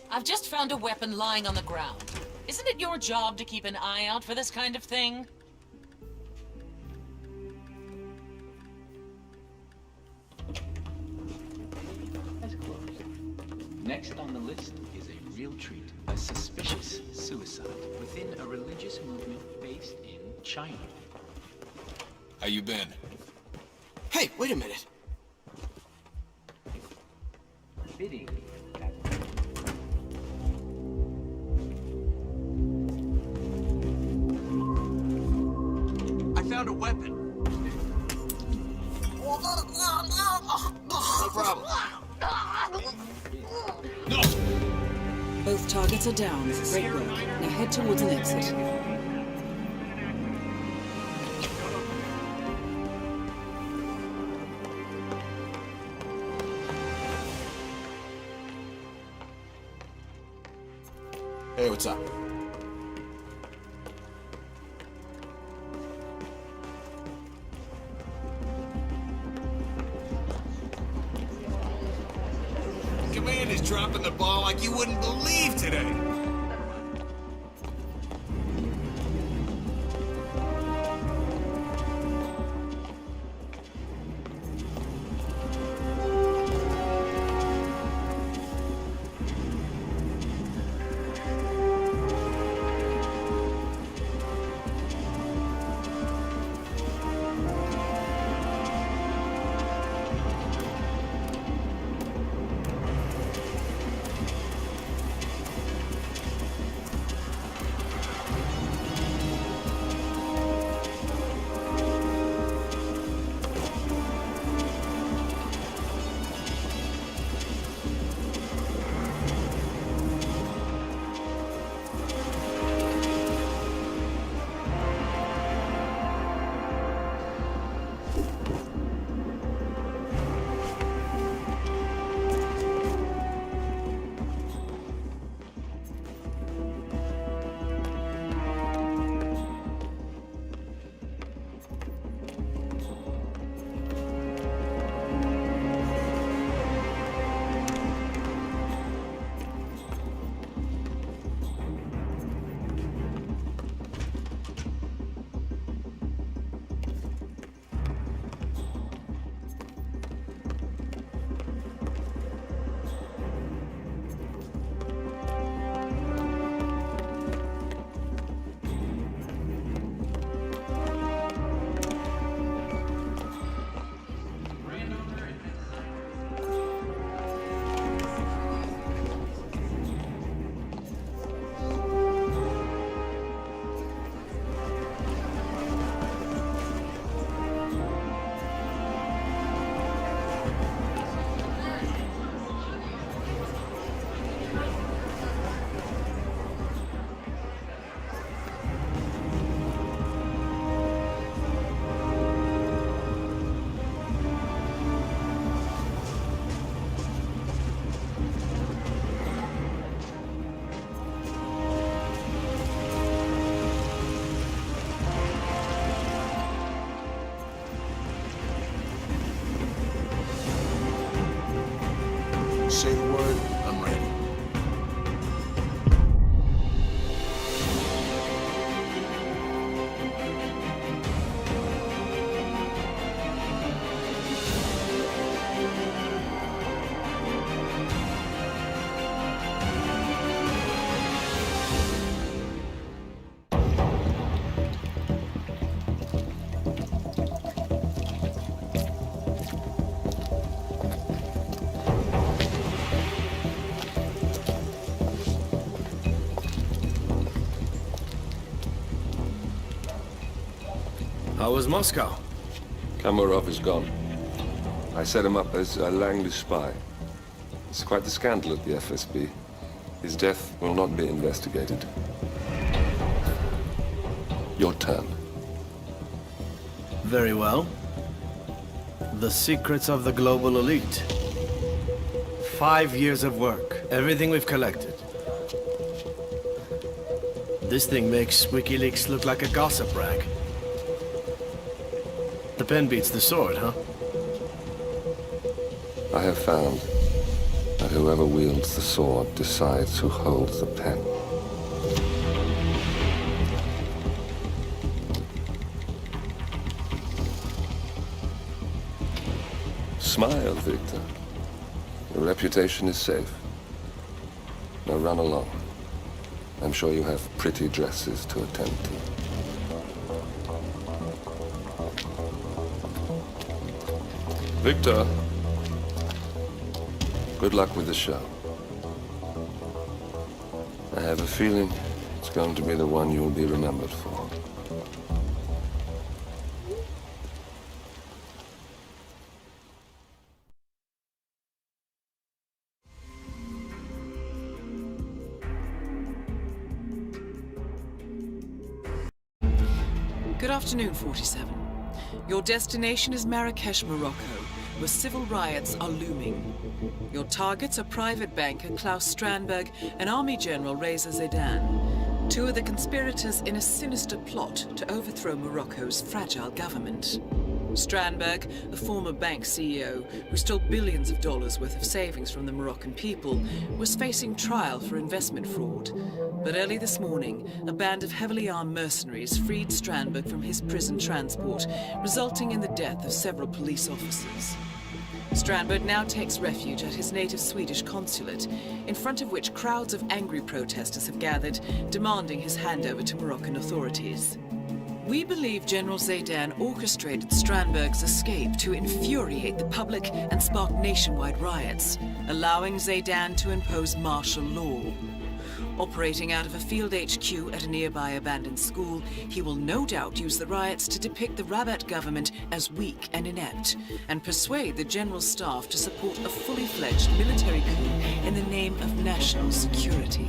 I've just found a weapon lying on the ground. Isn't it your job to keep an eye out for this kind of thing? As closed. Next on the list is a real treat. A suspicious suicide within a religious movement based in China. How you been? Hey, wait a minute. Bidding. I found a weapon. No problem. Both targets are down. Great work. Now head towards an exit. Hey, what's up? Command is dropping the ball like you wouldn't believe today. How was Moscow? Kamarov is gone. I set him up as a Langley spy. It's quite the scandal at the FSB. His death will not be investigated. Your turn. Very well. The secrets of the global elite. 5 years of work. Everything we've collected. This thing makes WikiLeaks look like a gossip rag. The pen beats the sword, huh? I have found that whoever wields the sword decides who holds the pen. Smile, Victor. Your reputation is safe. Now run along. I'm sure you have pretty dresses to attend to. Victor, good luck with the show. I have a feeling it's going to be the one you'll be remembered for. Good afternoon, 47. Your destination is Marrakesh, Morocco, where civil riots are looming. Your targets are private banker Klaus Strandberg and Army General Reza Zaidan, two of the conspirators in a sinister plot to overthrow Morocco's fragile government. Strandberg, a former bank CEO who stole billions of dollars worth of savings from the Moroccan people, was facing trial for investment fraud. But early this morning, a band of heavily armed mercenaries freed Strandberg from his prison transport, resulting in the death of several police officers. Strandberg now takes refuge at his native Swedish consulate, in front of which crowds of angry protesters have gathered, demanding his handover to Moroccan authorities. We believe General Zaidan orchestrated Strandberg's escape to infuriate the public and spark nationwide riots, allowing Zaidan to impose martial law. Operating out of a field HQ at a nearby abandoned school, he will no doubt use the riots to depict the Rabat government as weak and inept, and persuade the general staff to support a fully fledged military coup in the name of national security.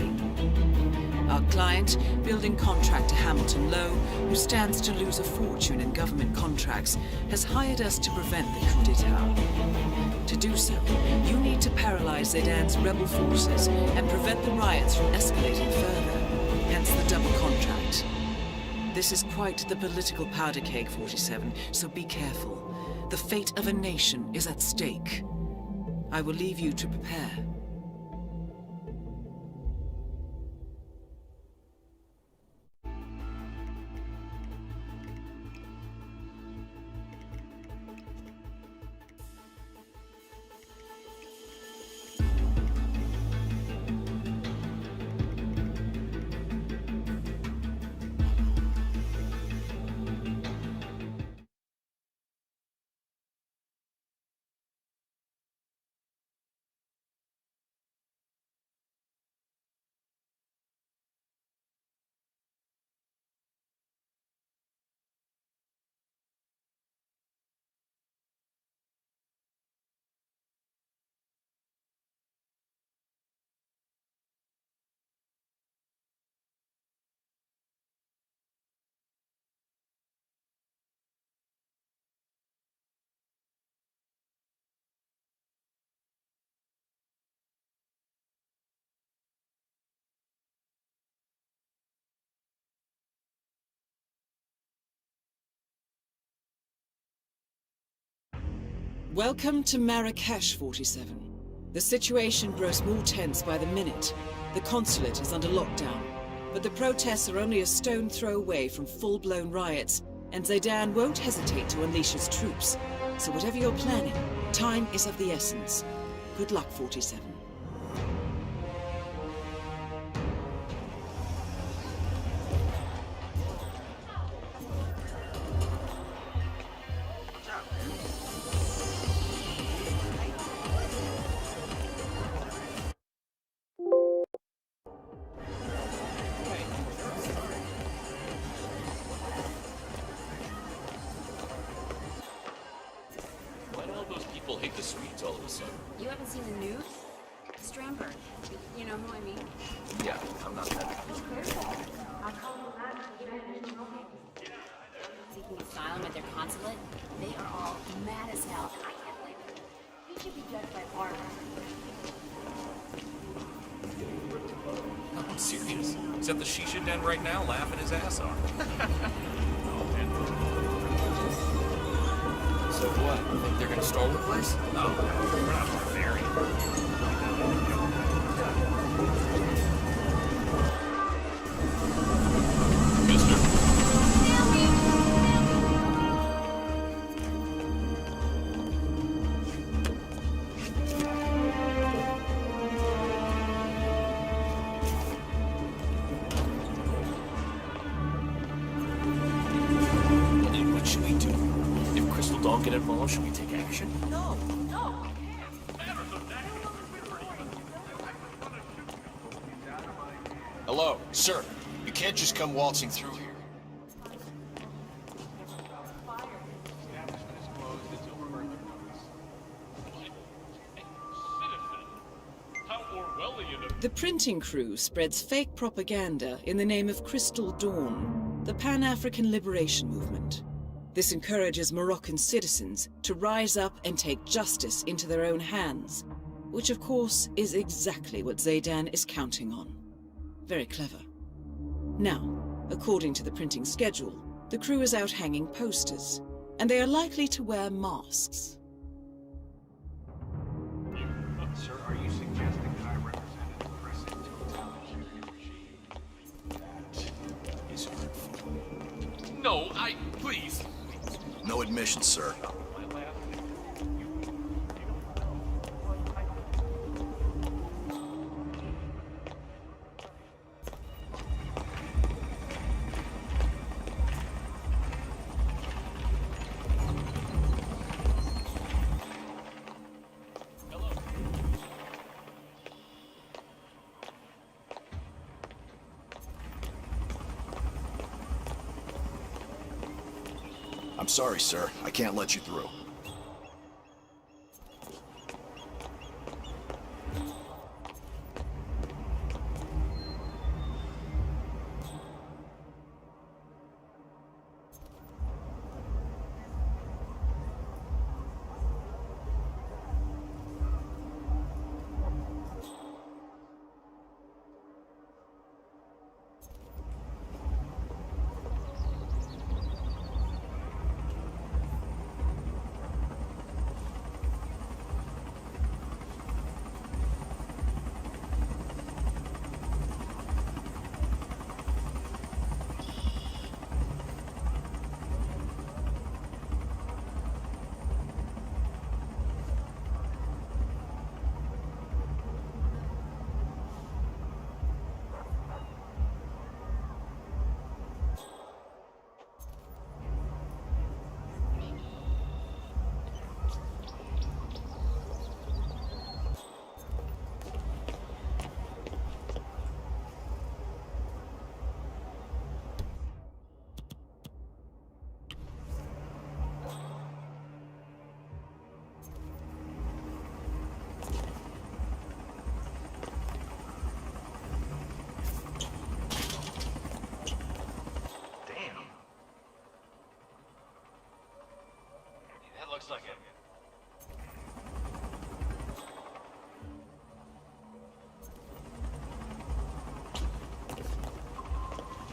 Our client, building contractor Hamilton Lowe, who stands to lose a fortune in government contracts, has hired us to prevent the coup d'etat. To do so, you need to paralyze Zaidan's rebel forces and prevent the riots from escalating further, hence the double contract. This is quite the political powder keg, 47, so be careful. The fate of a nation is at stake. I will leave you to prepare. Welcome to Marrakesh, 47. The situation grows more tense by the minute. The consulate is under lockdown, but the protests are only a stone throw away from full-blown riots, and Zaidan won't hesitate to unleash his troops. So whatever you're planning, time is of the essence. Good luck, 47. You haven't seen the news? Stramberg. You know who I mean? Yeah, I'm not that. Seeking asylum at their consulate, they are all mad as hell. I can't blame them. He should be judged by our I'm serious. He's at the shisha den right now, laughing his ass off. So what? You think they're gonna storm the place? No, we're not barbarian. What should we do? If Crystal don't get involved, should we take action? No, no. Hello, sir. You can't just come waltzing through here. The printing crew spreads fake propaganda in the name of Crystal Dawn, the Pan-African Liberation Movement. This encourages Moroccan citizens to rise up and take justice into their own hands, which of course is exactly what Zaydan is counting on. Very clever. Now, according to the printing schedule, the crew is out hanging posters, and they are likely to wear masks. Sir, are you suggesting that I represented the press totalitarian regime? That is hurtful. No, please. No admission, sir. I'm sorry, sir. I can't let you through. Looks like it.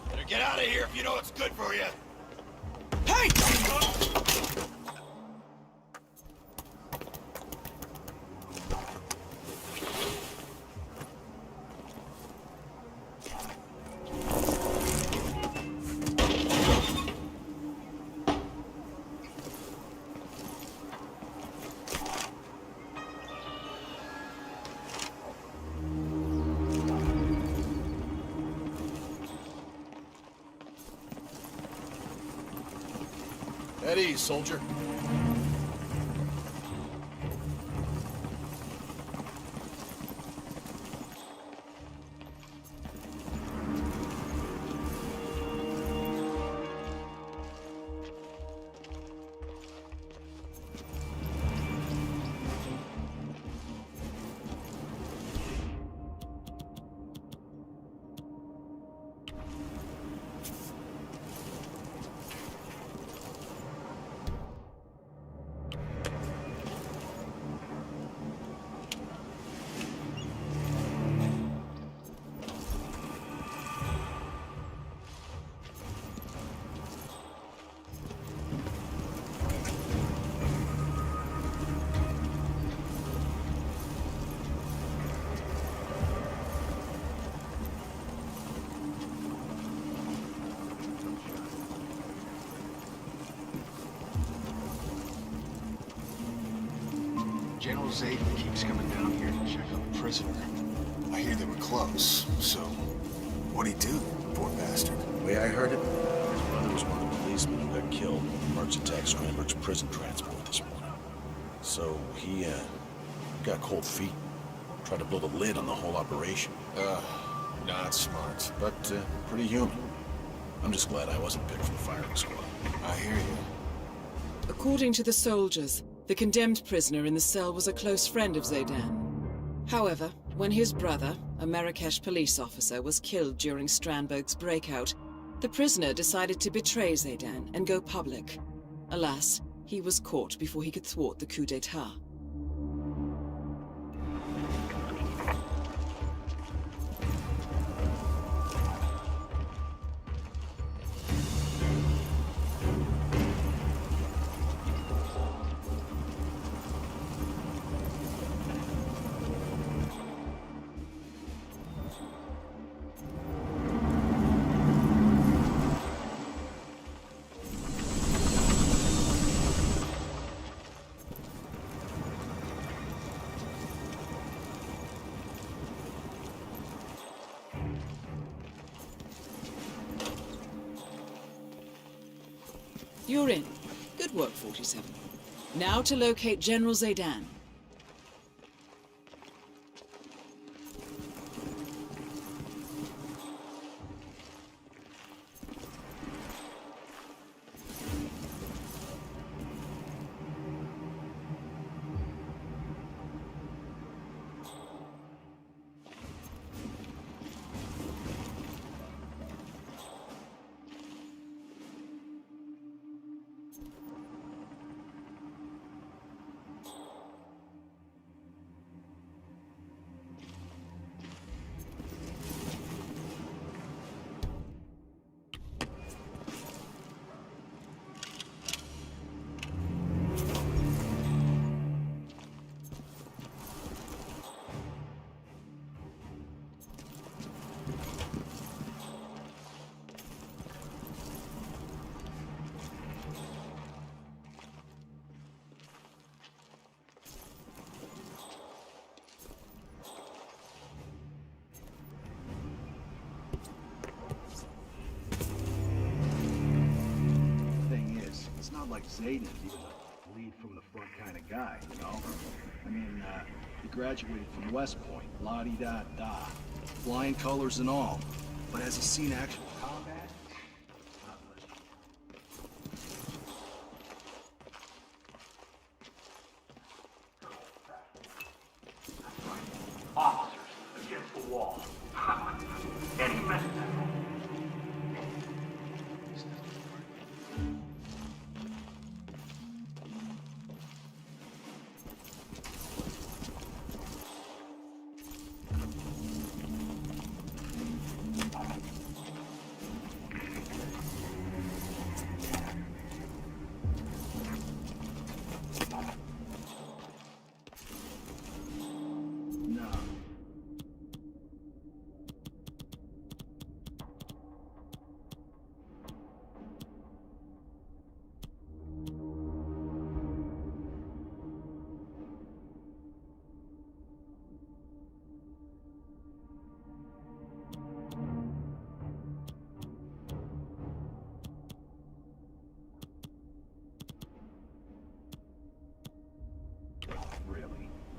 Better get out of here if you know what's good for you. Hey! At ease, soldier. General Zayden keeps coming down here to check on the prisoner. I hear they were close, so what'd he do, poor bastard? The way I heard it, his brother was one of the policemen who got killed when Marks attacked Scramberg's prison transport this morning. So he got cold feet, tried to blow the lid on the whole operation. Not smart, but pretty human. I'm just glad I wasn't picked for the firing squad. I hear you. According to the soldiers, the condemned prisoner in the cell was a close friend of Zaydan. However, when his brother, a Marrakesh police officer, was killed during Strandberg's breakout, the prisoner decided to betray Zaydan and go public. Alas, he was caught before he could thwart the coup d'etat. You're in. Good work, 47. Now to locate General Zaydan. Like Zayden, he was a lead from the front kind of guy, you know? I mean, he graduated from West Point, la-di-da-da, flying colors and all. But has he seen actual combat? Not much. Officers against the wall. Any message?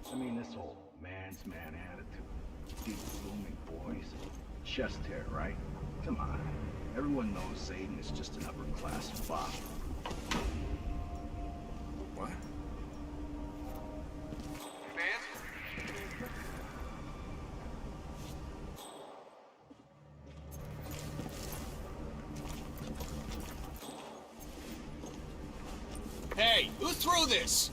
I mean, this whole man's man attitude. Deep booming voice. Chest hair, right? Come on. Everyone knows Zayden is just an upper-class fop. What? Hey, who threw this?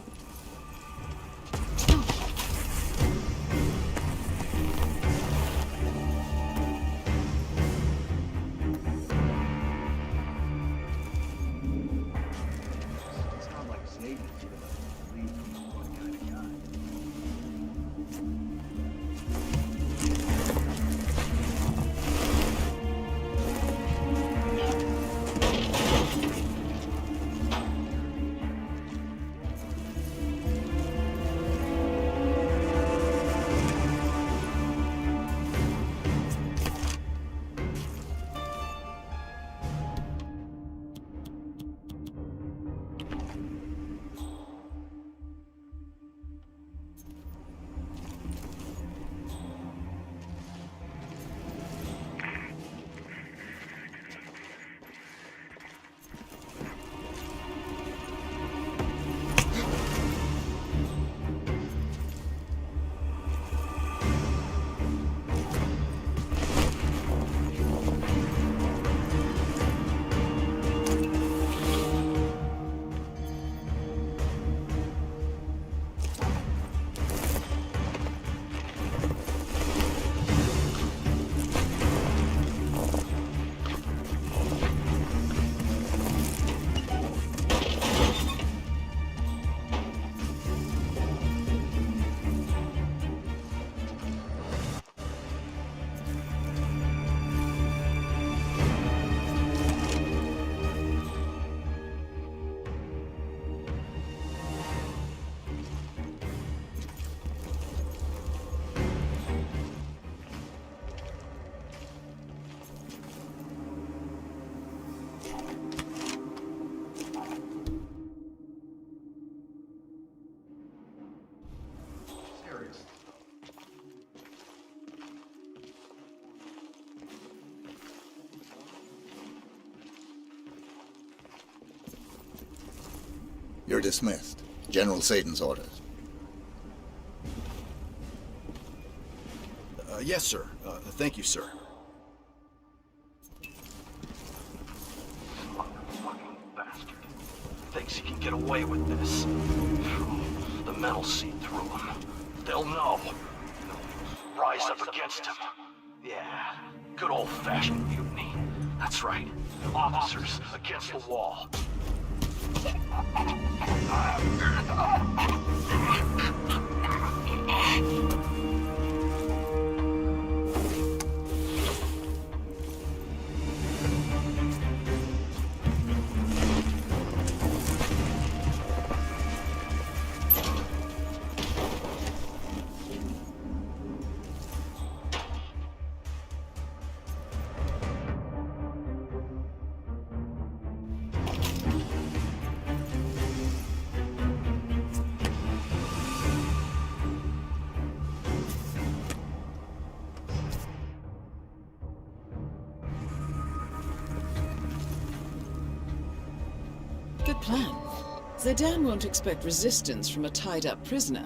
You're dismissed. General Satan's orders. Yes, sir. Thank you, sir. Fucking bastard. Thinks he can get away with this. The mental seep through him. They'll know. They'll rise up against him. Yeah, good old-fashioned mutiny. That's right. Officers against the wall. Good plan. Zidane won't expect resistance from a tied-up prisoner.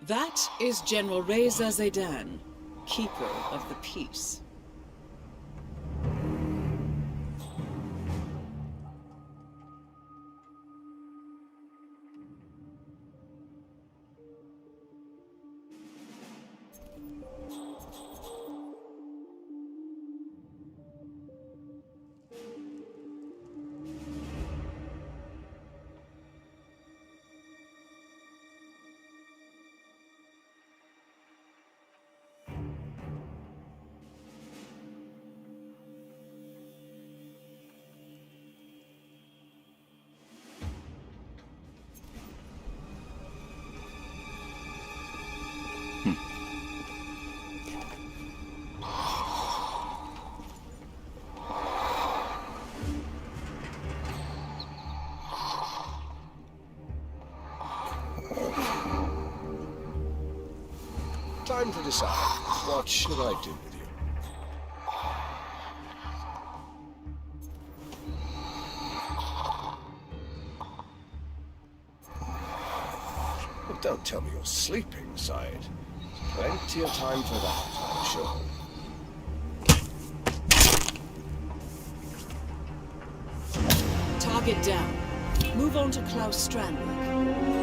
That is General Reza Zidane, Keeper of the Peace. Time to decide. What should I do with you? Well, don't tell me you're sleeping, Side. Plenty of time for that, I'm sure. Target down. Move on to Klaus Strandberg.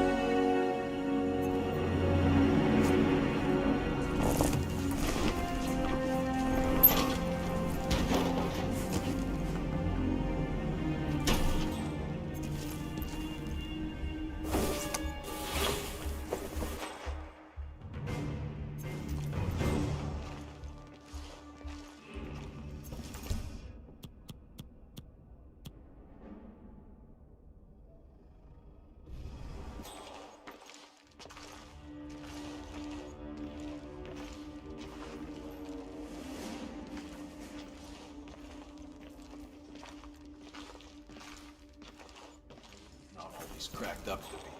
He's cracked up to be.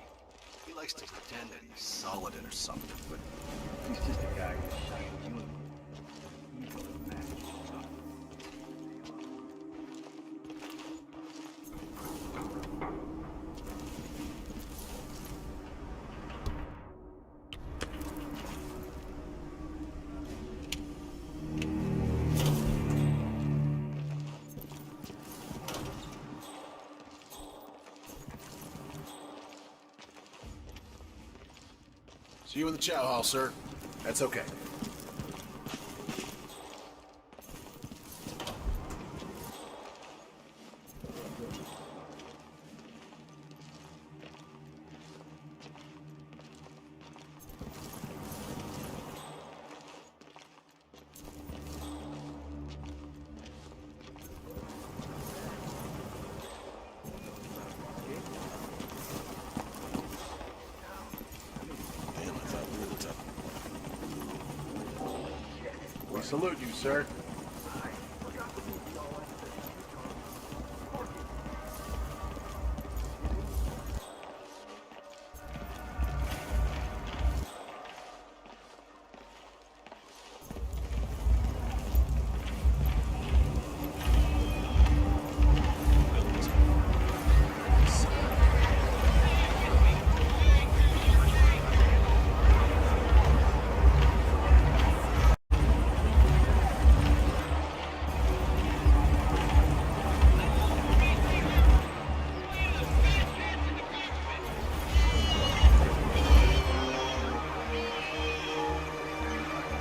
He likes to pretend that he's solid or something, but he's just a guy who's shot you. See you in the chow hall, sir. That's okay. Damn, I thought we were the top. We salute you, sir.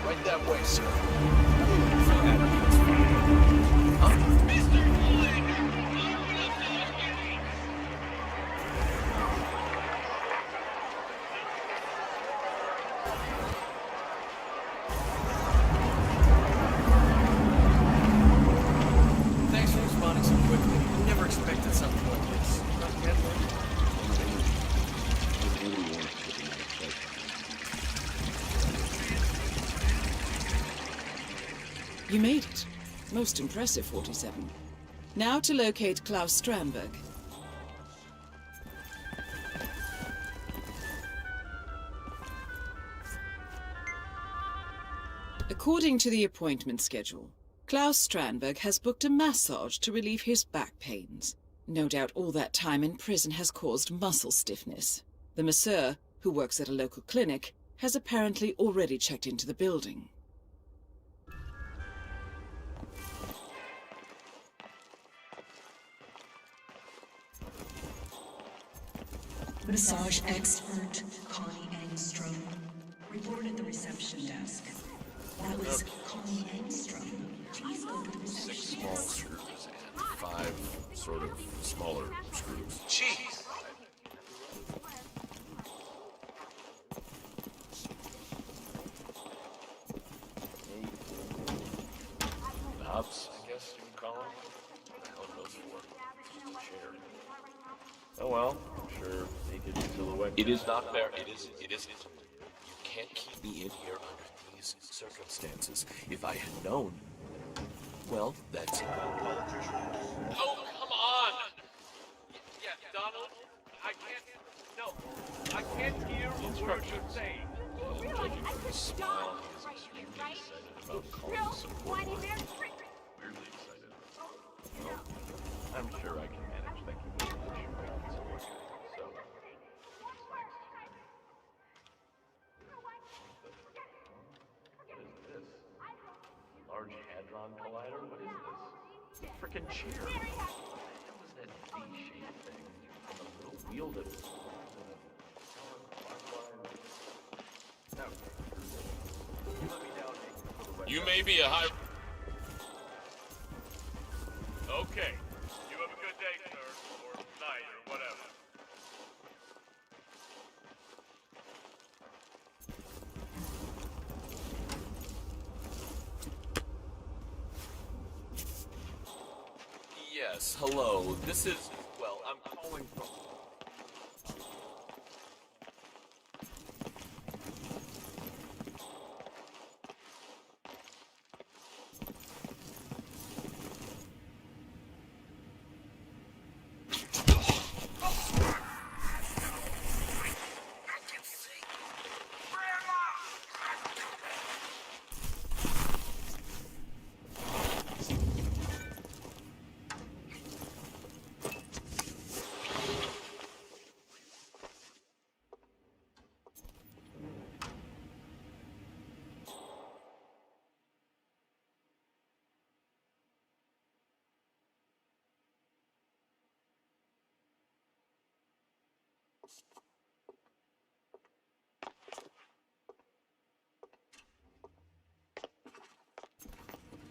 Right that way, sir. Thanks for responding so quickly. We never expected something like this. You made it. Most impressive, 47. Now to locate Klaus Strandberg. According to the appointment schedule, Klaus Strandberg has booked a massage to relieve his back pains. No doubt all that time in prison has caused muscle stiffness. The masseur, who works at a local clinic, has apparently already checked into the building. Massage expert Connie Engstrom reported at the reception desk. That was Connie Engstrom. Please go to the reception 6 small desk. screws and 5 sort of smaller screws. Jeez! Knobs, I guess you would call them. What the hell are those for? Chair. Oh well, I'm sure naked silhouette. It is not fair. It isn't. You can't keep me in here under these circumstances. If I had known, well, that's... Oh, come on! Yeah, Donald, I can't... No, I can't hear a word you're saying. Judging from his smile, he is extremely excited about calling the support line. Weirdly excited. Well, I'm sure I can manage. Thank you very much. So, what's next? What is this? Large Hadron Collider? What is this? Frickin' chair. What the hell is that D-shaped thing? And the little wheel that... You may be a high... Okay. You have a good day, sir. Or night, or whatever. Yes, hello. This is... Well, I'm calling from...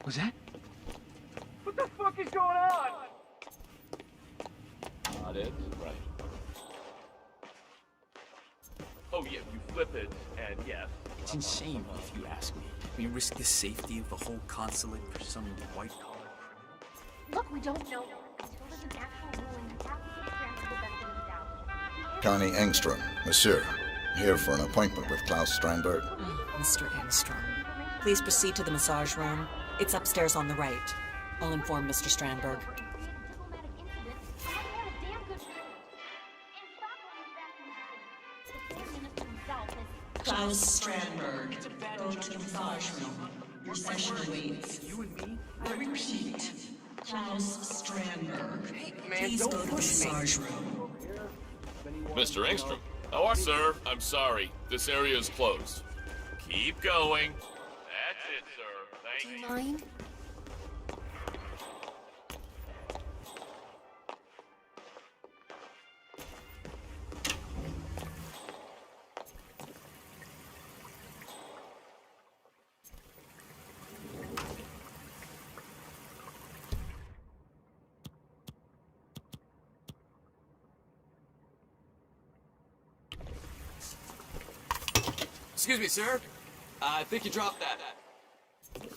Was that? What the fuck is going on? Got it. Right. Oh yeah, you flip it, and yes. It's insane, if you ask me. We risk the safety of the whole consulate for some white-collar criminal. Look, we don't know until there's an actual ruling. We have to give Strandberg the benefit of the doubt. Connie Engstrom, monsieur. Here for an appointment with Klaus Strandberg. Mr. Engstrom, please proceed to the massage room. It's upstairs on the right. I'll inform Mr. Strandberg. Klaus Strandberg, go to the massage room. Your session awaits. You and me? I repeat, Klaus Strandberg, Man, please don't go to the push me. massage room. Mr. Engstrom. How are you? Sir, I'm sorry. This area is closed. Keep going. That's it, sir. Thank you. Mind? Excuse me, sir. I think you dropped that. I am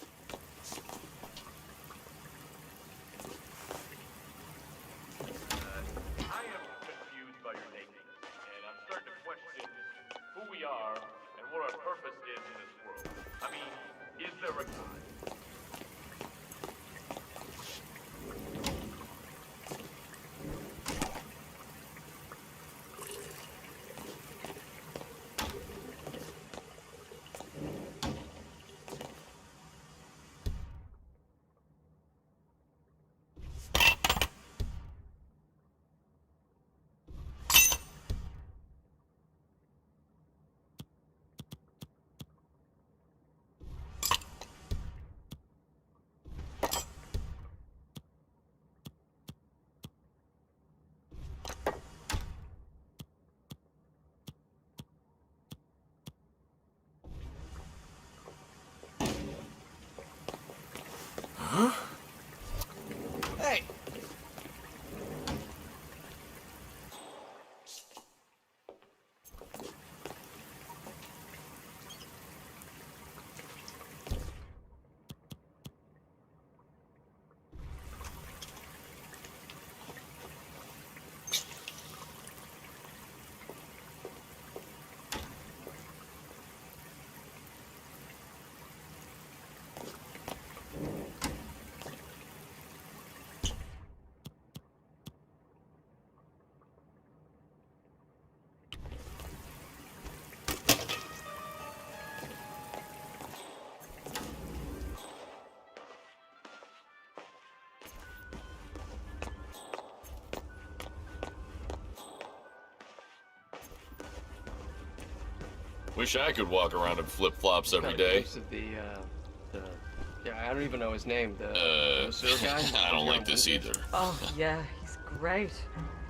confused by your nakedness, and I'm starting to question who we are and what our purpose is in this world. I mean, is there a God? Hey! Wish I could walk around in flip-flops every day. Of yeah, I don't even know his name. The Monsieur guy? I don't like this either. Oh, yeah, he's great.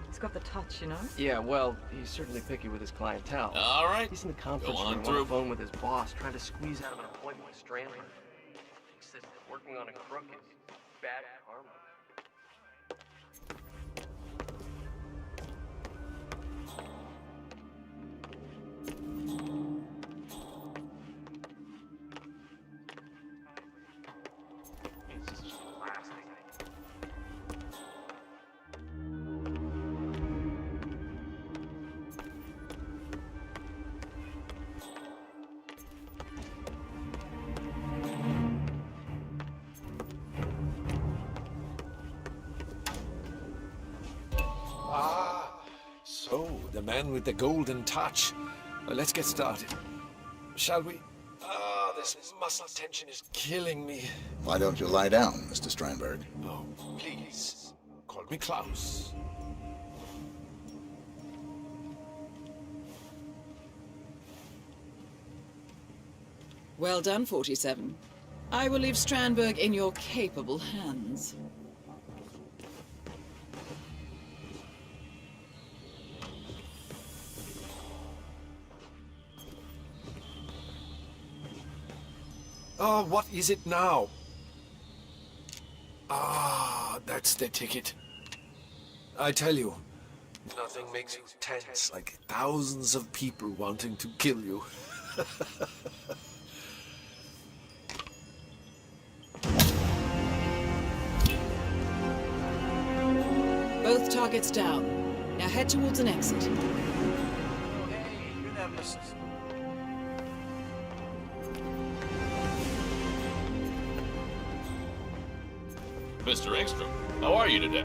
He's got the touch, you know? Yeah, well, he's certainly picky with his clientele. All right. He's in the conference Go on room on through. the phone with his boss, trying to squeeze out of an appointment with Strandberg. Thinks that working on a crook is bad karma. So, the man with the golden touch. Well, let's get started. Shall we? This muscle tension is killing me. Why don't you lie down, Mr. Strandberg? Oh, please. Call me Klaus. Well done, 47. I will leave Strandberg in your capable hands. Oh, what is it now? That's the ticket. I tell you, nothing makes you tense like thousands of people wanting to kill you. Both targets down. Now head towards an exit. Hey, you're that Mrs. Mr. Engstrom, how are you today?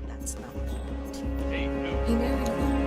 That's not Hey, no. He married a woman.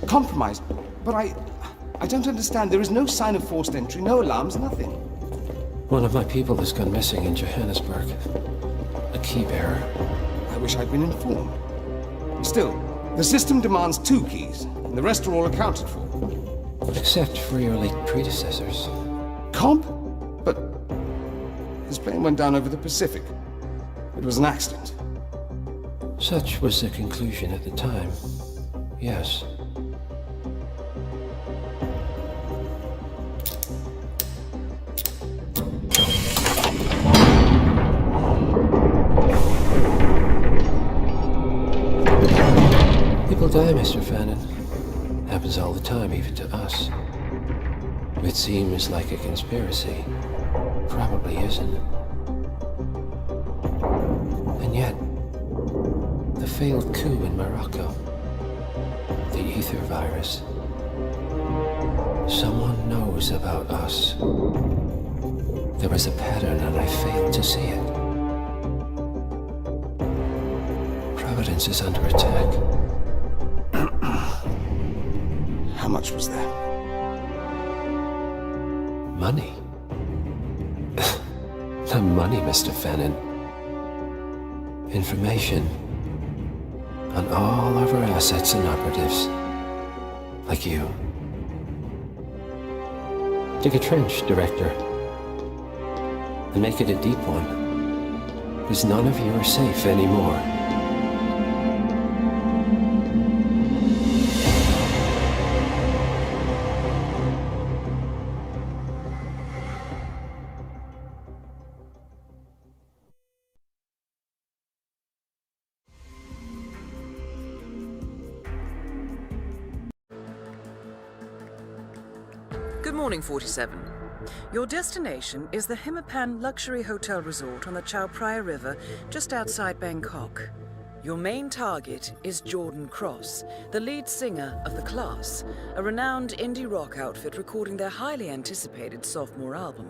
Compromised, but I don't understand. There is no sign of forced entry, no alarms, nothing. One of my people has gone missing in Johannesburg. A key bearer. I wish I'd been informed. Still, the system demands 2 keys, and the rest are all accounted for. Except for your late predecessors. Comp? But his plane went down over the Pacific. It was an accident. Such was the conclusion at the time. Yes. People die, Mr. Fannin. Happens all the time, even to us. It seems like a conspiracy. Probably isn't. And yet, the failed coup in Morocco, the ether virus. Someone knows about us. There was a pattern and I failed to see it. Providence is under attack. How much was there? Money? The money, Mr. Fenton. Information on all of our assets and operatives. Like you. Dig a trench, Director. And make it a deep one. Because none of you are safe anymore. Good morning, 47. Your destination is the Hitman Luxury Hotel Resort on the Chao Phraya River, just outside Bangkok. Your main target is Jordan Cross, the lead singer of The Class, a renowned indie rock outfit recording their highly anticipated sophomore album.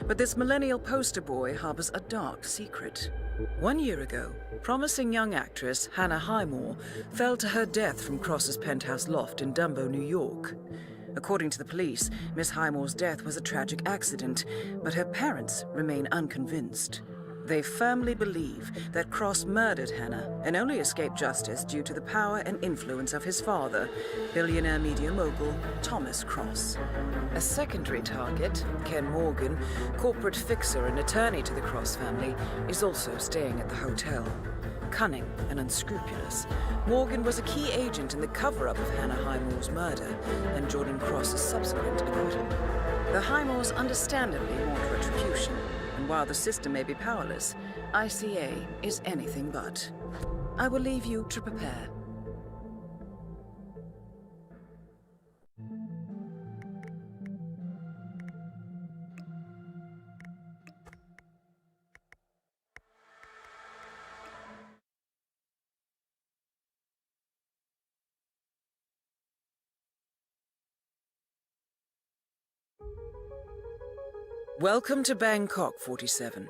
But this millennial poster boy harbors a dark secret. 1 year ago, promising young actress Hannah Highmore fell to her death from Cross's penthouse loft in Dumbo, New York. According to the police, Miss Highmore's death was a tragic accident, but her parents remain unconvinced. They firmly believe that Cross murdered Hannah and only escaped justice due to the power and influence of his father, billionaire media mogul Thomas Cross. A secondary target, Ken Morgan, corporate fixer and attorney to the Cross family, is also staying at the hotel. Cunning and unscrupulous, Morgan was a key agent in the cover-up of Hannah Highmore's murder and Jordan Cross's subsequent acquittal. The Highmores understandably want retribution, and while the system may be powerless, ICA is anything but. I will leave you to prepare. Welcome to Bangkok, 47.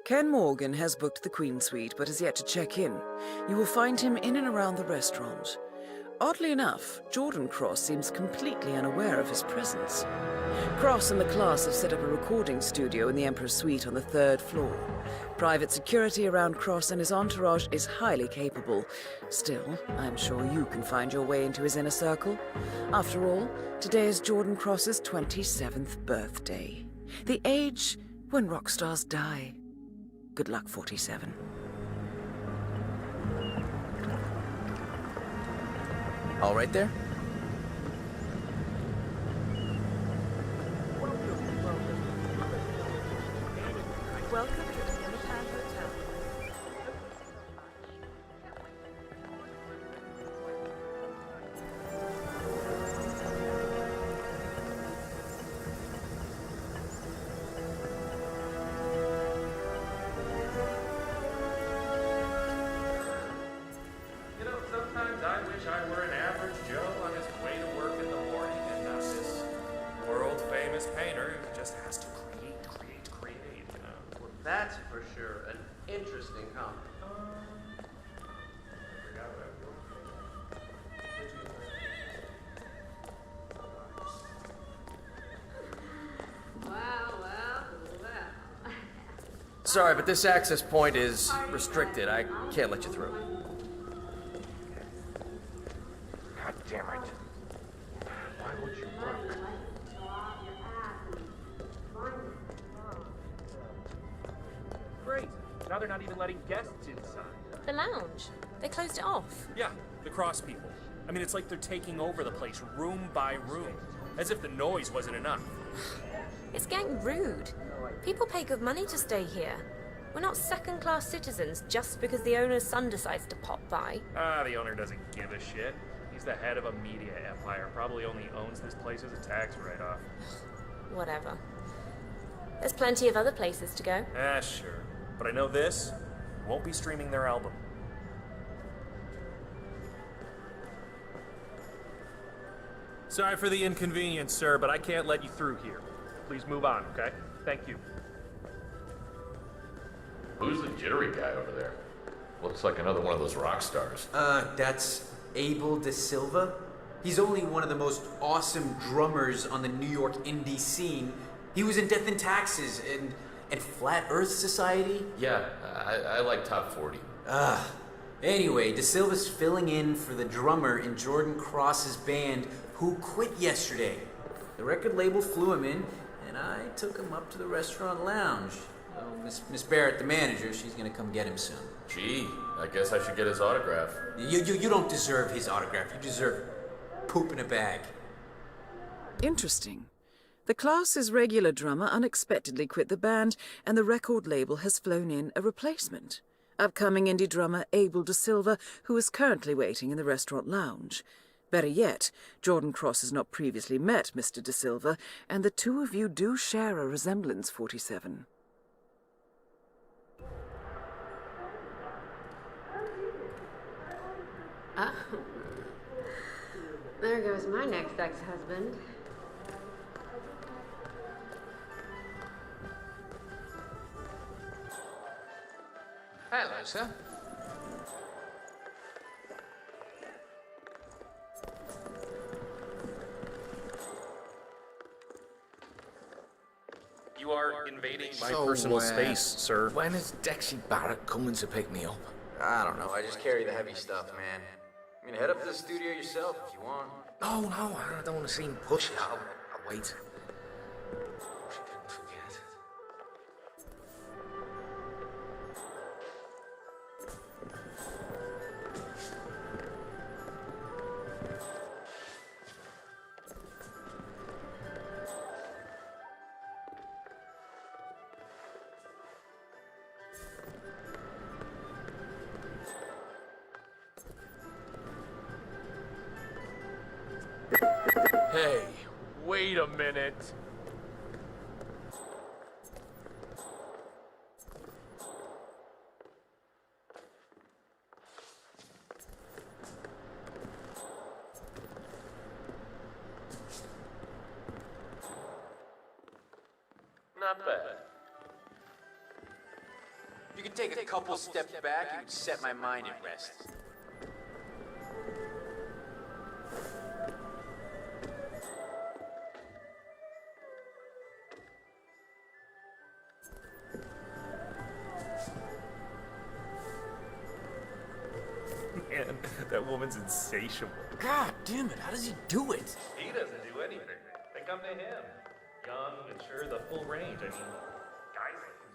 Ken Morgan has booked the Queen Suite but has yet to check in. You will find him in and around the restaurant. Oddly enough, Jordan Cross seems completely unaware of his presence. Cross and the Class have set up a recording studio in the Emperor's Suite on the 3rd floor. Private security around Cross and his entourage is highly capable. Still, I'm sure you can find your way into his inner circle. After all, today is Jordan Cross's 27th birthday. The age when rock stars die. Good luck, 47. All right there? Welcome to the Hitman Hotel. You know, sometimes I wish I were an average Joe on his way to work in the morning and not this world-famous painter who just has to create, you know. Well, that's for sure an interesting comment. Sorry, but this access point is restricted. I can't let you through. God damn it. Why would you work? Great. Now they're not even letting guests inside. The lounge. They closed it off. Yeah, the Cross people. I mean, it's like they're taking over the place room by room. As if the noise wasn't enough. It's getting rude. People pay good money to stay here. We're not second-class citizens just because the owner's son decides to pop by. Ah, the owner doesn't give a shit. He's the head of a media empire. Probably only owns this place as a tax write-off. Whatever. There's plenty of other places to go. Ah, sure. But I know this. Won't be streaming their album. Sorry for the inconvenience, sir, but I can't let you through here. Please move on, okay? Thank you. Who's the jittery guy over there? Looks like another one of those rock stars. That's Abel De Silva. He's only one of the most awesome drummers on the New York indie scene, He was in Death and Taxes and Flat Earth Society. Yeah, I like Top 40. Anyway, De Silva's filling in for the drummer in Jordan Cross's band who quit yesterday. The record label flew him in, and I took him up to the restaurant lounge. So Miss Barrett, the manager, she's gonna come get him soon. Gee, I guess I should get his autograph. You don't deserve his autograph. You deserve poop in a bag. Interesting. The class's regular drummer unexpectedly quit the band, and the record label has flown in a replacement. Upcoming indie drummer Abel De Silva, who is currently waiting in the restaurant lounge. Better yet, Jordan Cross has not previously met Mr. De Silva, and the two of you do share a resemblance, 47. Oh. There goes my next ex-husband. Hello, sir. You are invading my So, personal space, sir. When is Dexy Barrett coming to pick me up? I don't know. I just carry the heavy stuff, man. I mean, head up to the studio yourself if you want. No, I don't want to see him push it. I'll wait. Hey, wait a minute. Not bad. If you could take a couple steps back, you would set my mind at rest. Man, that woman's insatiable. God damn it, how does he do it? He doesn't do anything. They come to him. Young, mature, the full range. I mean, guys like him.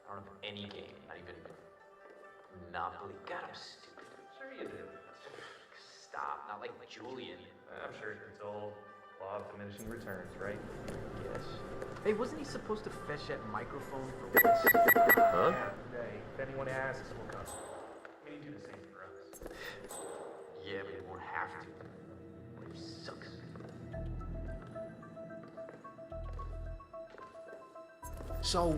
I don't have any game, not even Monopoly. God, I'm stupid. Sure you do. Stop, not like Julian. I'm sure it's all law of diminishing returns, right? Yes. Hey, wasn't he supposed to fetch that microphone for once? Huh? Yeah, if anyone asks, we'll come. We need you to sing for us. Yeah, but he won't have to. Life sucks. So,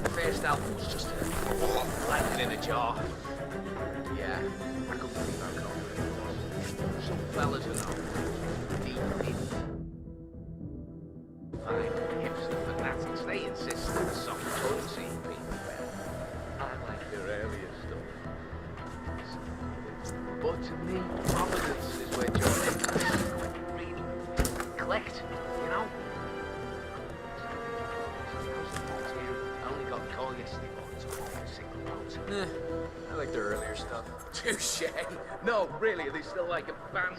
the first album was just lightning in a jar. Yeah, I couldn't believe how confident it was. Some fellas, you know, deep in. Fine, hipster fanatics, they insist that the soft toilet seat be better. I like their earlier stuff. But to me, Providence is where John really collect, you know? I only got a call yesterday morning, so I'm single out. I like their earlier stuff. Touche. No, really, are they still like a band,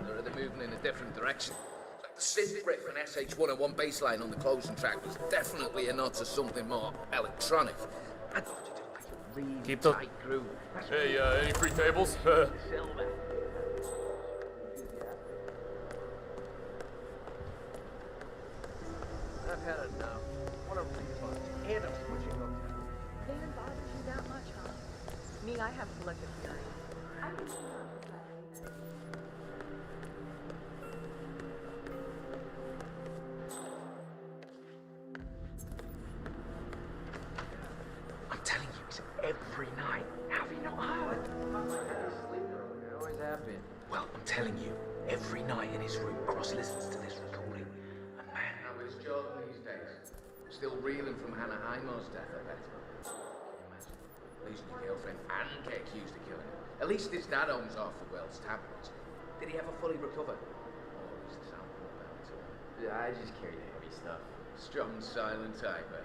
or are they moving in a different direction? Like the synth riff and SH-101 bass line on the closing track was definitely a nod to something more electronic. I thought you did like a really Keep the... tight groove. Hey, any free tables? I've had enough. What a refund. And I'm switching up. Damon bothers you that much, huh? Me, I have selective hearing. I can hear I'm telling you, it's every night. How have you not heard? I always have been. Well, I'm telling you, every night in his room, Cross listens to this recording. And man, how is Jordan these days? Still reeling from Hannah Highmore's death, I bet. Can you imagine? Losing your girlfriend and get accused of killing her. At least his dad owns half the world's tabloids. Did he ever fully recover? Or is the sound I just carry the heavy stuff. Strong, silent type, eh?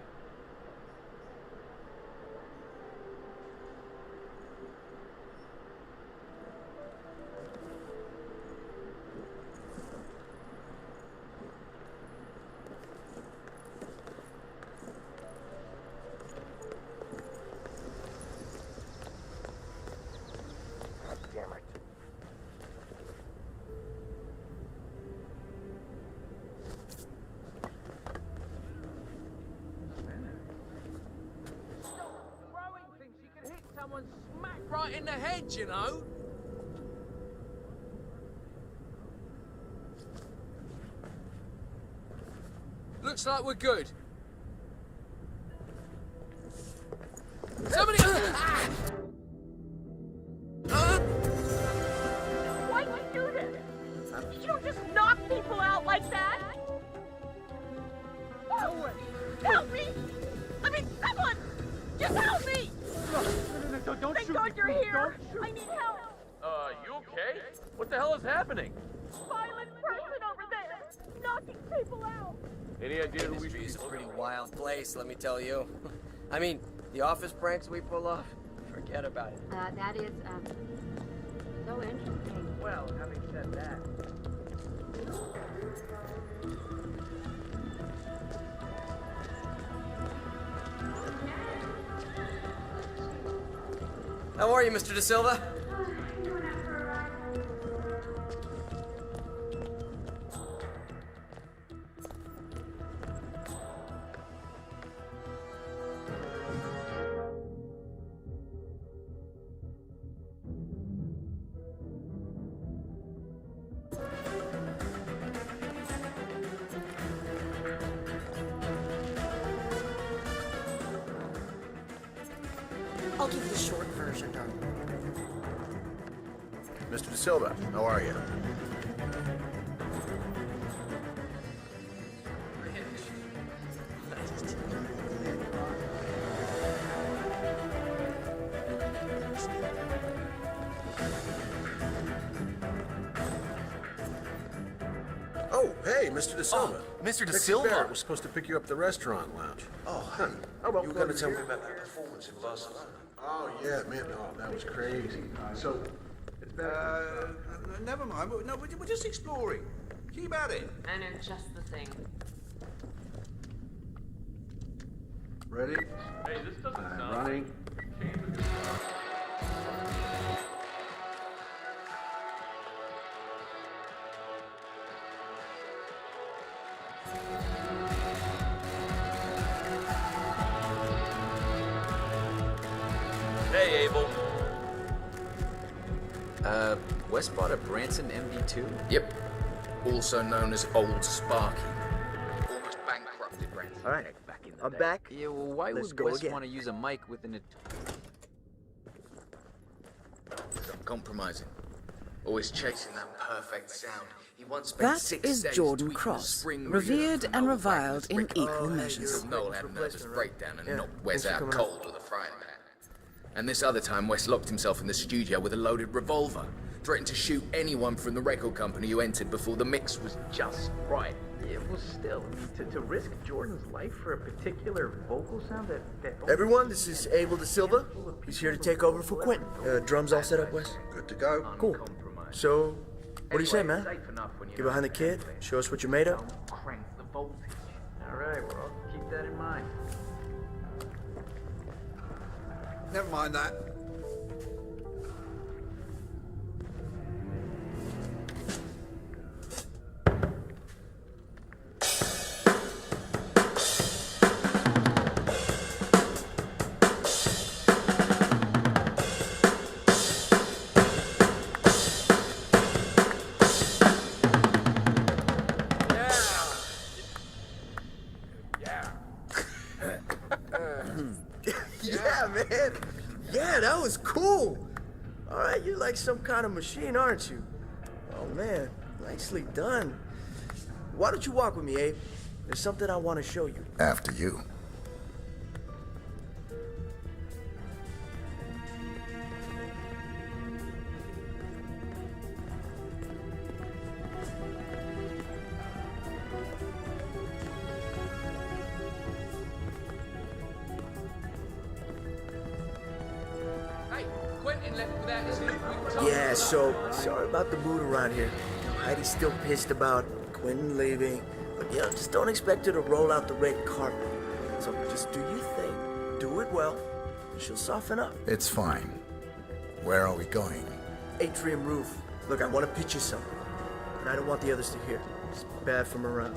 Smack right in the head, you know? Looks like we're good. Somebody... Why'd you do this? You don't just knock people out like that! Oh, help me! I mean, someone! Just help me! Don't Thank shoot God me, you're please. here! Don't shoot I need help! You okay? What the hell is happening? Violent person over there! Knocking people out! Any idea who we should be Industry's a pretty wild place, let me tell you. I mean, the office pranks we pull off, forget about it. That is, so interesting. Well, having said that... How are you, Mr. Da Silva? I'll give you the short version, darling. Mr. Da Silva, how are you? Oh, hey, Mr. Da Silva. Mr. Da Dixie Silva? Barrett was supposed to pick you up at the restaurant lounge. Oh, Huh. Oh, well, you were glad going to you're tell me here. about that performance in Barcelona. Oh, yeah, man. Oh, that was crazy. So, it's better. Never mind. No, we're just exploring. Keep at it. I know just the thing. Ready? Hey, this doesn't sound... Running. Hey, Abel. Wes bought a Branson MV2? Yep. Also known as Old Sparky. Almost bankrupted Branson. All right, Back in the I'm day. back. Yeah, well, why Let's would go Wes again. want to use a mic within a... Uncompromising. Always chasing that perfect sound. He once spent That 6 is days Jordan tweaking the Cross, spring revered rhythm and from reviled in Noel equal measures. Noel had a nervous breakdown and Yeah, knocked Wes thanks for out coming cold with a frying pan. And this other time, Wes locked himself in the studio with a loaded revolver, threatened to shoot anyone from the record company who entered before the mix was just right. It was still, to risk Jordan's life for a particular vocal sound that Everyone, this is Abel Da Silva. He's here to take over for Quentin. Drums all set up, Wes? Good to go. Cool. So, what do you say, man? Get behind the kid, show us what you're made of. crank the voltage. All right, well, I'll keep that in mind. Never mind that. Yeah, man. Yeah, that was cool. All right, you're like some kind of machine, aren't you? Oh, man. Nicely done. Why don't you walk with me, Abe? There's something I want to show you. After you. Yeah, so sorry about the mood around here. Heidi's still pissed about Quentin leaving, but just don't expect her to roll out the red carpet. So just do your thing, do it well, and she'll soften up. It's fine. Where are we going? Atrium roof. Look, I want to pitch you something, and I don't want the others to hear. It's bad from around.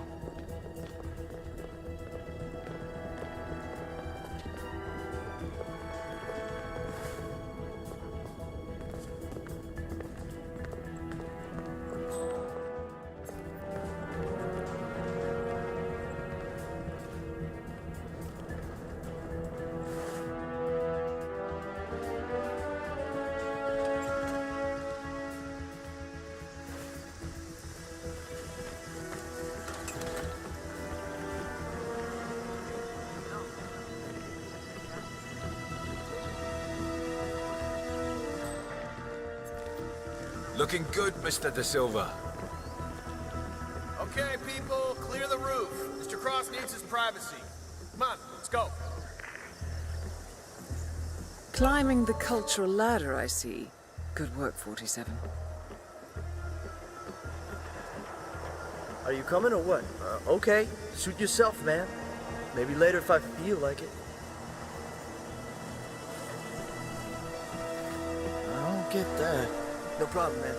Looking good, Mr. De Silva. Okay, people, clear the roof. Mr. Cross needs his privacy. Come on, let's go. Climbing the cultural ladder, I see. Good work, 47. Are you coming or what? Okay, suit yourself, man. Maybe later if I feel like it. I don't get that. No problem, man.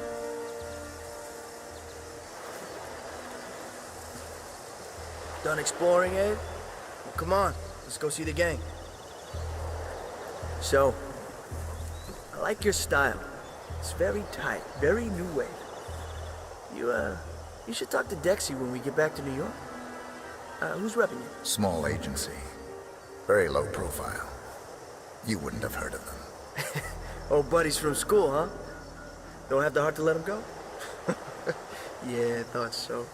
Done exploring, Abe? Well, come on, let's go see the gang. So, I like your style. It's very tight, very new wave. You should talk to Dexy when we get back to New York. Who's repping you? Small agency. Very low profile. You wouldn't have heard of them. Old buddies from school, huh? Don't have the heart to let him go? Yeah, I thought so.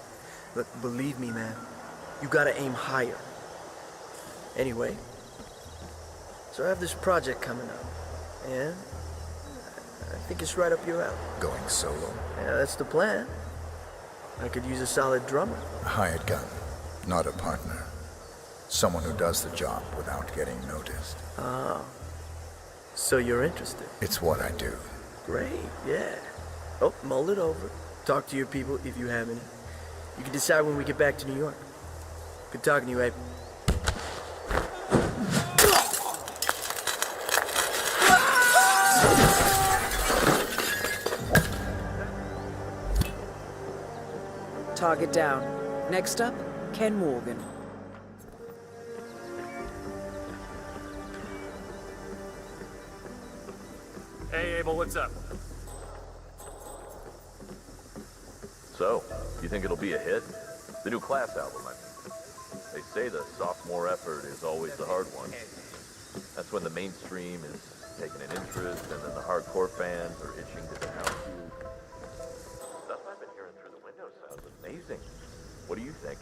Look, believe me, man. You gotta aim higher. Anyway, so I have this project coming up. And I think it's right up your alley. Going solo? Yeah, that's the plan. I could use a solid drummer. A hired gun, not a partner. Someone who does the job without getting noticed. Ah, so you're interested? It's what I do. Great, yeah. Oh, mull it over. Talk to your people if you have any. You can decide when we get back to New York. Good talking to you, Abe. Target down. Next up, Ken Morgan. Hey, Abel, what's up? So, you think it'll be a hit? The new Class album, I mean. They say the sophomore effort is always the hard one. That's when the mainstream is taking an interest, and then the hardcore fans are itching to denounce you. Stuff I've been hearing through the window sounds amazing. What do you think?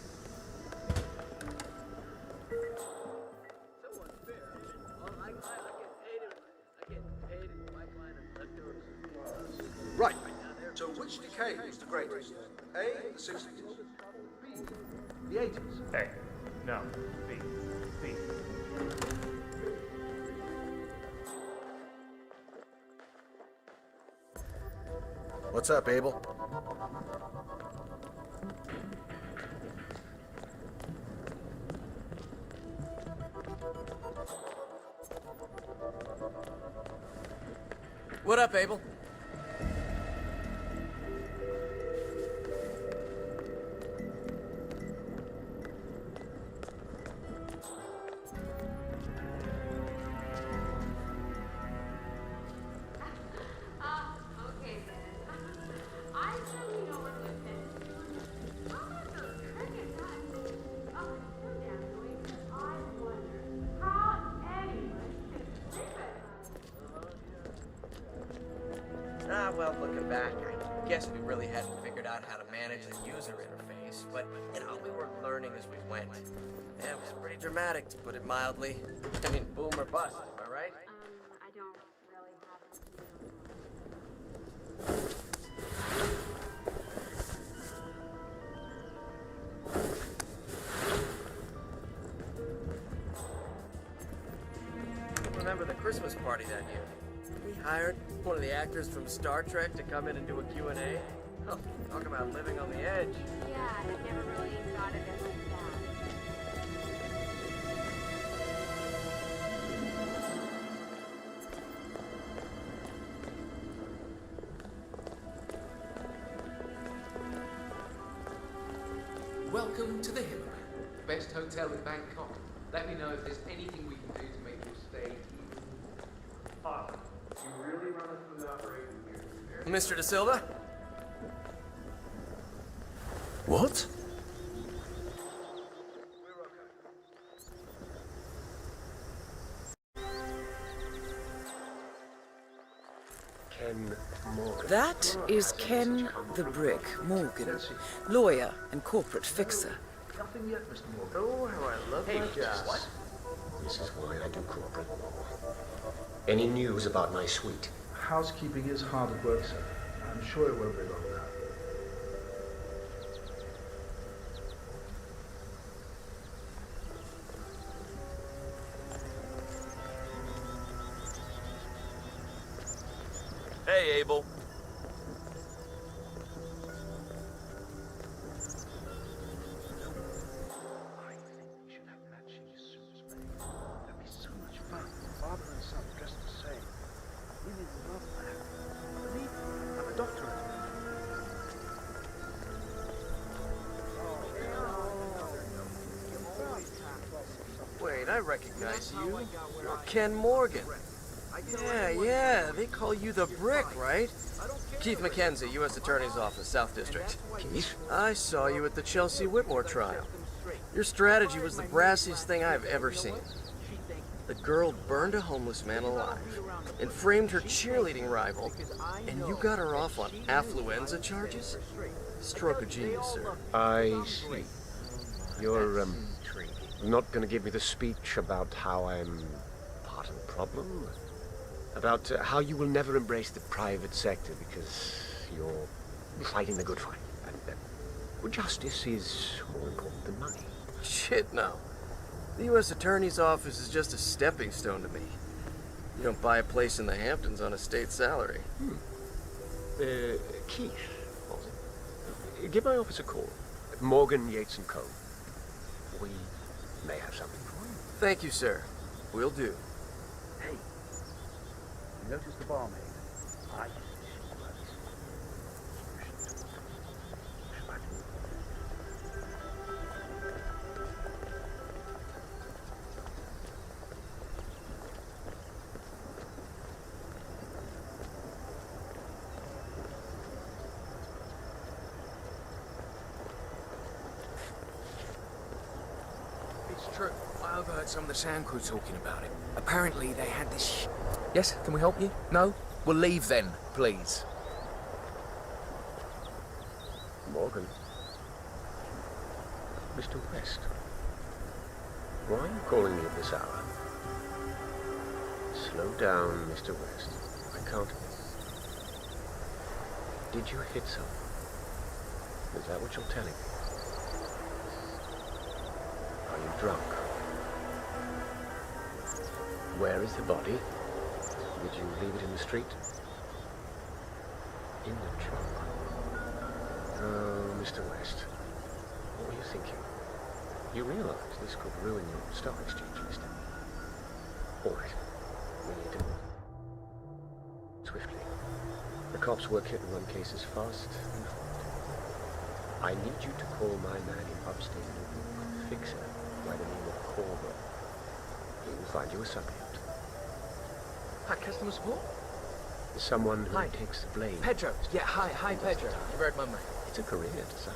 Right. So which decade was the greatest? A, the 60s. B, the 80s. Hey, no. B. B. What's up, Abel? What up, Abel? Well, looking back, I guess we really hadn't figured out how to manage the user interface, but, we were learning as we went. Yeah, it was pretty dramatic, to put it mildly. I mean, boom or bust, am I right? I don't really Remember the Christmas party that year? We hired one of the actors from Star Trek to come in and do a Q&A? Oh, talk about living on the edge. Yeah, I've never really thought of it like that. Welcome to the Hitman, best hotel in Bangkok. Let me know if there's anything we can do to make your stay even. Father, you really run us through the operation here. Mr. Da Silva? What? Ken Morgan. That is Ken the Brick Morgan, lawyer and corporate fixer. Nothing yet, Mr. Morgan. Oh, how I love my job. What? This is why I do corporate law. Any news about my suite? Housekeeping is hard at work, sir. I'm sure it won't be long now. Hey, Abel. That'd be so much fun. Father and son dressed the same. Really love that. Believe me, I'm a doctor. Wait, I recognize you. You're Ken Morgan. Yeah, they call you the Brick, right? Keith McKenzie, U.S. Attorney's Office, South District. Keith? I saw you at the Chelsea Whitmore trial. Your strategy was the brassiest thing I've ever seen. The girl burned a homeless man alive and framed her cheerleading rival, and you got her off on affluenza charges? Stroke of genius, sir. I see. You're, not going to give me the speech about how I'm part of the problem? About how you will never embrace the private sector because you're fighting the good fight. And justice is more important than money. Shit, no. The U.S. Attorney's Office is just a stepping stone to me. You don't buy a place in the Hamptons on a state salary. Keith, give my office a call. Morgan, Yates & Co. We may have something for you. Thank you, sir. Will do. Hey, you noticed the barmaid? I think she works. It's true. I overheard some of the sound crew talking about it. Apparently they had this Yes, can we help you? No? We'll leave then, please. Morgan. Mr. West. Why are you calling me at this hour? Slow down, Mr. West. I can't. Did you hit someone? Is that what you're telling me? Are you drunk? Where is the body? Did you leave it in the street? In the trunk. Oh, Mr. West. What were you thinking? You realize this could ruin your stock exchange listing. All right. We need to move. Swiftly. The cops work hit and run cases fast and hard. I need you to call my man in upstate New York, Fixer, by the name of Corber. He will find you a supplement. Hi, customer support? Someone who takes the blame. Pedro. Yeah, hi, Pedro. You read my mail. It's a career to some.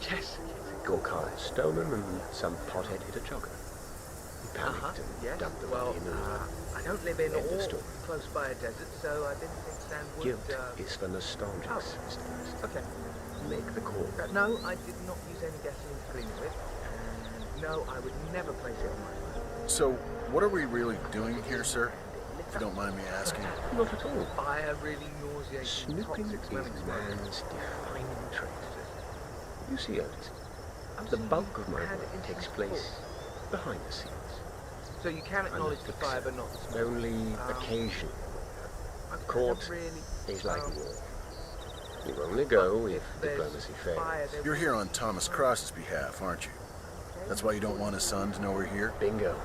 Yes. Your car is stolen and some pothead hit a jogger. He panicked and dumped the body in the river. I don't live in End of or story. close by a desert, so I didn't think sand would... Guilt is for nostalgics, Mr. West. Okay. Make the call. No, I did not use any gasoline to clean it with. And no, I would never place it on my phone. So, what are we really doing here, sir? If you don't mind me asking. Not at all. Fire really nauseating Snooping is man's defining trait. You see, Otis, the bulk of my work takes place behind the scenes. So you can acknowledge the fire, but not the smoke? Only occasionally. A court is like war. You only go if diplomacy fails. You're here on Thomas Cross's behalf, aren't you? That's why you don't want his son to know we're here? Bingo.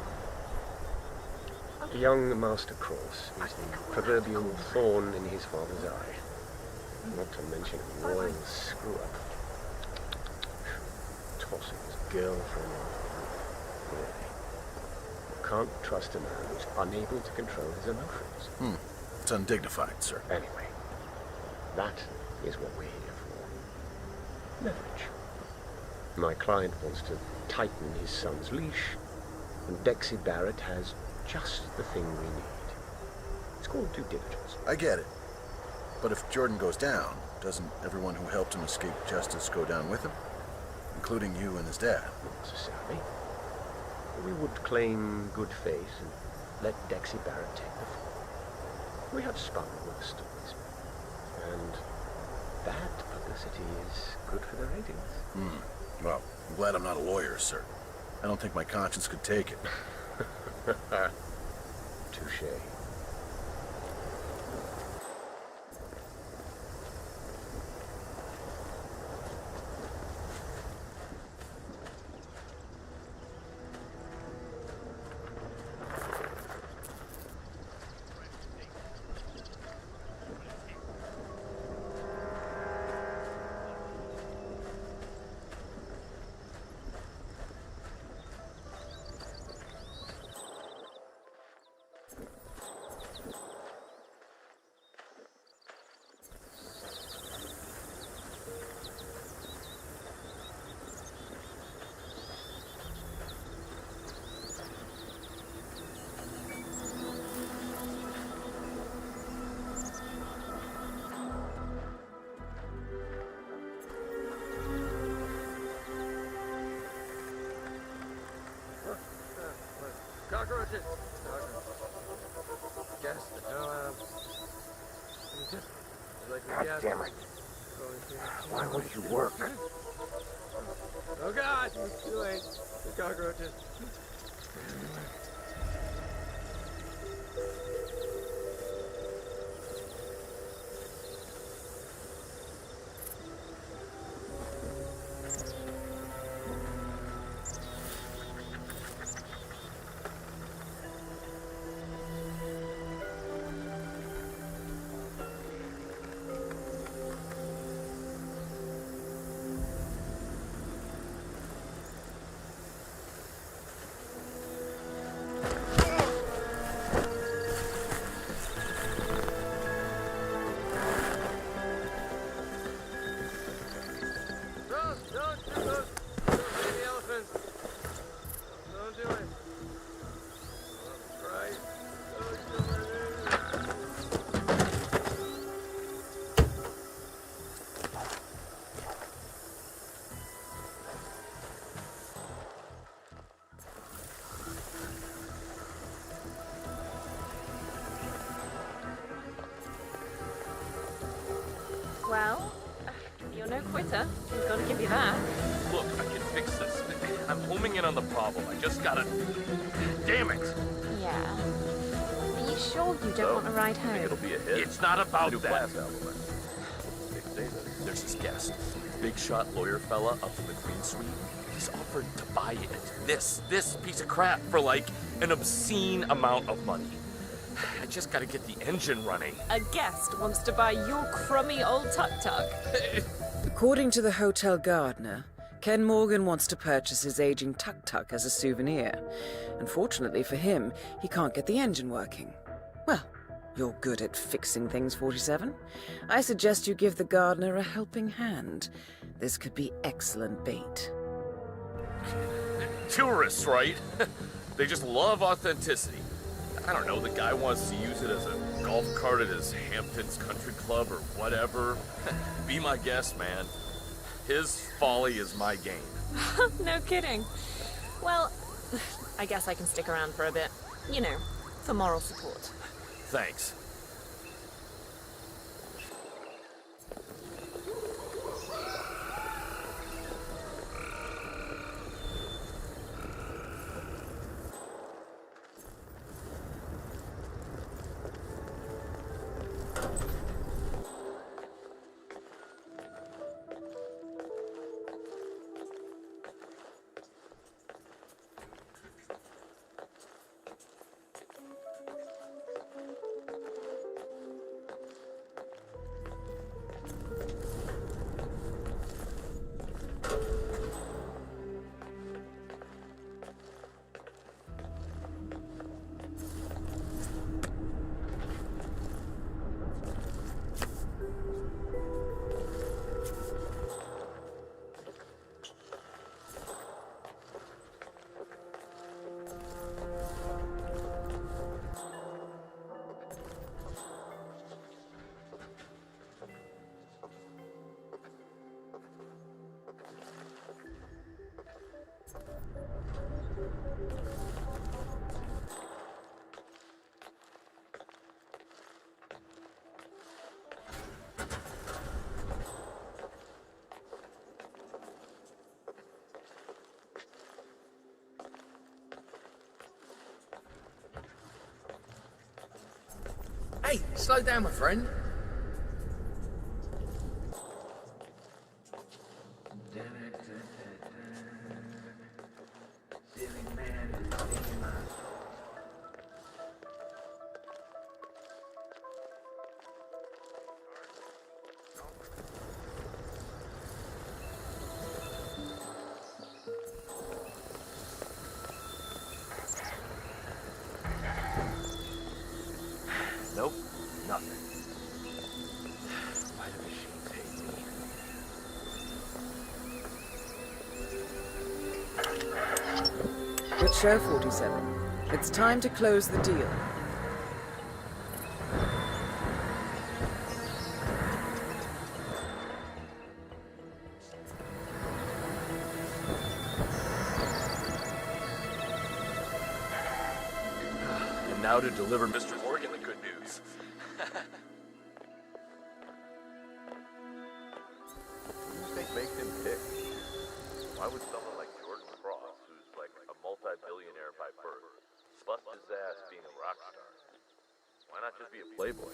Young Master Cross is the proverbial thorn in his father's eye. Not to mention a royal screw-up. Tossing his girlfriend off. Really. You can't trust a man who's unable to control his emotions. It's undignified, sir. Anyway, that is what we're here for. Leverage. My client wants to tighten his son's leash, and Dexy Barrett has just the thing we need. It's called due diligence. I get it. But if Jordan goes down, doesn't everyone who helped him escape justice go down with him? Including you and his dad? Not necessarily. We would claim good faith and let Dexy Barrett take the fall. We have spun worse stories. And bad publicity is good for the ratings. Well, I'm glad I'm not a lawyer, sir. I don't think my conscience could take it. Touché. Cockroaches. Guess. God damn it. Why wouldn't you work? Oh God! Too late. The cockroaches. Well, you're no quitter. I've got to give you that. Look, I can fix this. I'm homing in on the problem. I just gotta... Damn it! Yeah. Are you sure you don't want to ride home? It'll be a hit. It's not about New that. class album. They say this. There's this guest, big shot lawyer fella up from the Green Suite. He's offered to buy it. This piece of crap for like an obscene amount of money. I just gotta get the engine running. A guest wants to buy your crummy old tuk-tuk. According to the hotel gardener, Ken Morgan wants to purchase his aging tuk-tuk as a souvenir. Unfortunately for him, he can't get the engine working. Well, you're good at fixing things, 47. I suggest you give the gardener a helping hand. This could be excellent bait. Tourists, right? They just love authenticity. I don't know, the guy wants to use it as a golf cart at his Hamptons Country Club or whatever. Be my guest, man. His folly is my game. No kidding. Well, I guess I can stick around for a bit. You know, for moral support. Thanks. Hey, slow down, my friend. Nope, nothing. Why do machines hate me? Good show, 47. It's time to close the deal. And now to deliver Mr. Morgan the good news. Who do you think makes him tick? Why would someone like Jordan Cross, who's like a multi-billionaire by birth, bust his ass being a rock star? Why not just be a playboy?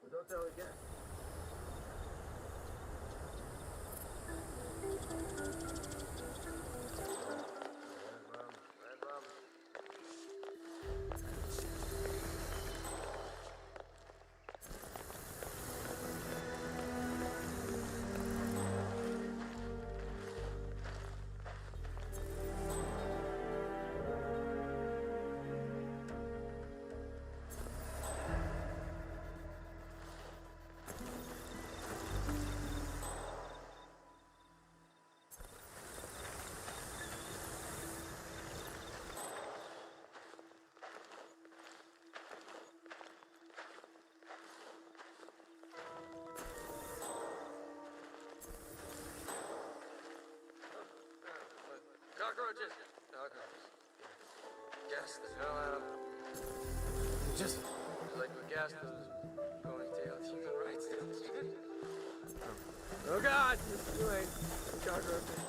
Don't tell again. Cockroaches! Cockroaches. Gas the hell out of them. Just like we gassed those ponytailed human rights demonstrators. Oh God! It's too late. Cockroaches.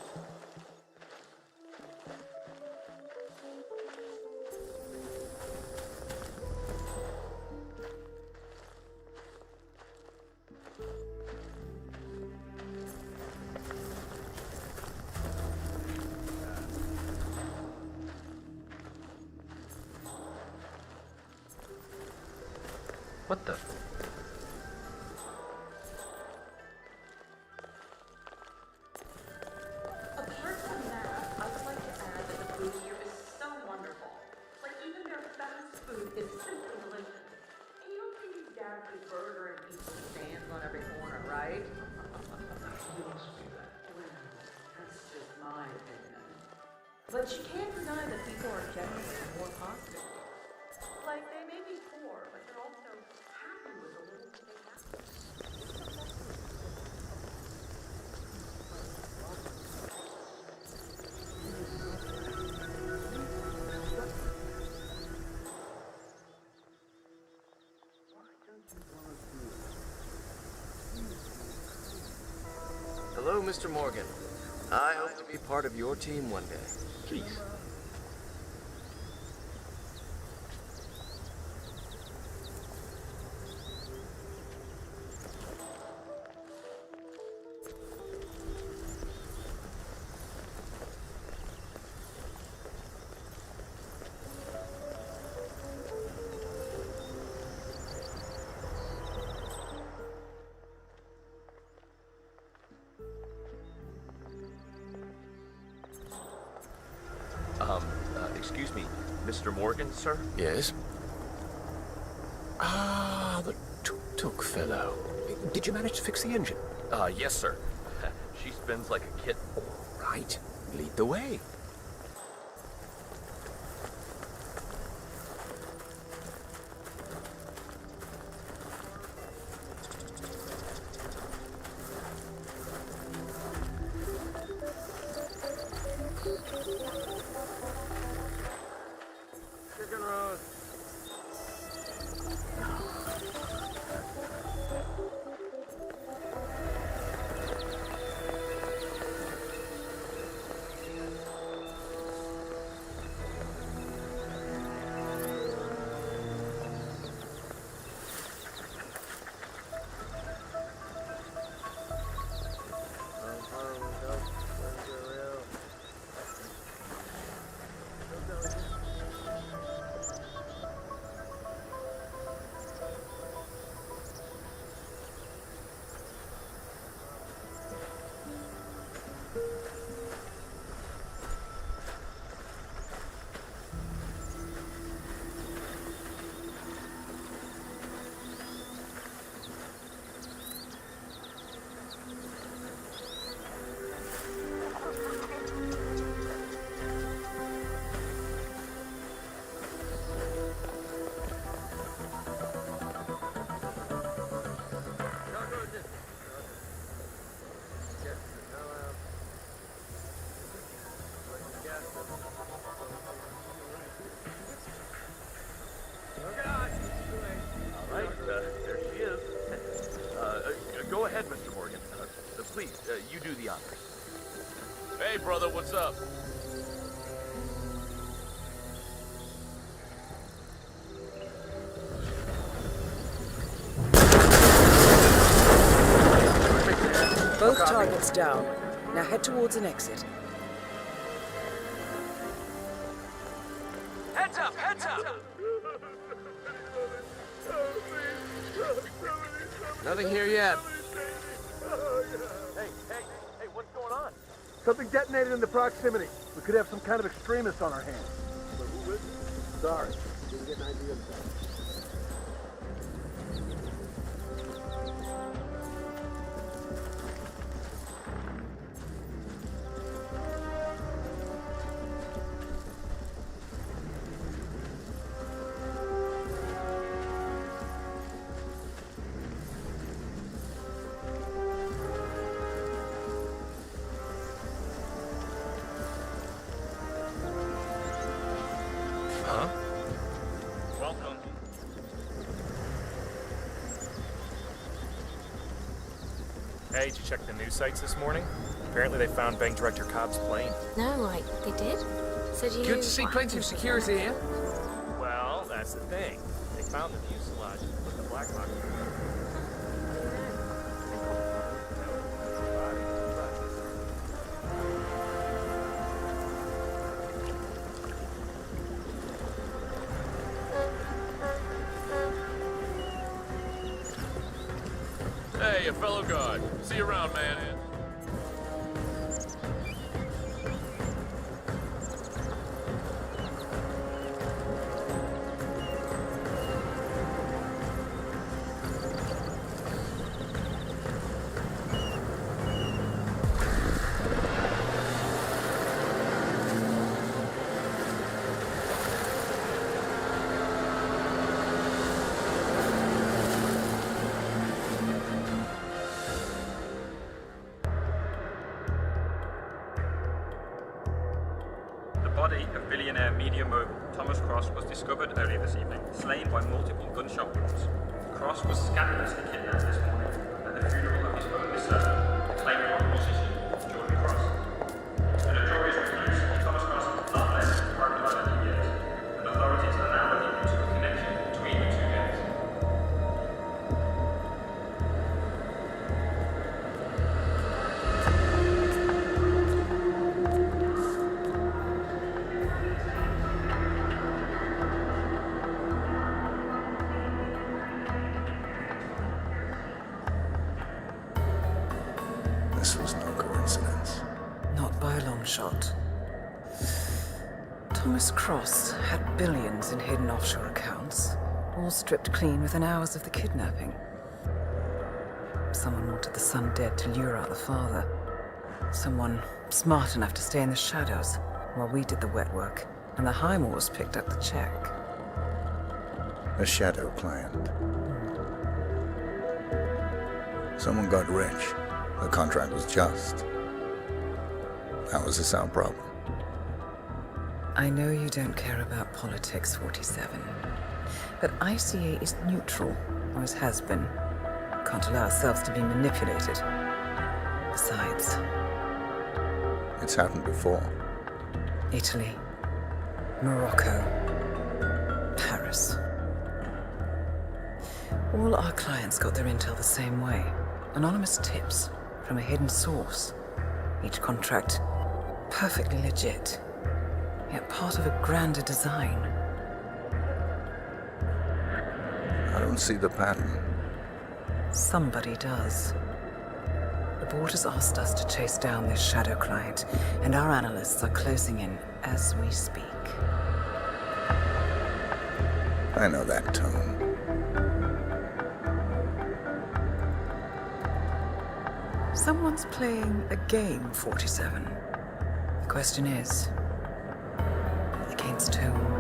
What the? Apart from that, I would like to add that the food here is so wonderful. Like, even their fast food is simply delicious. And you don't see these guys with burger and pizza stands on every corner, right? You must be that. Well, that's just my opinion. But you can't deny that people are generally more positive here. Like, they may be poor, but they're also happy with the little that they have. Hello, Mr. Morgan. I hope to be part of your team one day. Please. Excuse me, Mr. Morgan, sir? Yes? Ah, the tuk-tuk fellow. Did you manage to fix the engine? Yes, sir. She spins like a kitten. Right. Right. Lead the way. Chicken roast. There she is. Go ahead, Mr. Morgan. Please, you do the honors. Hey, brother, what's up? Both targets down. Now head towards an exit. Heads up, heads up! Nothing here yet. Hey, what's going on? Something detonated in the proximity. We could have some kind of extremist on our hands. But who is it? Sorry. Didn't get an idea of that. Huh? Welcome. Hey, did you check the news sites this morning? Apparently they found Bank Director Cobb's plane. No, like, they did? So do you... Good to see plenty of security here. Well, that's the thing. They found the fuselage and put the black box. Hey, a fellow guard. See you around, man. The body of billionaire media mogul Thomas Cross was discovered earlier this evening, slain by multiple gunshot wounds. Cross was scandalously kidnapped this morning at the funeral of his only son, acclaimed rock musician Jordan Cross. The notorious recluse Thomas Cross has not left his private life in years, and authorities are now looking into a connection between the two gangs. This was no coincidence. Not by a long shot. Thomas Cross had billions in hidden offshore accounts, all stripped clean within hours of the kidnapping. Someone wanted the son dead to lure out the father. Someone smart enough to stay in the shadows while we did the wet work, and the Highmoors picked up the check. A shadow client. Someone got rich. The contract was just. That was a sound problem. I know you don't care about politics, 47. But ICA is neutral, always has been. Can't allow ourselves to be manipulated. Besides... It's happened before. Italy, Morocco, Paris. All our clients got their intel the same way. Anonymous tips from a hidden source. Each contract perfectly legit, yet part of a grander design. I don't see the pattern. Somebody does. The board has asked us to chase down this shadow client, and our analysts are closing in as we speak. I know that tone. Someone's playing a game, 47. The question is, against whom?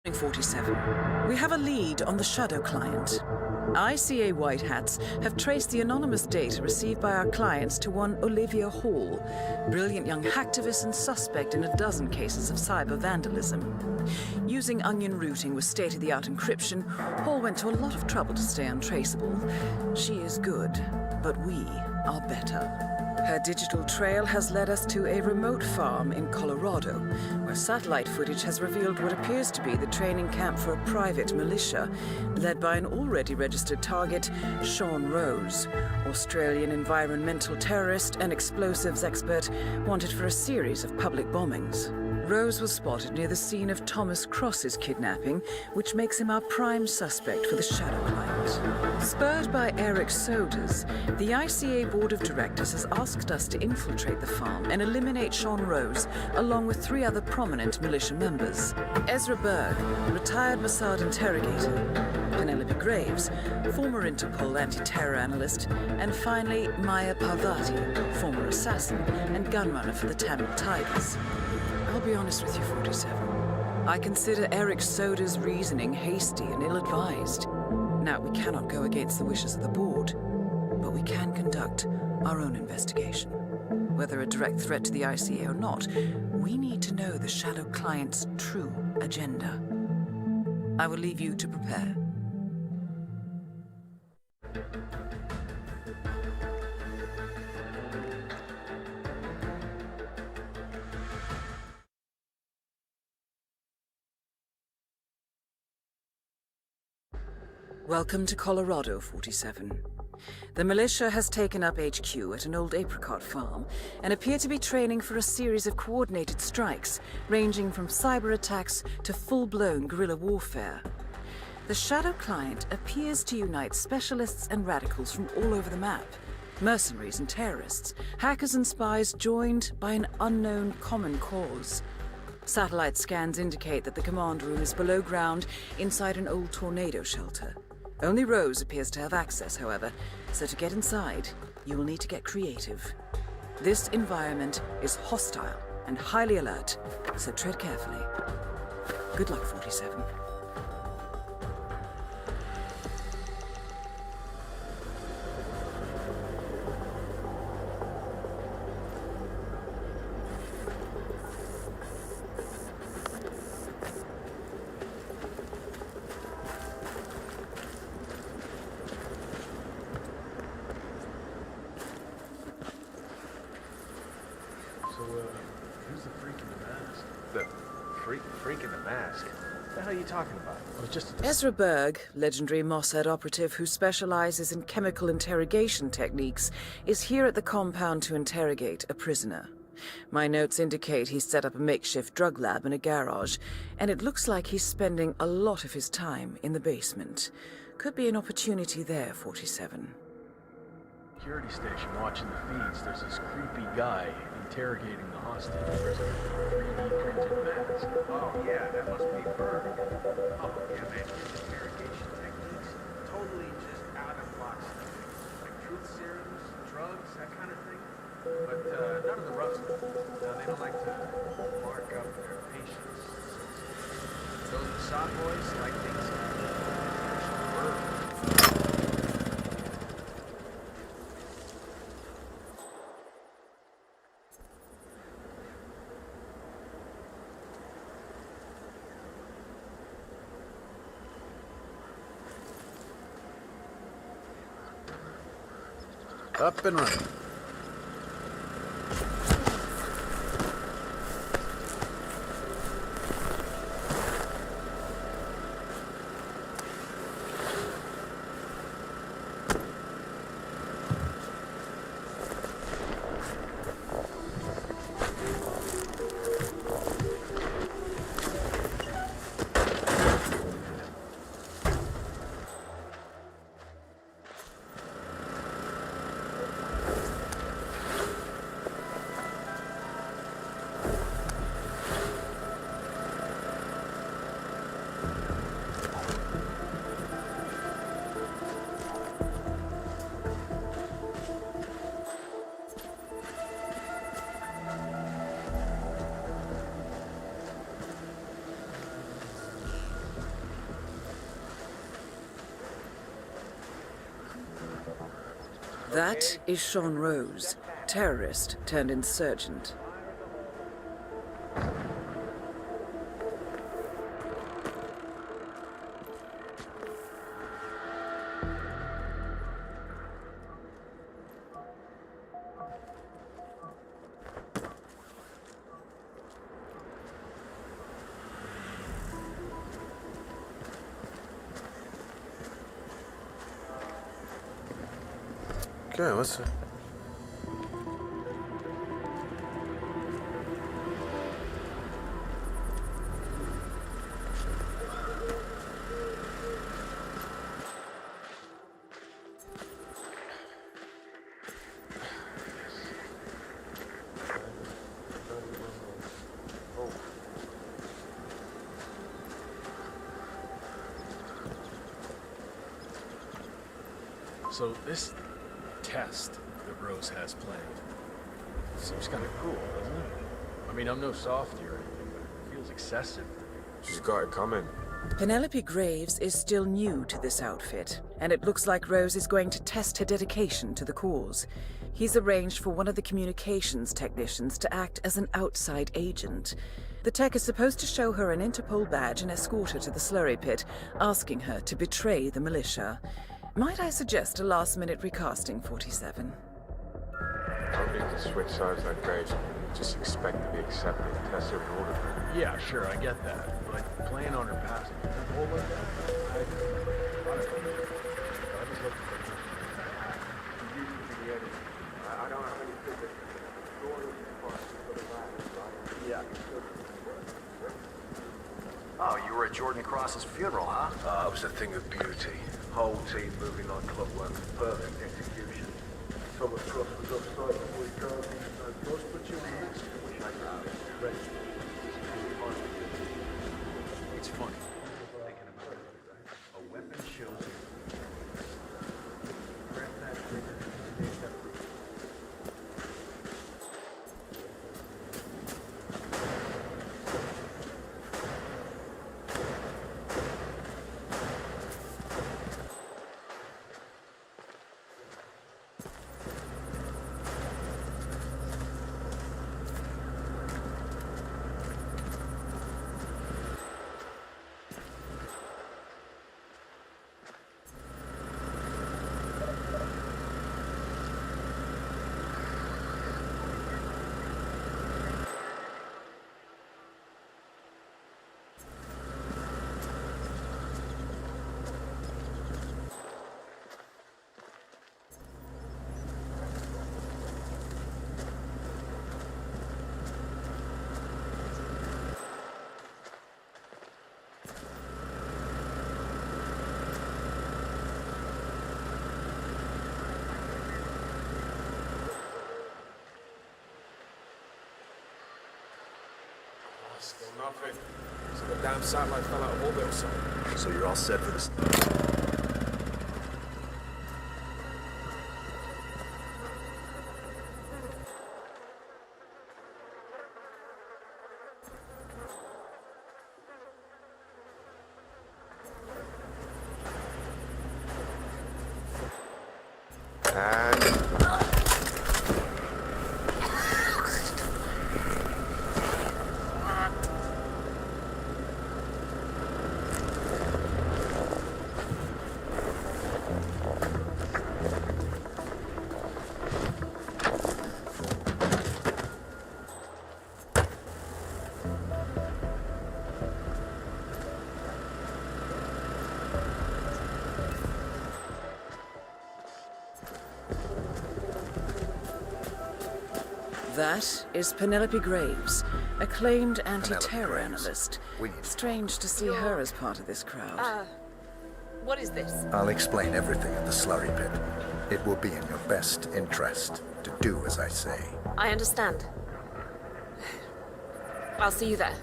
Morning, 47. We have a lead on the shadow client. ICA White Hats have traced the anonymous data received by our clients to one Olivia Hall, brilliant young hacktivist and suspect in a dozen cases of cyber vandalism. Using onion routing with state-of-the-art encryption, Hall went to a lot of trouble to stay untraceable. She is good, but we are better. Her digital trail has led us to a remote farm in Colorado, where satellite footage has revealed what appears to be the training camp for a private militia, led by an already registered target, Sean Rose, Australian environmental terrorist and explosives expert wanted for a series of public bombings. Rose was spotted near the scene of Thomas Cross's kidnapping, which makes him our prime suspect for the shadow client. Spurred by Eric Sodas, the ICA Board of Directors has asked us to infiltrate the farm and eliminate Sean Rose, along with 3 other prominent militia members. Ezra Berg, retired Mossad interrogator, Penelope Graves, former Interpol anti-terror analyst, and finally Maya Parvati, former assassin and gunrunner for the Tamil Tigers. I'll be honest with you, 47. I consider Eric Soda's reasoning hasty and ill-advised. Now, we cannot go against the wishes of the board, but we can conduct our own investigation. Whether a direct threat to the ICA or not, we need to know the shadow client's true agenda. I will leave you to prepare. Welcome to Colorado, 47. The militia has taken up HQ at an old apricot farm and appear to be training for a series of coordinated strikes, ranging from cyber attacks to full-blown guerrilla warfare. The shadow client appears to unite specialists and radicals from all over the map. Mercenaries and terrorists, hackers and spies joined by an unknown common cause. Satellite scans indicate that the command room is below ground inside an old tornado shelter. Only Rose appears to have access, however, so to get inside, you will need to get creative. This environment is hostile and highly alert, so tread carefully. Good luck, 47. Who's the freak in the mask? The freak in the mask? What the hell are you talking about? It was just a... Ezra Berg, legendary Mossad operative who specializes in chemical interrogation techniques, is here at the compound to interrogate a prisoner. My notes indicate he's set up a makeshift drug lab in a garage, and it looks like he's spending a lot of his time in the basement. Could be an opportunity there, 47. Security station watching the feeds. There's this creepy guy interrogating the hostage. There's a 3D printed mask. Oh yeah, that must be Berg. Oh yeah, man, his interrogation techniques totally just out of box stuff. Like truth serums, drugs, that kind of thing. But none of the rough stuff. They don't like to mark up their patients. Those Mossad boys like things Berg. Up and running. That is Sean Rose, terrorist turned insurgent. Okay, what's it? So this test that Rose has planned seems kind of cool, doesn't it? I mean, I'm no softy or anything, but it feels excessive. She's got it coming. Penelope Graves is still new to this outfit, and it looks like Rose is going to test her dedication to the cause. He's arranged for one of the communications technicians to act as an outside agent. The tech is supposed to show her an Interpol badge and escort her to the slurry pit, asking her to betray the militia. Might I suggest a last-minute recasting, 47? Don't need to switch sides like Graves. Just expect to be accepted. Test every order. Yeah, sure, I get that. But playing on her past, all like that, I was looking for I don't have any physics. Yeah. Oh, you were at Jordan Cross's funeral, huh? It was a thing of beauty. Whole team moving like clockwork. Perfect execution. Thomas Cross was offside before he drove in. Cross put you on the list. Wish I could. It's funny. Thinking about it. A weapon shows you. Grab that trigger. Take that route. Still nothing. So the damn satellite fell out of orbit or something. So you're all set for this? That is Penelope Graves, acclaimed anti-terror Graves. analyst. We need to Strange to see her as part of this crowd. What is this? I'll explain everything at the slurry pit. It will be in your best interest to do as I say. I understand. I'll see you there.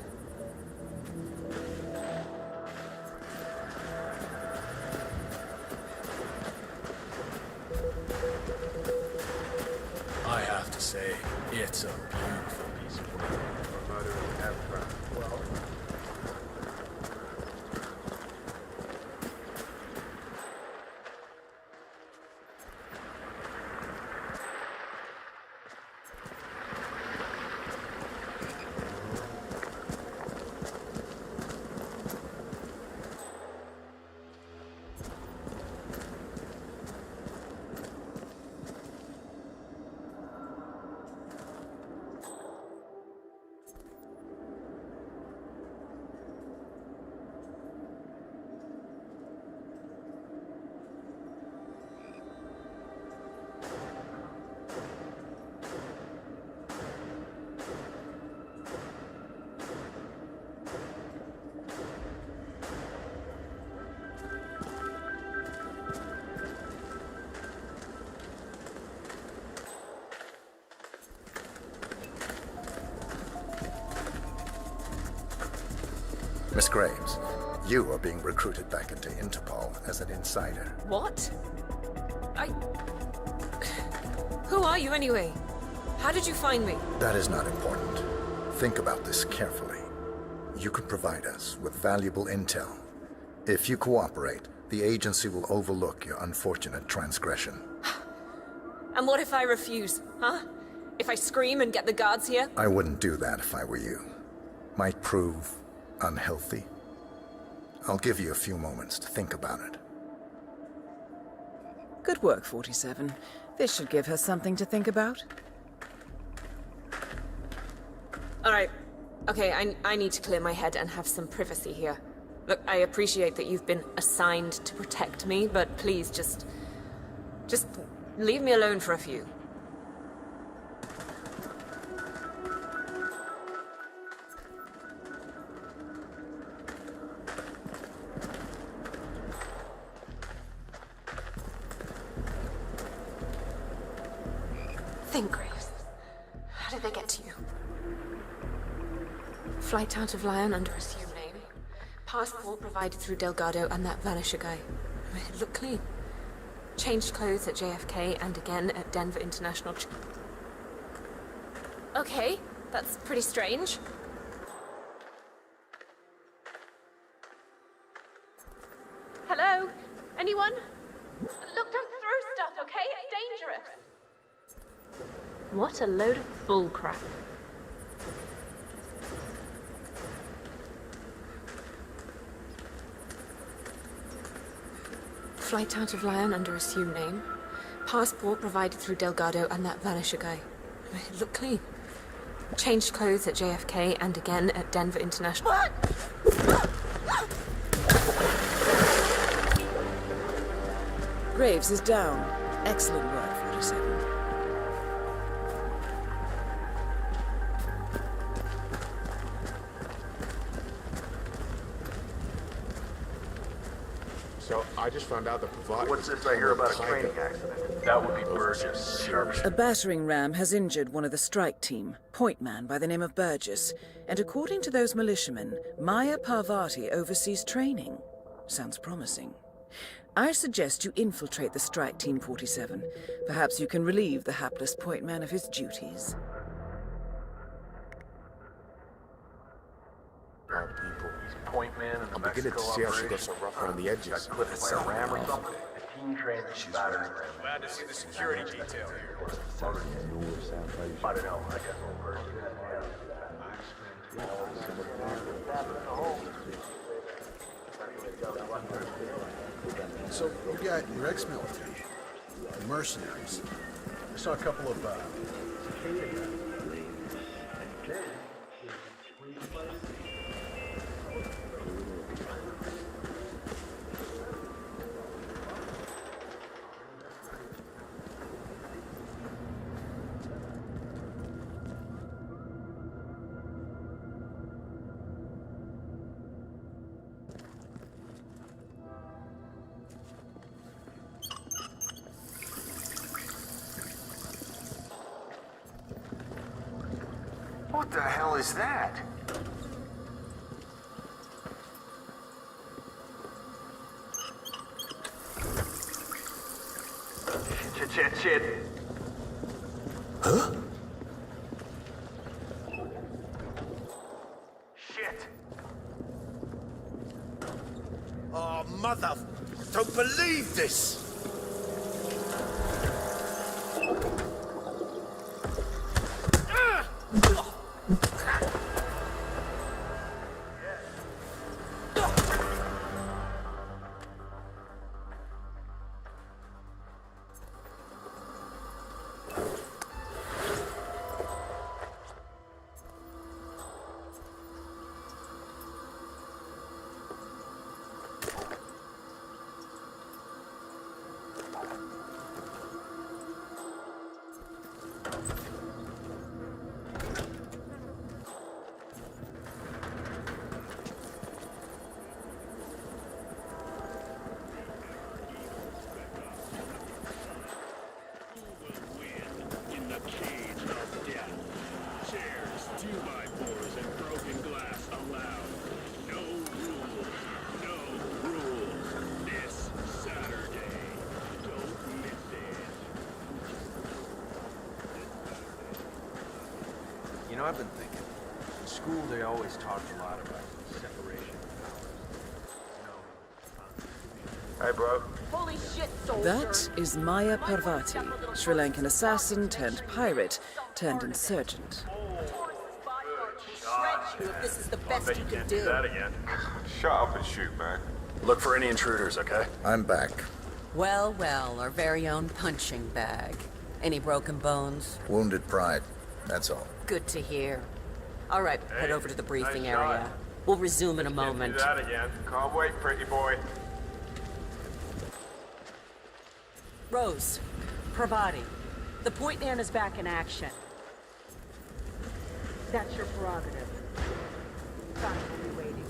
I have to say, it's a beautiful piece of work. My mother and aircraft. Well, Miss Graves, you are being recruited back into Interpol as an insider. What? Who are you anyway? How did you find me? That is not important. Think about this carefully. You can provide us with valuable intel. If you cooperate, the agency will overlook your unfortunate transgression. And what if I refuse, huh? If I scream and get the guards here? I wouldn't do that if I were you. Might prove unhealthy. I'll give you a few moments to think about it. Good work, 47. This should give her something to think about. All right. Okay, I need to clear my head and have some privacy here. Look, I appreciate that you've been assigned to protect me, but please just leave me alone for a few. Think, Graves. How did they get to you? Flight out of Lyon under assumed name. Passport provided through Delgado and that Vanisher guy. It looked clean. Changed clothes at JFK and again at Denver International. Okay, that's pretty strange. Hello? Anyone? Look, don't throw stuff, okay? It's dangerous. What a load of bullcrap. Flight out of Lyon under assumed name. Passport provided through Delgado and that Vanisher guy. It looked clean. Changed clothes at JFK and again at Denver International. Graves is down. Excellent work, 47. So I just found out that Pavati... What's this I hear about a training accident? That would be Burgess. A battering ram has injured one of the strike team, point man by the name of Burgess, and according to those militiamen, Maya Parvati oversees training. Sounds promising. I suggest you infiltrate the strike team 47. Perhaps you can relieve the hapless point man of his duties. Our people. Point man and the I'm beginning to see how she got so rough around the edges. Clipped by a ram or something? The team transition battery ram. Glad to see the security detail here. I don't know. I got no word. So, you got your ex-military, mercenaries. I saw a couple of, What the hell is that? Shit. Huh? Shit. Oh, mother... Don't believe this! You know, I've been thinking. In school, they always talked a lot about separation. Hey, bro. Holy shit, soldier. That is Maya Parvati, Sri Lankan assassin turned pirate turned insurgent. If this is the best you can do. again. Shut up and shoot, man. Look for any intruders, okay? I'm back. Well, well, our very own punching bag. Any broken bones? Wounded pride, that's all. Good to hear. All right, head over to the briefing area. We'll resume in a moment. Do that again. Can't wait, pretty boy. Rose, Parvati, the point man is back in action. That's your prerogative. Fine, we'll be waiting.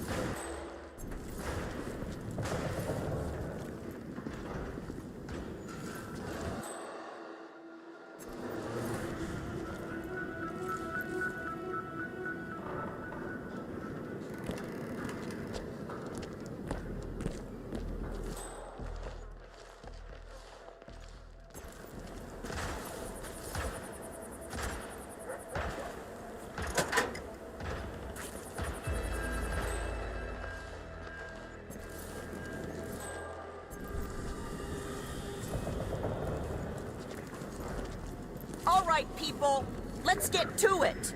All right, people, let's get to it.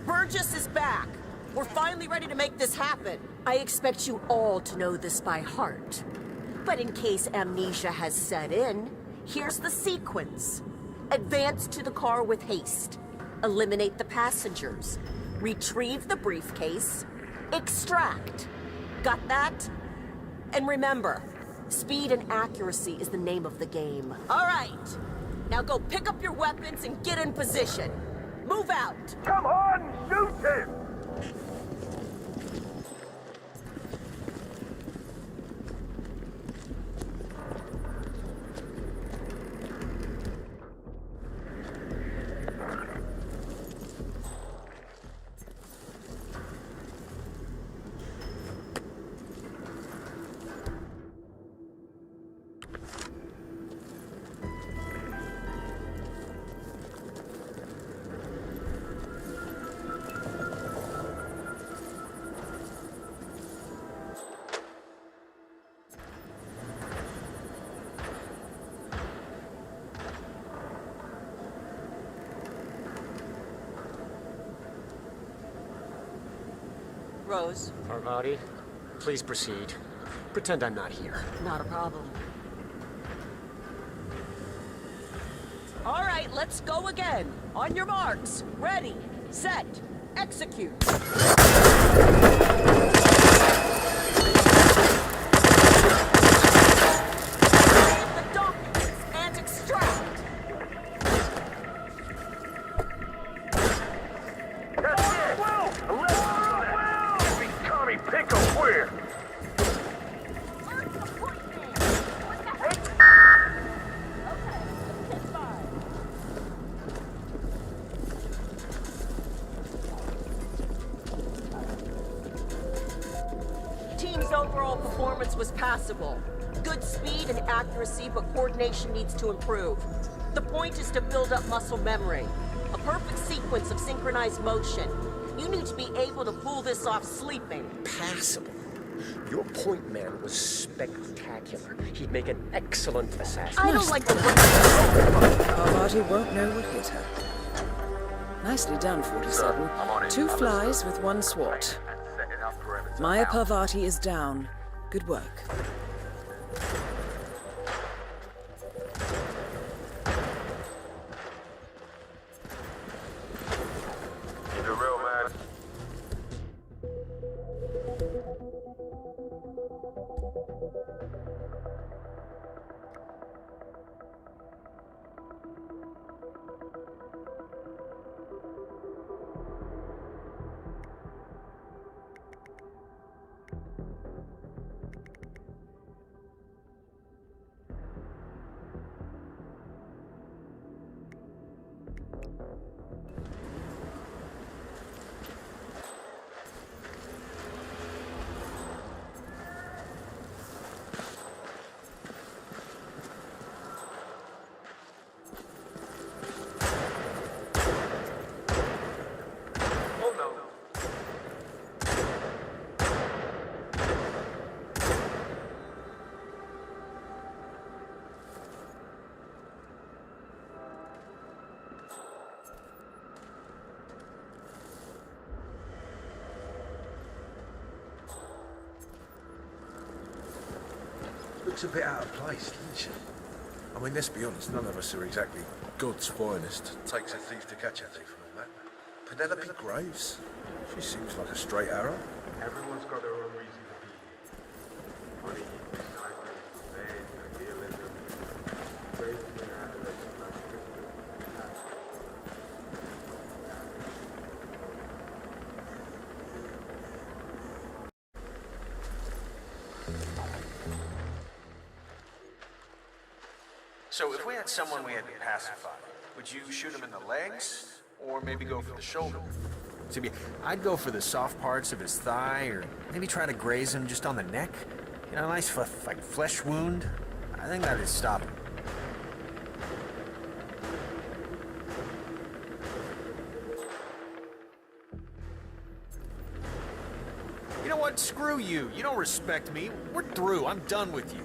Burgess is back. We're finally ready to make this happen. I expect you all to know this by heart. But in case amnesia has set in, here's the sequence. Advance to the car with haste. Eliminate the passengers. Retrieve the briefcase. Extract. Got that? And remember, speed and accuracy is the name of the game. All right. Now go pick up your weapons and get in position. Move out. Come on, shoot him! goes. Parvati, please proceed. Pretend I'm not here. Not a problem. All right, let's go again. On your marks. Ready, set, execute. The documents and extract. That's it! Well, let's be Tommy Pickle where? Team's overall performance was passable. Good speed and accuracy, but coordination needs to improve. The point is to build up muscle memory. A perfect sequence of synchronized motion. You need to be able to pull this off sleeping. Passable. Your point man was spectacular. He'd make an excellent assassin. I don't like the Parvati won't know what hit her. Nicely done, 47. 2 flies with 1 swat. Maya Parvati is down. Good work. Keep it real, man. Looks a bit out of place, doesn't she? I mean, let's be honest, none of us are exactly God's finest. Takes a thief to catch a thief and all that. Penelope Graves? She seems like a straight arrow. Everyone's got their own reason to be here. Money, excitement, fame, idealism. Crazy adolescent life. So if we had someone we had to pacify, would you shoot him in the legs? Or maybe go for the shoulder? To be, I'd go for the soft parts of his thigh, or maybe try to graze him just on the neck. You know, a nice like flesh wound. I think that'd stop him. You know what? Screw you. You don't respect me. We're through. I'm done with you.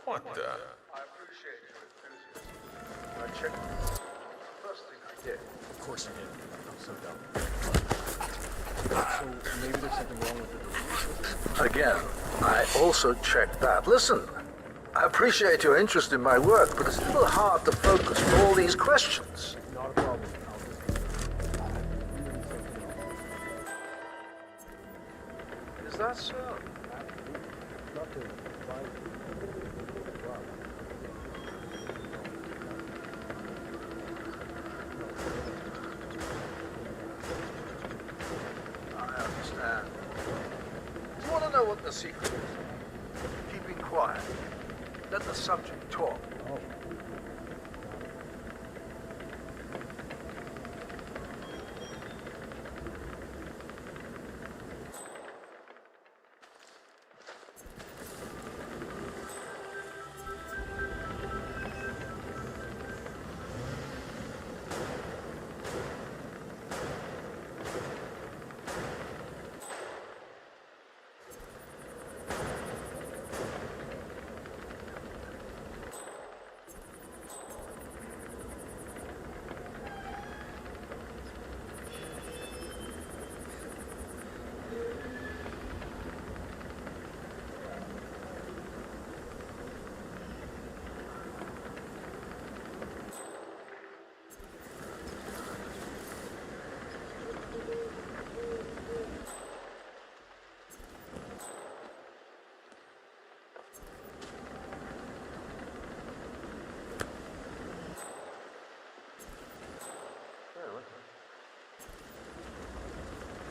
What the? I appreciate your enthusiasm. I checked. First thing I did. Of course you did. I'm so dumb. So maybe there's something wrong with it. Again, I also checked that. Listen, I appreciate your interest in my work, but it's a little hard to focus with all these questions. Not a problem. Is that so? Not to secret is. Keeping quiet. Let the subject talk.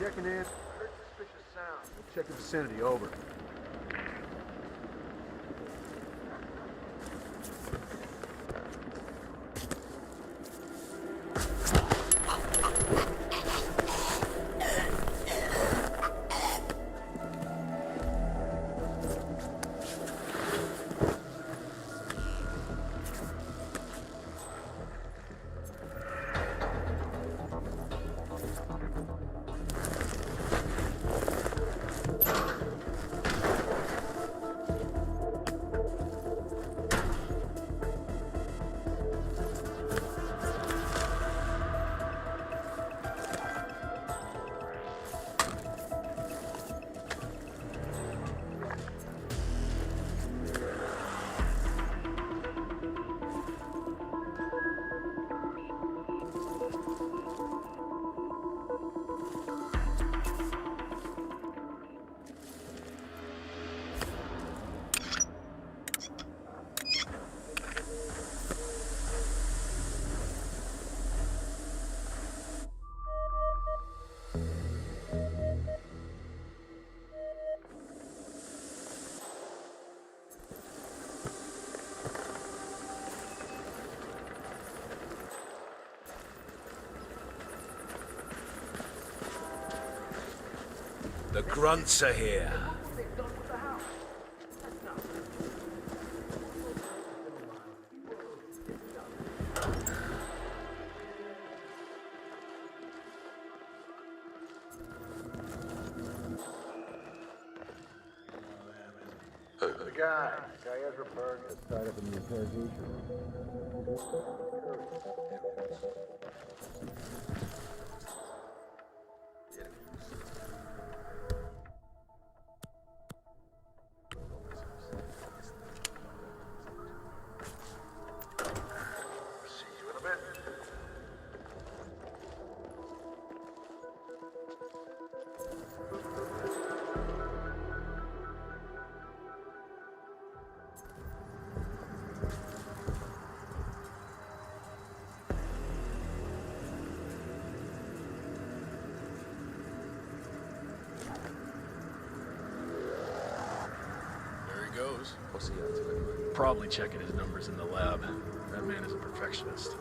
Checking in. Heard suspicious sound. Check the vicinity, over. The grunts are here. The guy Ezra Berg is tied up in the interrogation Goes. What's he up to anyway? Probably checking his numbers in the lab. That man is a perfectionist.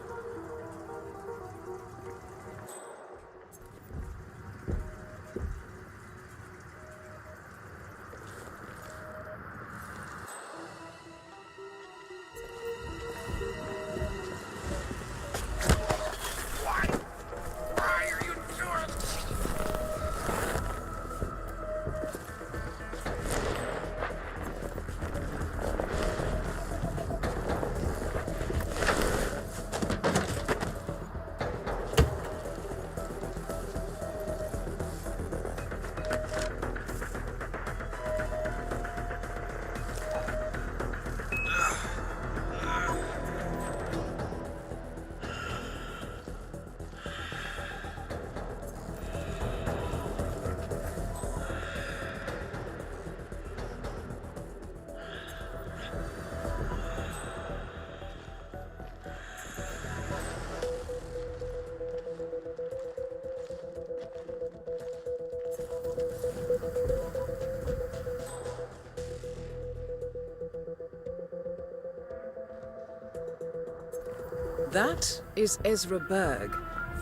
That is Ezra Berg,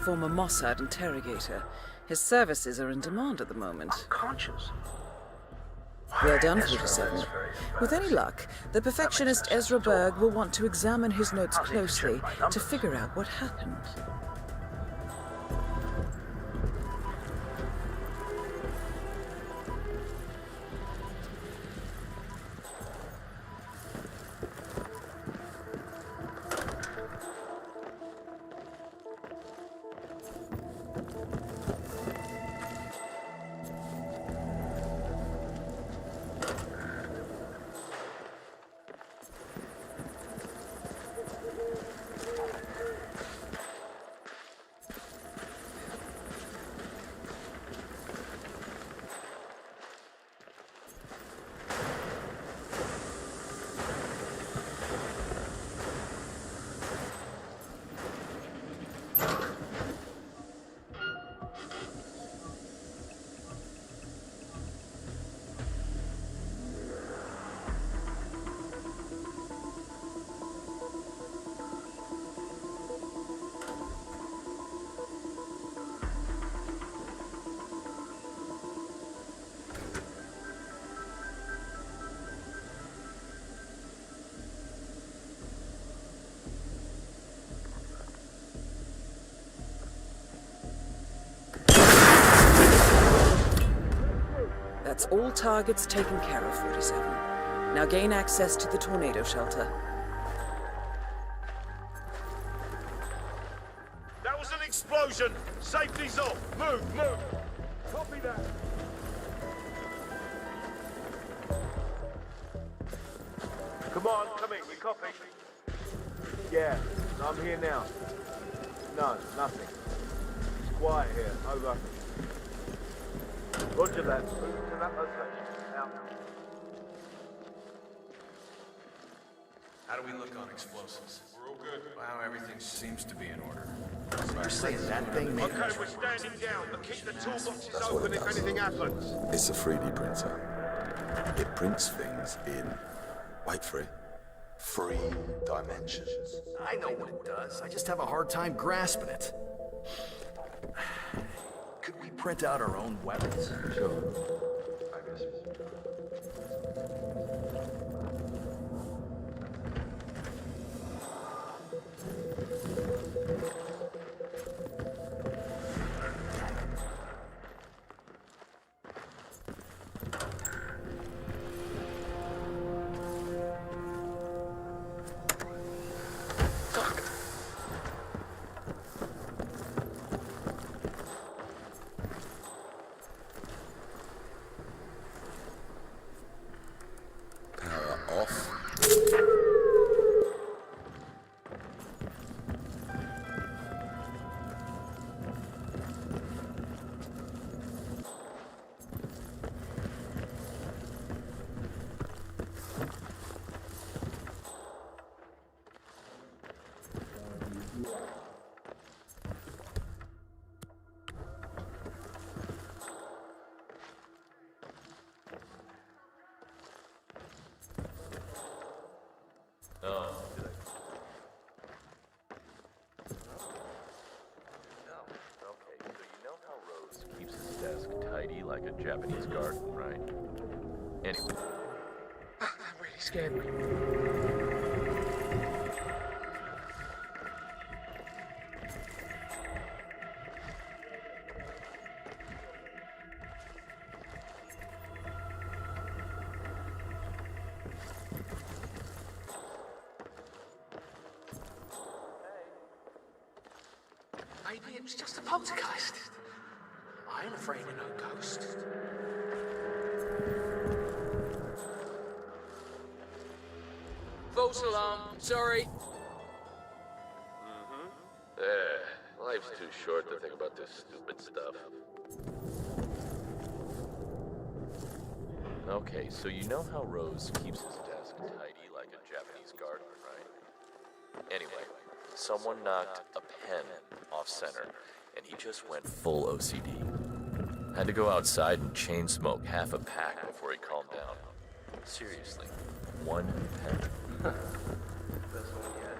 former Mossad interrogator. His services are in demand at the moment. Conscious. Well done, 47. With any luck, the perfectionist Ezra Berg will want to examine his notes closely to figure out what happened. That's all targets taken care of, 47. Now gain access to the tornado shelter. That was an explosion! Safety's off! Move, move! Copy that! Come on, come in, you copy? Yeah, I'm here now. No, nothing. It's quiet here. Over. Roger that. Move to that location. Out. How do we look on explosives? We're all good. Wow, everything seems to be in order. You're saying that thing made... Okay, we're standing down, but keep the toolboxes open if anything happens. It's a 3D printer. It prints things in, wait for it, 3 dimensions. I know what it does. I just have a hard time grasping it. Could we print out our own weapons? Sure. I guess. Tidy like a Japanese garden, right? Anyway. That really scared me. Maybe it was just a poltergeist. I ain't afraid of no ghost. False alarm. Sorry. Life's too short to think about this stupid stuff. Okay, so you know how Rose keeps his desk tidy like a Japanese garden, right? Anyway, someone knocked a pen off center, and he just went full OCD. Had to go outside and chain smoke half a pack before he calmed down. Seriously, 1 pen. That's all he had.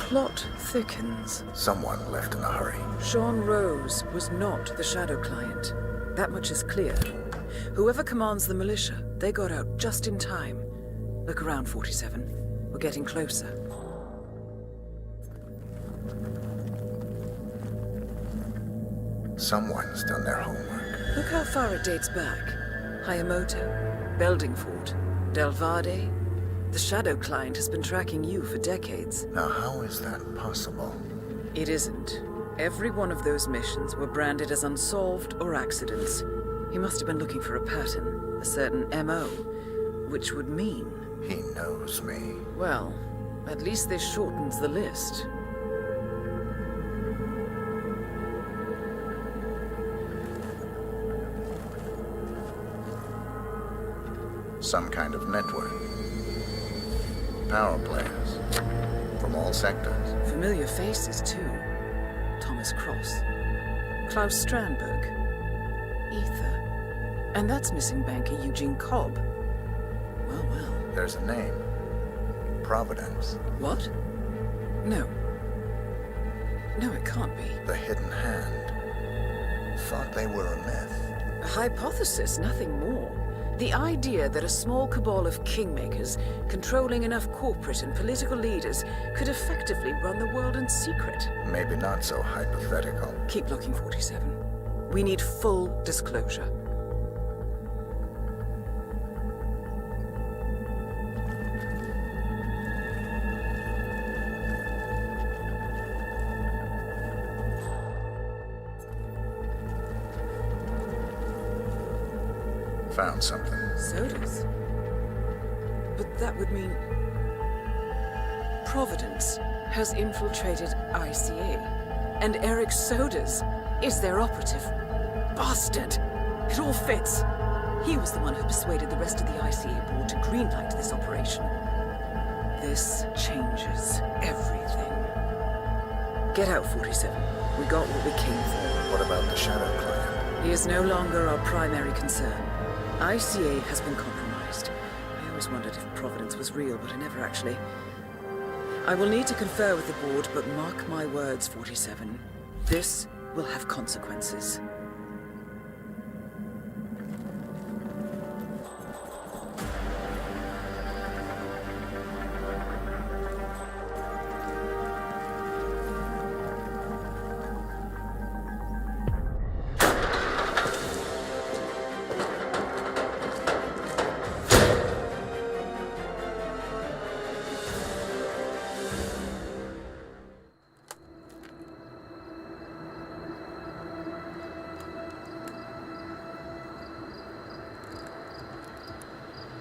plot thickens. Someone left in a hurry. Sean Rose was not the Shadow Client. That much is clear. Whoever commands the militia, they got out just in time. Look around, 47. We're getting closer. Someone's done their homework. Look how far it dates back. Hayamoto, Beldingford, Delvade. The Shadow Client has been tracking you for decades. Now, how is that possible? It isn't. Every one of those missions were branded as unsolved or accidents. He must have been looking for a pattern, a certain MO, which would mean... He knows me. Well, at least this shortens the list. Some kind of network. Power players. From all sectors. Familiar faces, too. Thomas Cross. Klaus Strandberg. Ether. And that's missing banker Eugene Cobb. Well, well. There's a name. Providence. What? No. No, it can't be. The Hidden Hand. Thought they were a myth. A hypothesis, nothing more. The idea that a small cabal of kingmakers, controlling enough corporate and political leaders, could effectively run the world in secret. Maybe not so hypothetical. Keep looking, 47. We need full disclosure. Found something. Sodas? But that would mean... Providence has infiltrated ICA. And Eric Sodas is their operative. Bastard! It all fits. He was the one who persuaded the rest of the ICA board to greenlight this operation. This changes everything. Get out, 47. We got what we came for. What about the Shadow Client? He is no longer our primary concern. ICA has been compromised. I always wondered if Providence was real, but I never actually... I will need to confer with the board, but mark my words, 47. This will have consequences.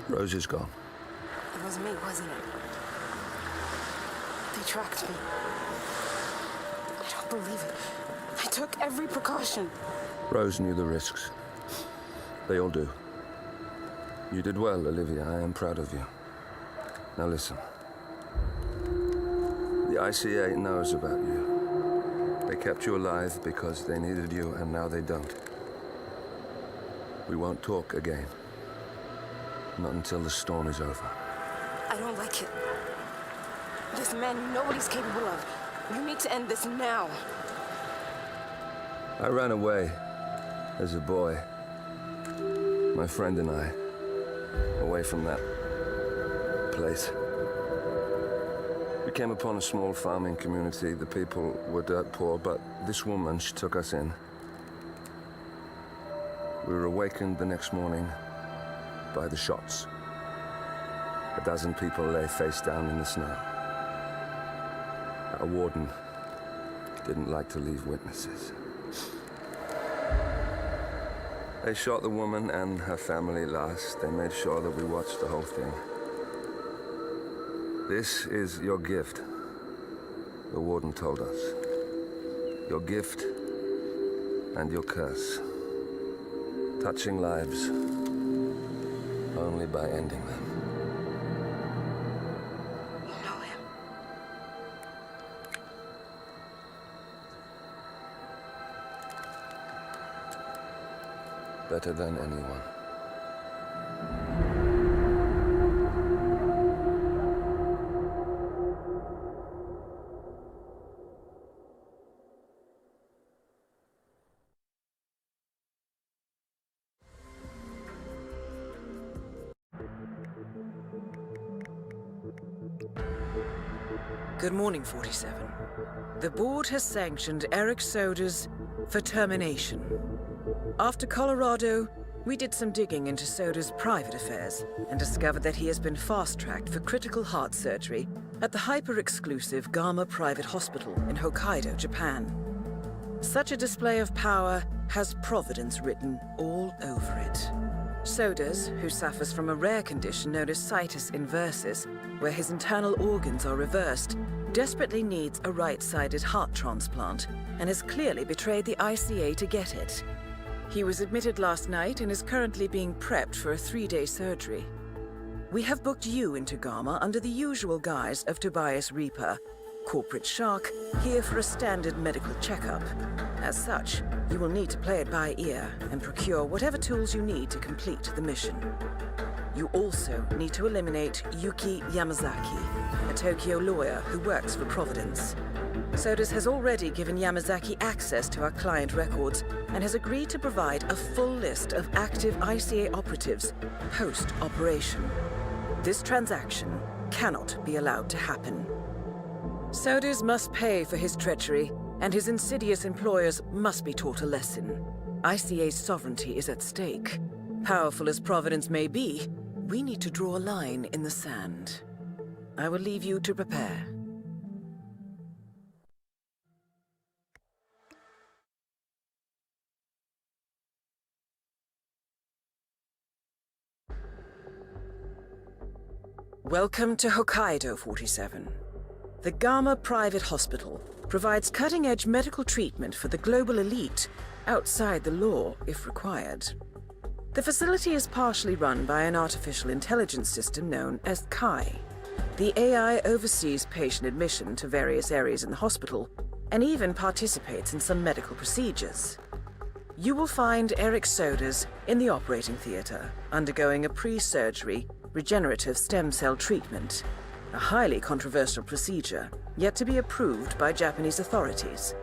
Rose is gone. It was me, wasn't it? They tracked me. I don't believe it. I took every precaution. Rose knew the risks. They all do. You did well, Olivia. I am proud of you. Now listen. The ICA knows about you. They kept you alive because they needed you, and now they don't. We won't talk again. Not until the storm is over. I don't like it. This man nobody's capable of. You need to end this now. I ran away as a boy. My friend and I. Away from that place. We came upon a small farming community. The people were dirt poor, but this woman, she took us in. We were awakened the next morning by the shots. A dozen people lay face down in the snow. Our warden didn't like to leave witnesses. They shot the woman and her family last. They made sure that we watched the whole thing. This is your gift, the warden told us. Your gift and your curse. Touching lives only by ending them. You know him. Better than anyone. Good morning, 47. The board has sanctioned Eric Soda's for termination. After Colorado, we did some digging into Soda's private affairs and discovered that he has been fast-tracked for critical heart surgery at the hyper-exclusive Gama Private Hospital in Hokkaido, Japan. Such a display of power has Providence written all over it. Sodas, who suffers from a rare condition known as situs inversus, where his internal organs are reversed, desperately needs a right-sided heart transplant and has clearly betrayed the ICA to get it. He was admitted last night and is currently being prepped for a 3-day surgery. We have booked you into Gama under the usual guise of Tobias Reaper, corporate shark, here for a standard medical checkup. As such, you will need to play it by ear and procure whatever tools you need to complete the mission. You also need to eliminate Yuki Yamazaki, a Tokyo lawyer who works for Providence. Sodas has already given Yamazaki access to our client records and has agreed to provide a full list of active ICA operatives post-operation. This transaction cannot be allowed to happen. Sodas must pay for his treachery, and his insidious employers must be taught a lesson. ICA's sovereignty is at stake. Powerful as Providence may be, we need to draw a line in the sand. I will leave you to prepare. Welcome to Hokkaido, 47. The Gama Private Hospital provides cutting-edge medical treatment for the global elite outside the law, if required. The facility is partially run by an artificial intelligence system known as Kai. The AI oversees patient admission to various areas in the hospital and even participates in some medical procedures. You will find Eric Sodas in the operating theater, undergoing a pre-surgery regenerative stem cell treatment, a highly controversial procedure, yet to be approved by Japanese authorities.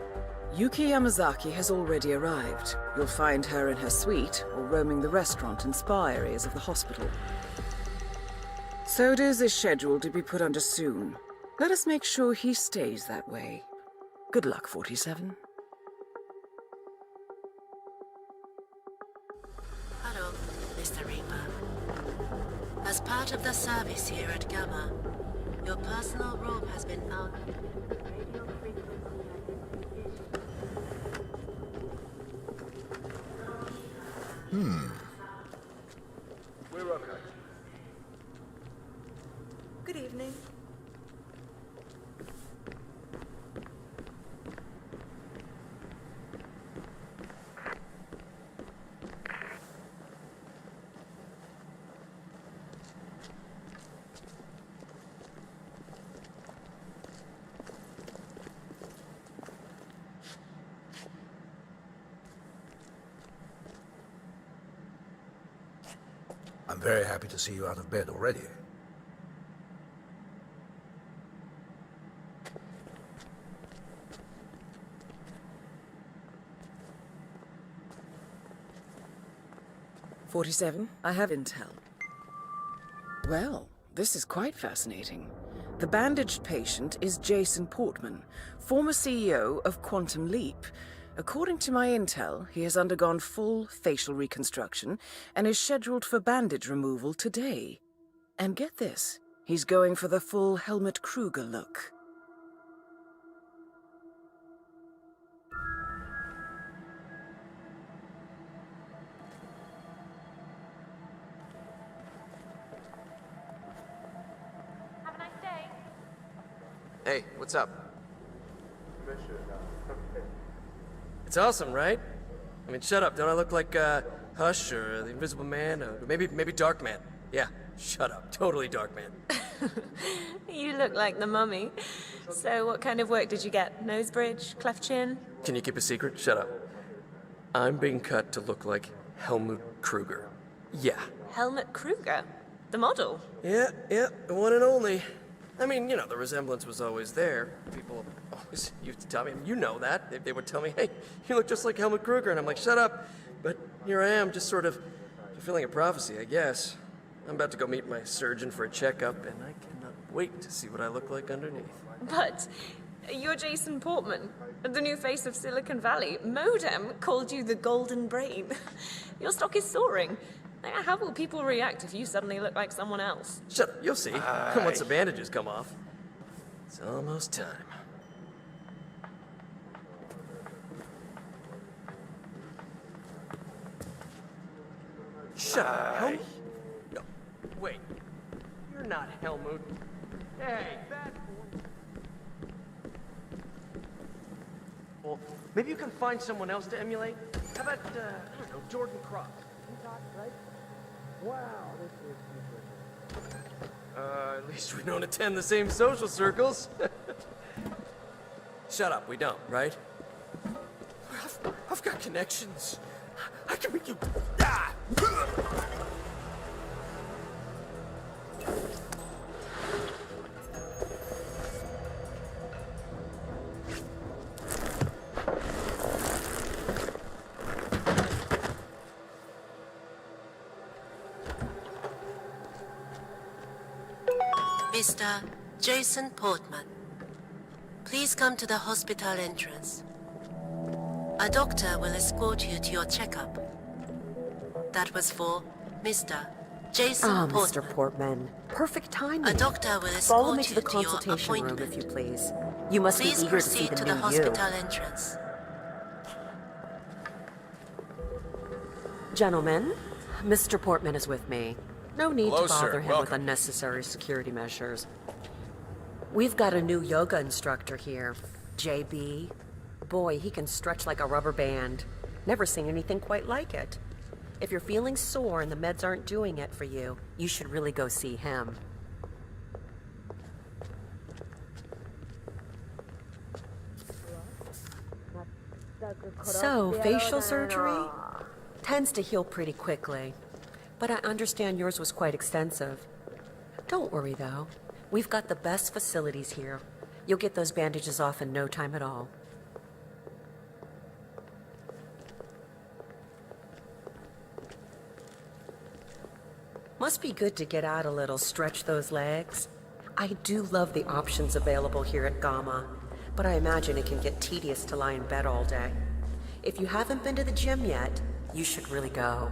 Yuki Yamazaki has already arrived. You'll find her in her suite or roaming the restaurant and spa areas of the hospital. Sodas is scheduled to be put under soon. Let us make sure he stays that way. Good luck, 47. Hello, Mr. Reaper. As part of the service here at Gamma, your personal robe has been out. We're okay. Good evening. I'm very happy to see you out of bed already. "47, I have intel. Well, this is quite fascinating. The bandaged patient is Jason Portman, former CEO of Quantum Leap. According to my intel, he has undergone full facial reconstruction and is scheduled for bandage removal today. And get this, he's going for the full Helmut Kruger look. Have a nice day. Hey, what's up? It's awesome, right? I mean, shut up. Don't I look like Hush or the Invisible Man or maybe Dark Man? Yeah, shut up. Totally Dark Man. You look like the mummy. So what kind of work did you get? Nose bridge? Cleft chin? Can you keep a secret? Shut up. I'm being cut to look like Helmut Kruger. Yeah. Helmut Kruger? The model? Yeah, the one and only. I mean, you know, the resemblance was always there. People always used to tell me, you know that. They would tell me, hey, you look just like Helmut Kruger. And I'm like, shut up. But here I am, just sort of fulfilling a prophecy, I guess. I'm about to go meet my surgeon for a checkup, and I cannot waiting to see what I look like underneath. But you're Jason Portman, the new face of Silicon Valley. Modem called you the Golden Brain. Your stock is soaring. How will people react if you suddenly look like someone else? Shut up, you'll see. Once the bandages come off. It's almost time. Shut up, Helmut. No, wait. You're not Helmut. Hey, bad boy. Well, maybe you can find someone else to emulate. How about, I don't know, Jordan Cross? Right? Wow, this is at least we don't attend the same social circles. Shut up, we don't, right? I've got connections. I can make you... Ah! Mr. Jason Portman, please come to the hospital entrance. A doctor will escort you to your checkup. That was for Mr. Jason Portman. Mr. Portman. Perfect timing. A doctor will Follow me escort to the you to your consultation room, appointment. if you please. You must Please be eager to see proceed the to new the hospital you. entrance. Gentlemen, Mr. Portman is with me. No need Hello, to bother sir. him Welcome. with unnecessary security measures. We've got a new yoga instructor here, JB. Boy, he can stretch like a rubber band. Never seen anything quite like it. If you're feeling sore and the meds aren't doing it for you, you should really go see him. So, facial surgery? Tends to heal pretty quickly. But I understand yours was quite extensive. Don't worry, though. We've got the best facilities here. You'll get those bandages off in no time at all. Must be good to get out a little, stretch those legs. I do love the options available here at Gamma, but I imagine it can get tedious to lie in bed all day. If you haven't been to the gym yet, you should really go.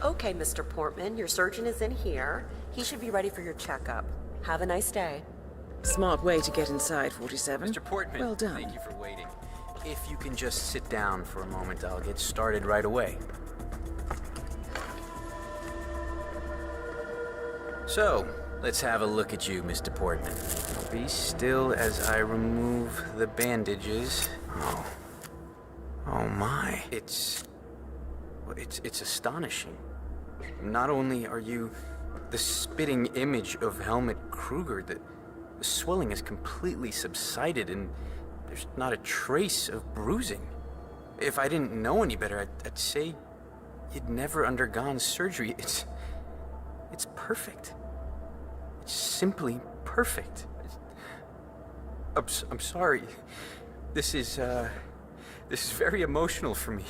Okay, Mr. Portman, your surgeon is in here. He should be ready for your checkup. Have a nice day. Smart way to get inside, 47. Mr. Portman, Well done. thank you for waiting. If you can just sit down for a moment, I'll get started right away. So, let's have a look at you, Mr. Portman. Be still as I remove the bandages. Oh my. It's astonishing. Not only are you the spitting image of Helmut Kruger, the swelling has completely subsided and there's not a trace of bruising. If I didn't know any better, I'd say you'd never undergone surgery. It's perfect. It's simply perfect. I'm sorry. This is very emotional for me.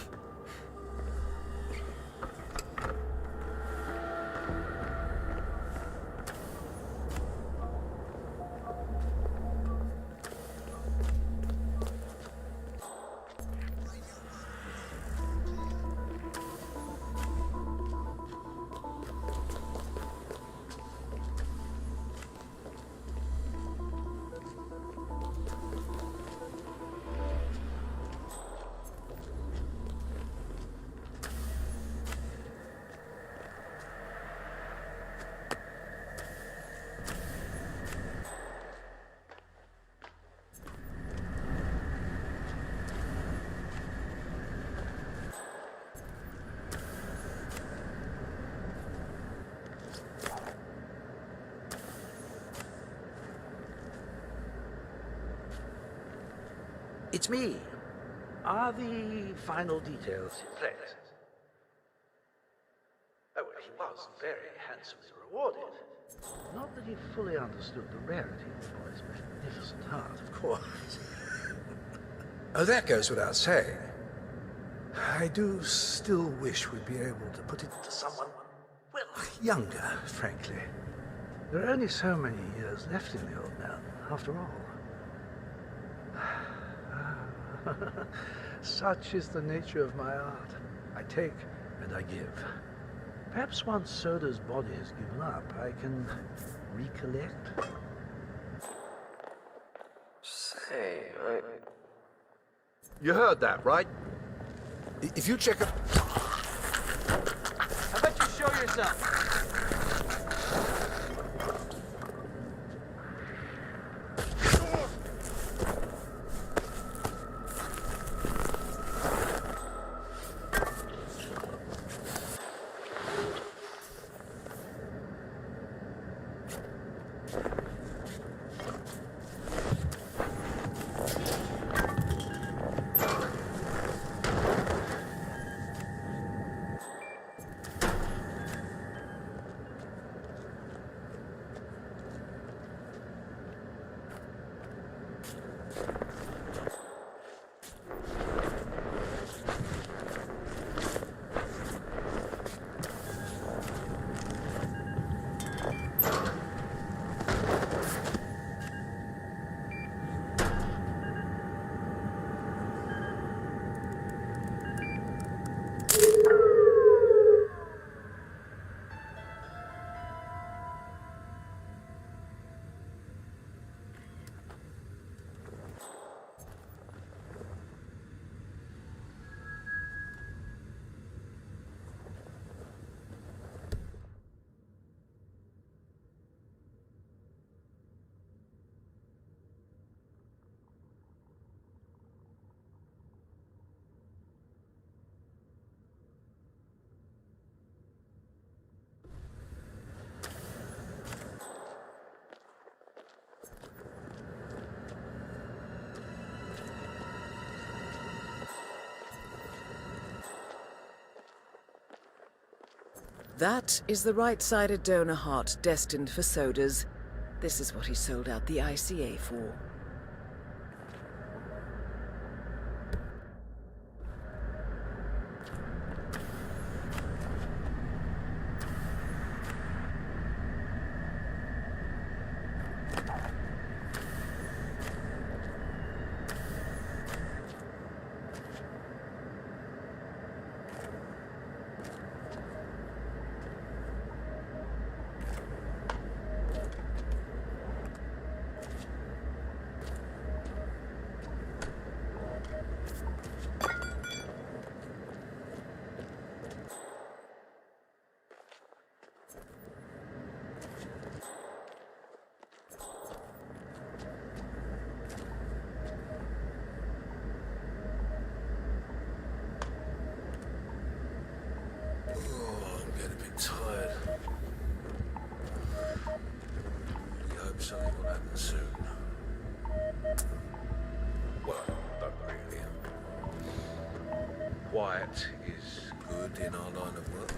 It's me. Are the final details in place? very handsomely rewarded. Not that he fully understood the rarity of the boy's magnificent heart, of course. Oh, that goes without saying. I do still wish we'd be able to put it to someone, well, younger, frankly. There are only so many years left in the old man, after all. Such is the nature of my art. I take and I give. Perhaps once Soda's body is given up, I can recollect. Say, You heard that, right? If you check it... How about you show yourself? That is the right-sided donor heart destined for Sodas. This is what he sold out the ICA for. Tired. I hope something will happen soon. Well, not really. Quiet is good in our line of work.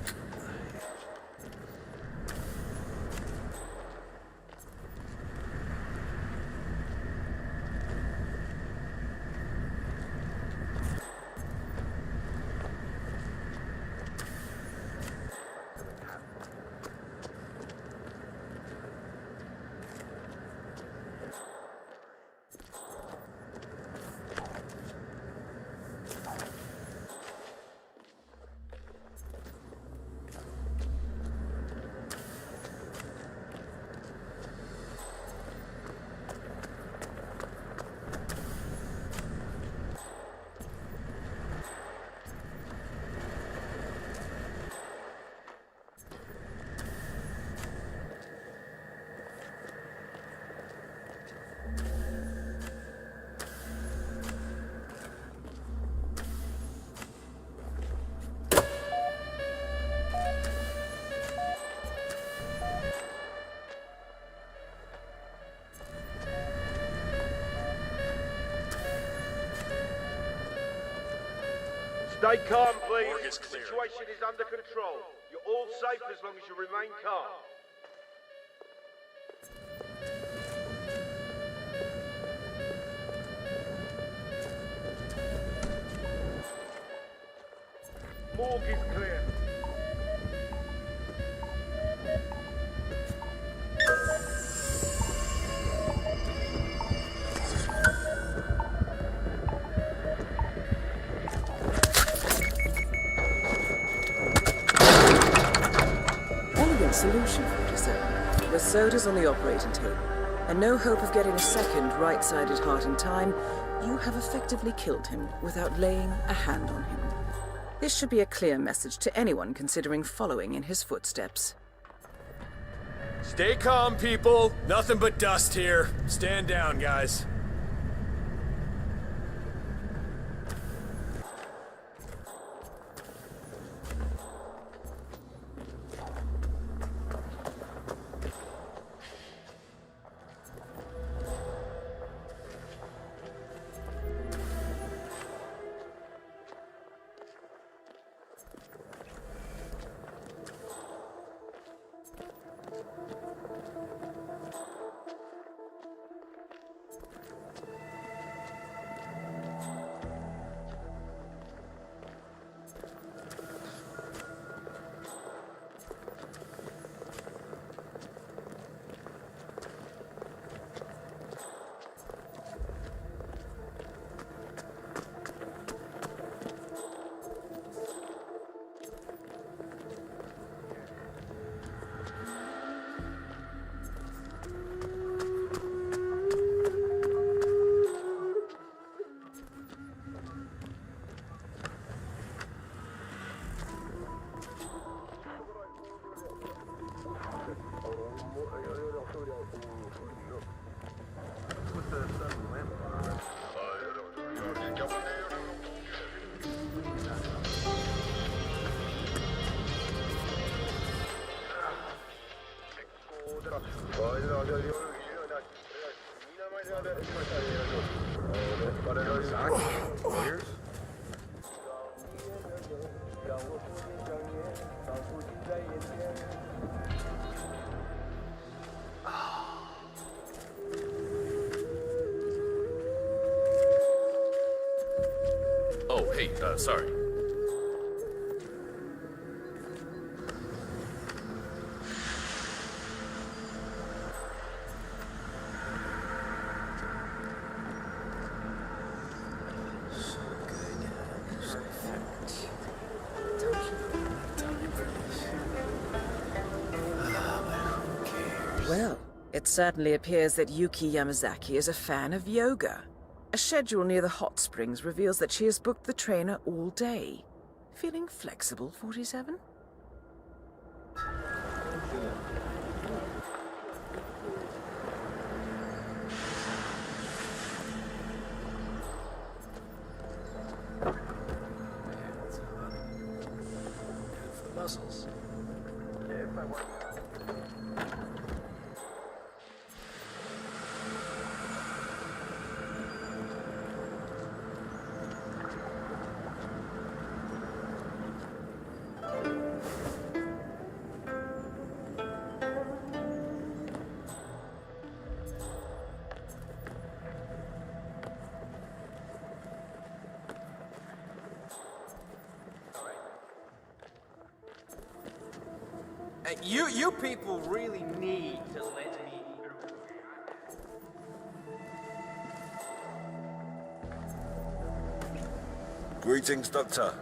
Stay calm, please. The situation is under control. You're all safe as long as you remain calm. Morgue is clear. Elegant solution, 47. With sodas on the operating table, and no hope of getting a second right-sided heart in time, you have effectively killed him without laying a hand on him. This should be a clear message to anyone considering following in his footsteps. Stay calm, people. Nothing but dust here. Stand down, guys. Oh, hey, sorry. Well, it certainly appears that Yuki Yamazaki is a fan of yoga. A schedule near the hot springs reveals that she has booked the trainer all day. Feeling flexible, 47? Muscles. You people really need to let me through. Greetings, Doctor.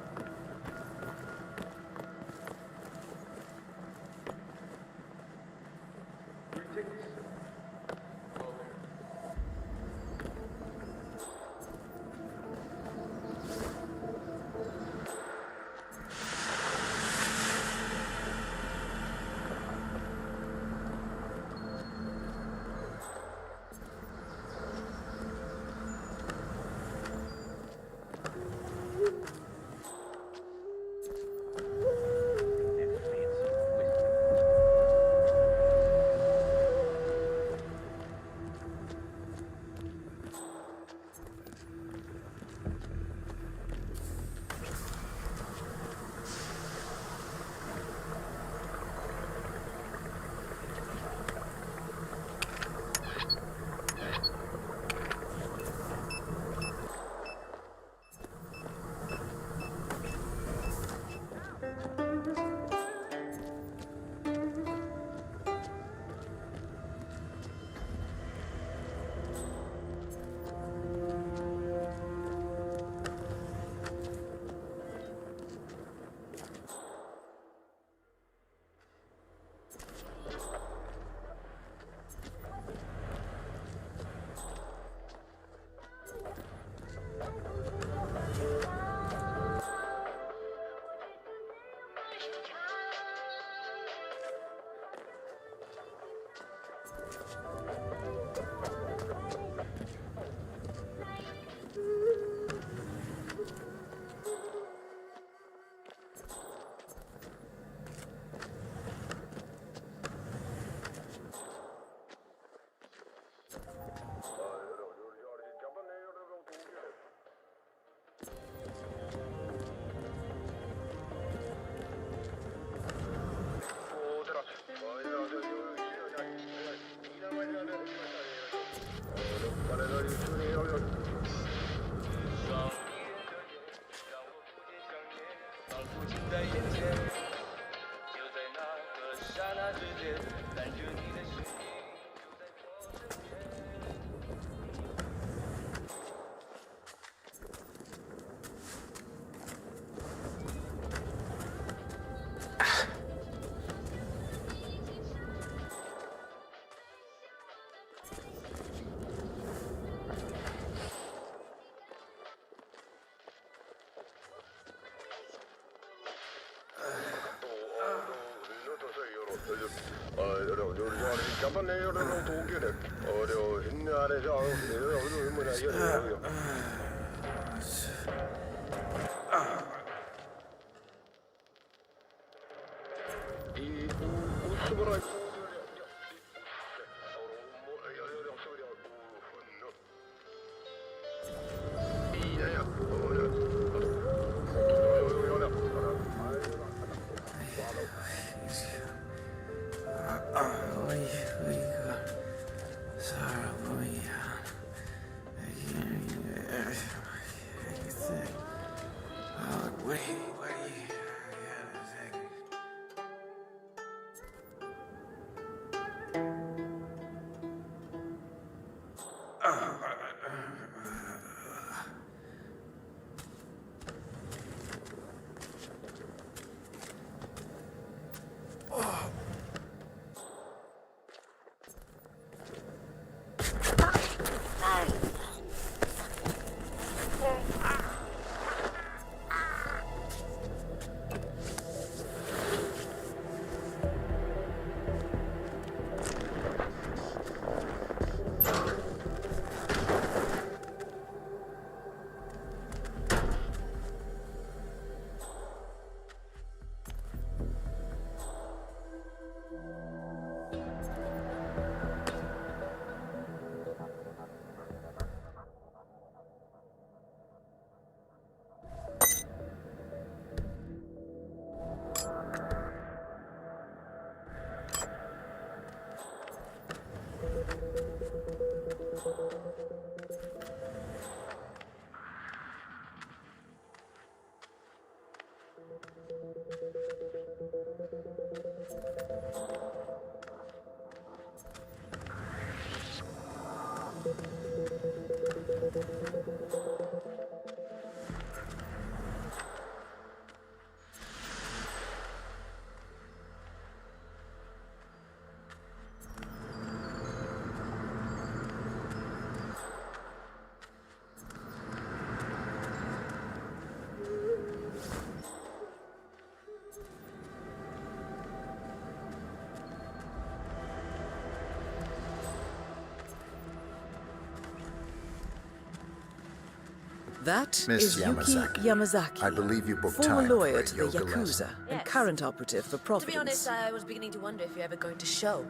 That Miss is Yuki Yamazaki. Yamazaki, I believe you booked former time lawyer for to a the yoga Yakuza lesson. and Yes. current operative for To Providence. be honest, I was beginning to wonder if you're ever going to show.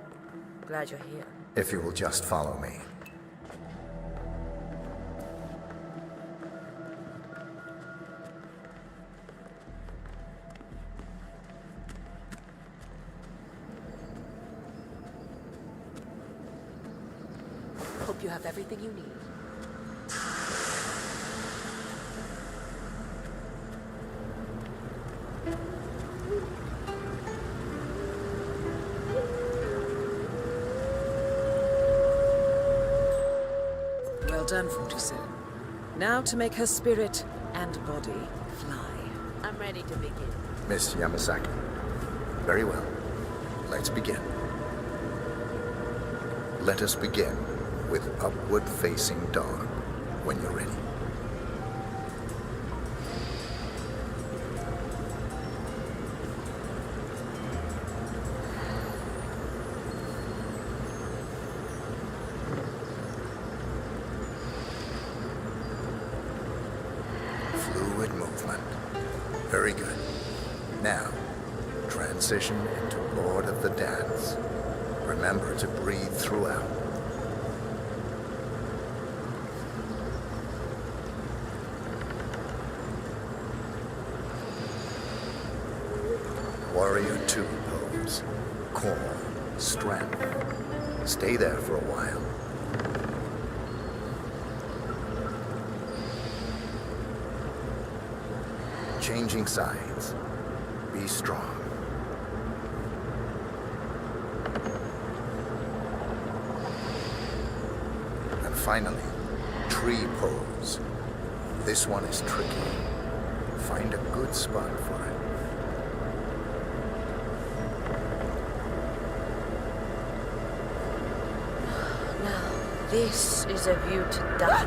Glad you're here. If you will just follow me. Hope you have everything you need. Well done, 47. Now to make her spirit and body fly. I'm ready to begin. Miss Yamazaki. Very well. Let's begin. Let us begin with Upward Facing Dog when you're ready. transition into Lord of the Dance. Remember to breathe throughout. Warrior 2 pose. Core, strength. Stay there for a while. Changing sides. Be strong. And finally, tree pose. This one is tricky. Find a good spot for it. Now, this is a view to die.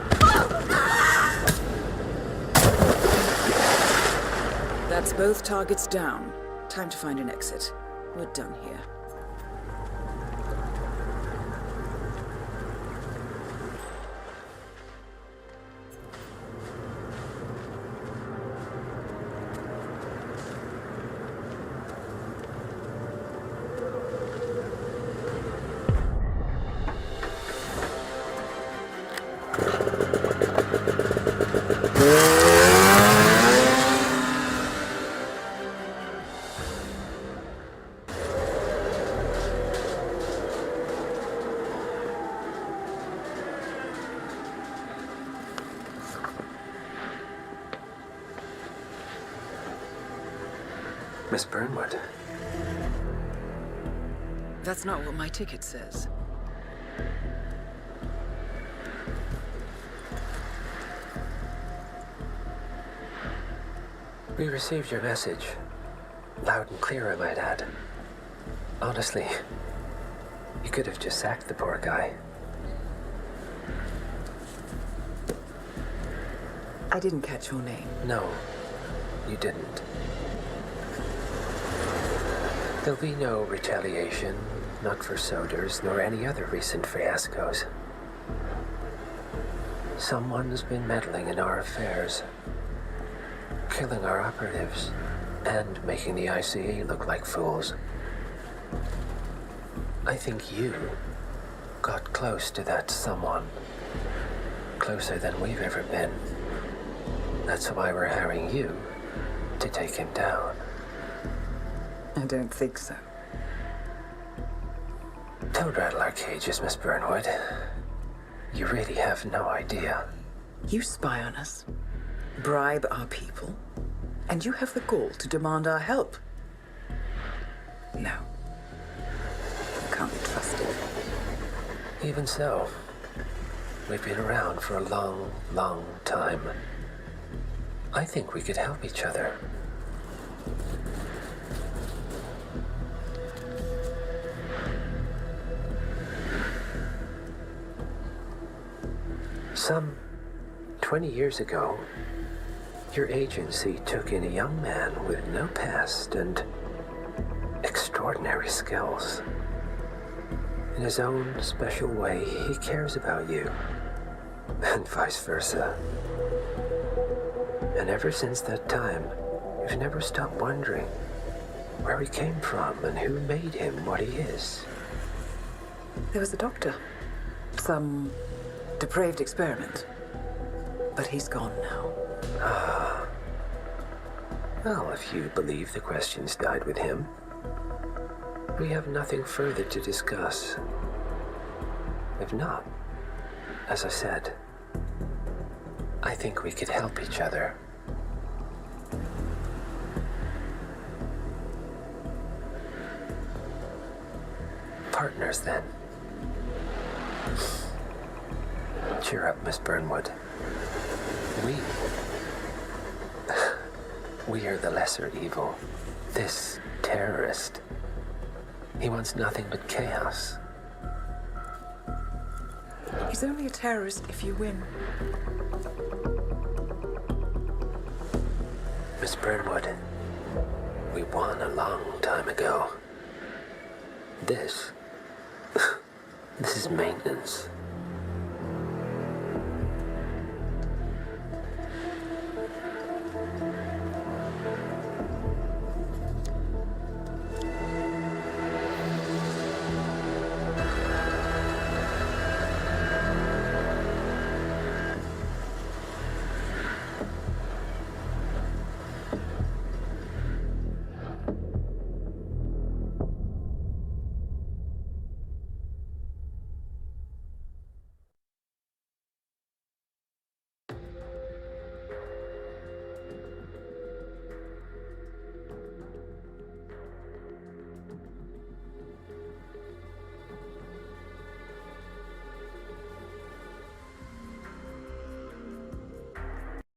That's both targets down. Time to find an exit. We're done here. Miss Burnwood. That's not what my ticket says. We received your message. Loud and clear, I might add. Honestly, you could have just sacked the poor guy. I didn't catch your name. No, you didn't. There'll be no retaliation, not for Soders, nor any other recent fiascos. Someone's been meddling in our affairs, killing our operatives, and making the ICE look like fools. I think you got close to that someone. Closer than we've ever been. That's why we're hiring you to take him down. I don't think so. Don't rattle our cages, Miss Burnwood. You really have no idea. You spy on us, bribe our people, and you have the gall to demand our help. No. You can't be trusted. Even so, we've been around for a long, long time. I think we could help each other. Some 20 years ago, your agency took in a young man with no past and extraordinary skills. In his own special way, he cares about you, and vice versa. And ever since that time, you've never stopped wondering where he came from and who made him what he is. There was a doctor. Some depraved experiment. But he's gone now. Ah. Well, if you believe the questions died with him, we have nothing further to discuss. If not, as I said, I think we could help each other. Partners, then. Cheer up, Miss Burnwood. We are the lesser evil. This terrorist, he wants nothing but chaos. He's only a terrorist if you win. Miss Burnwood, we won a long time ago. This is maintenance.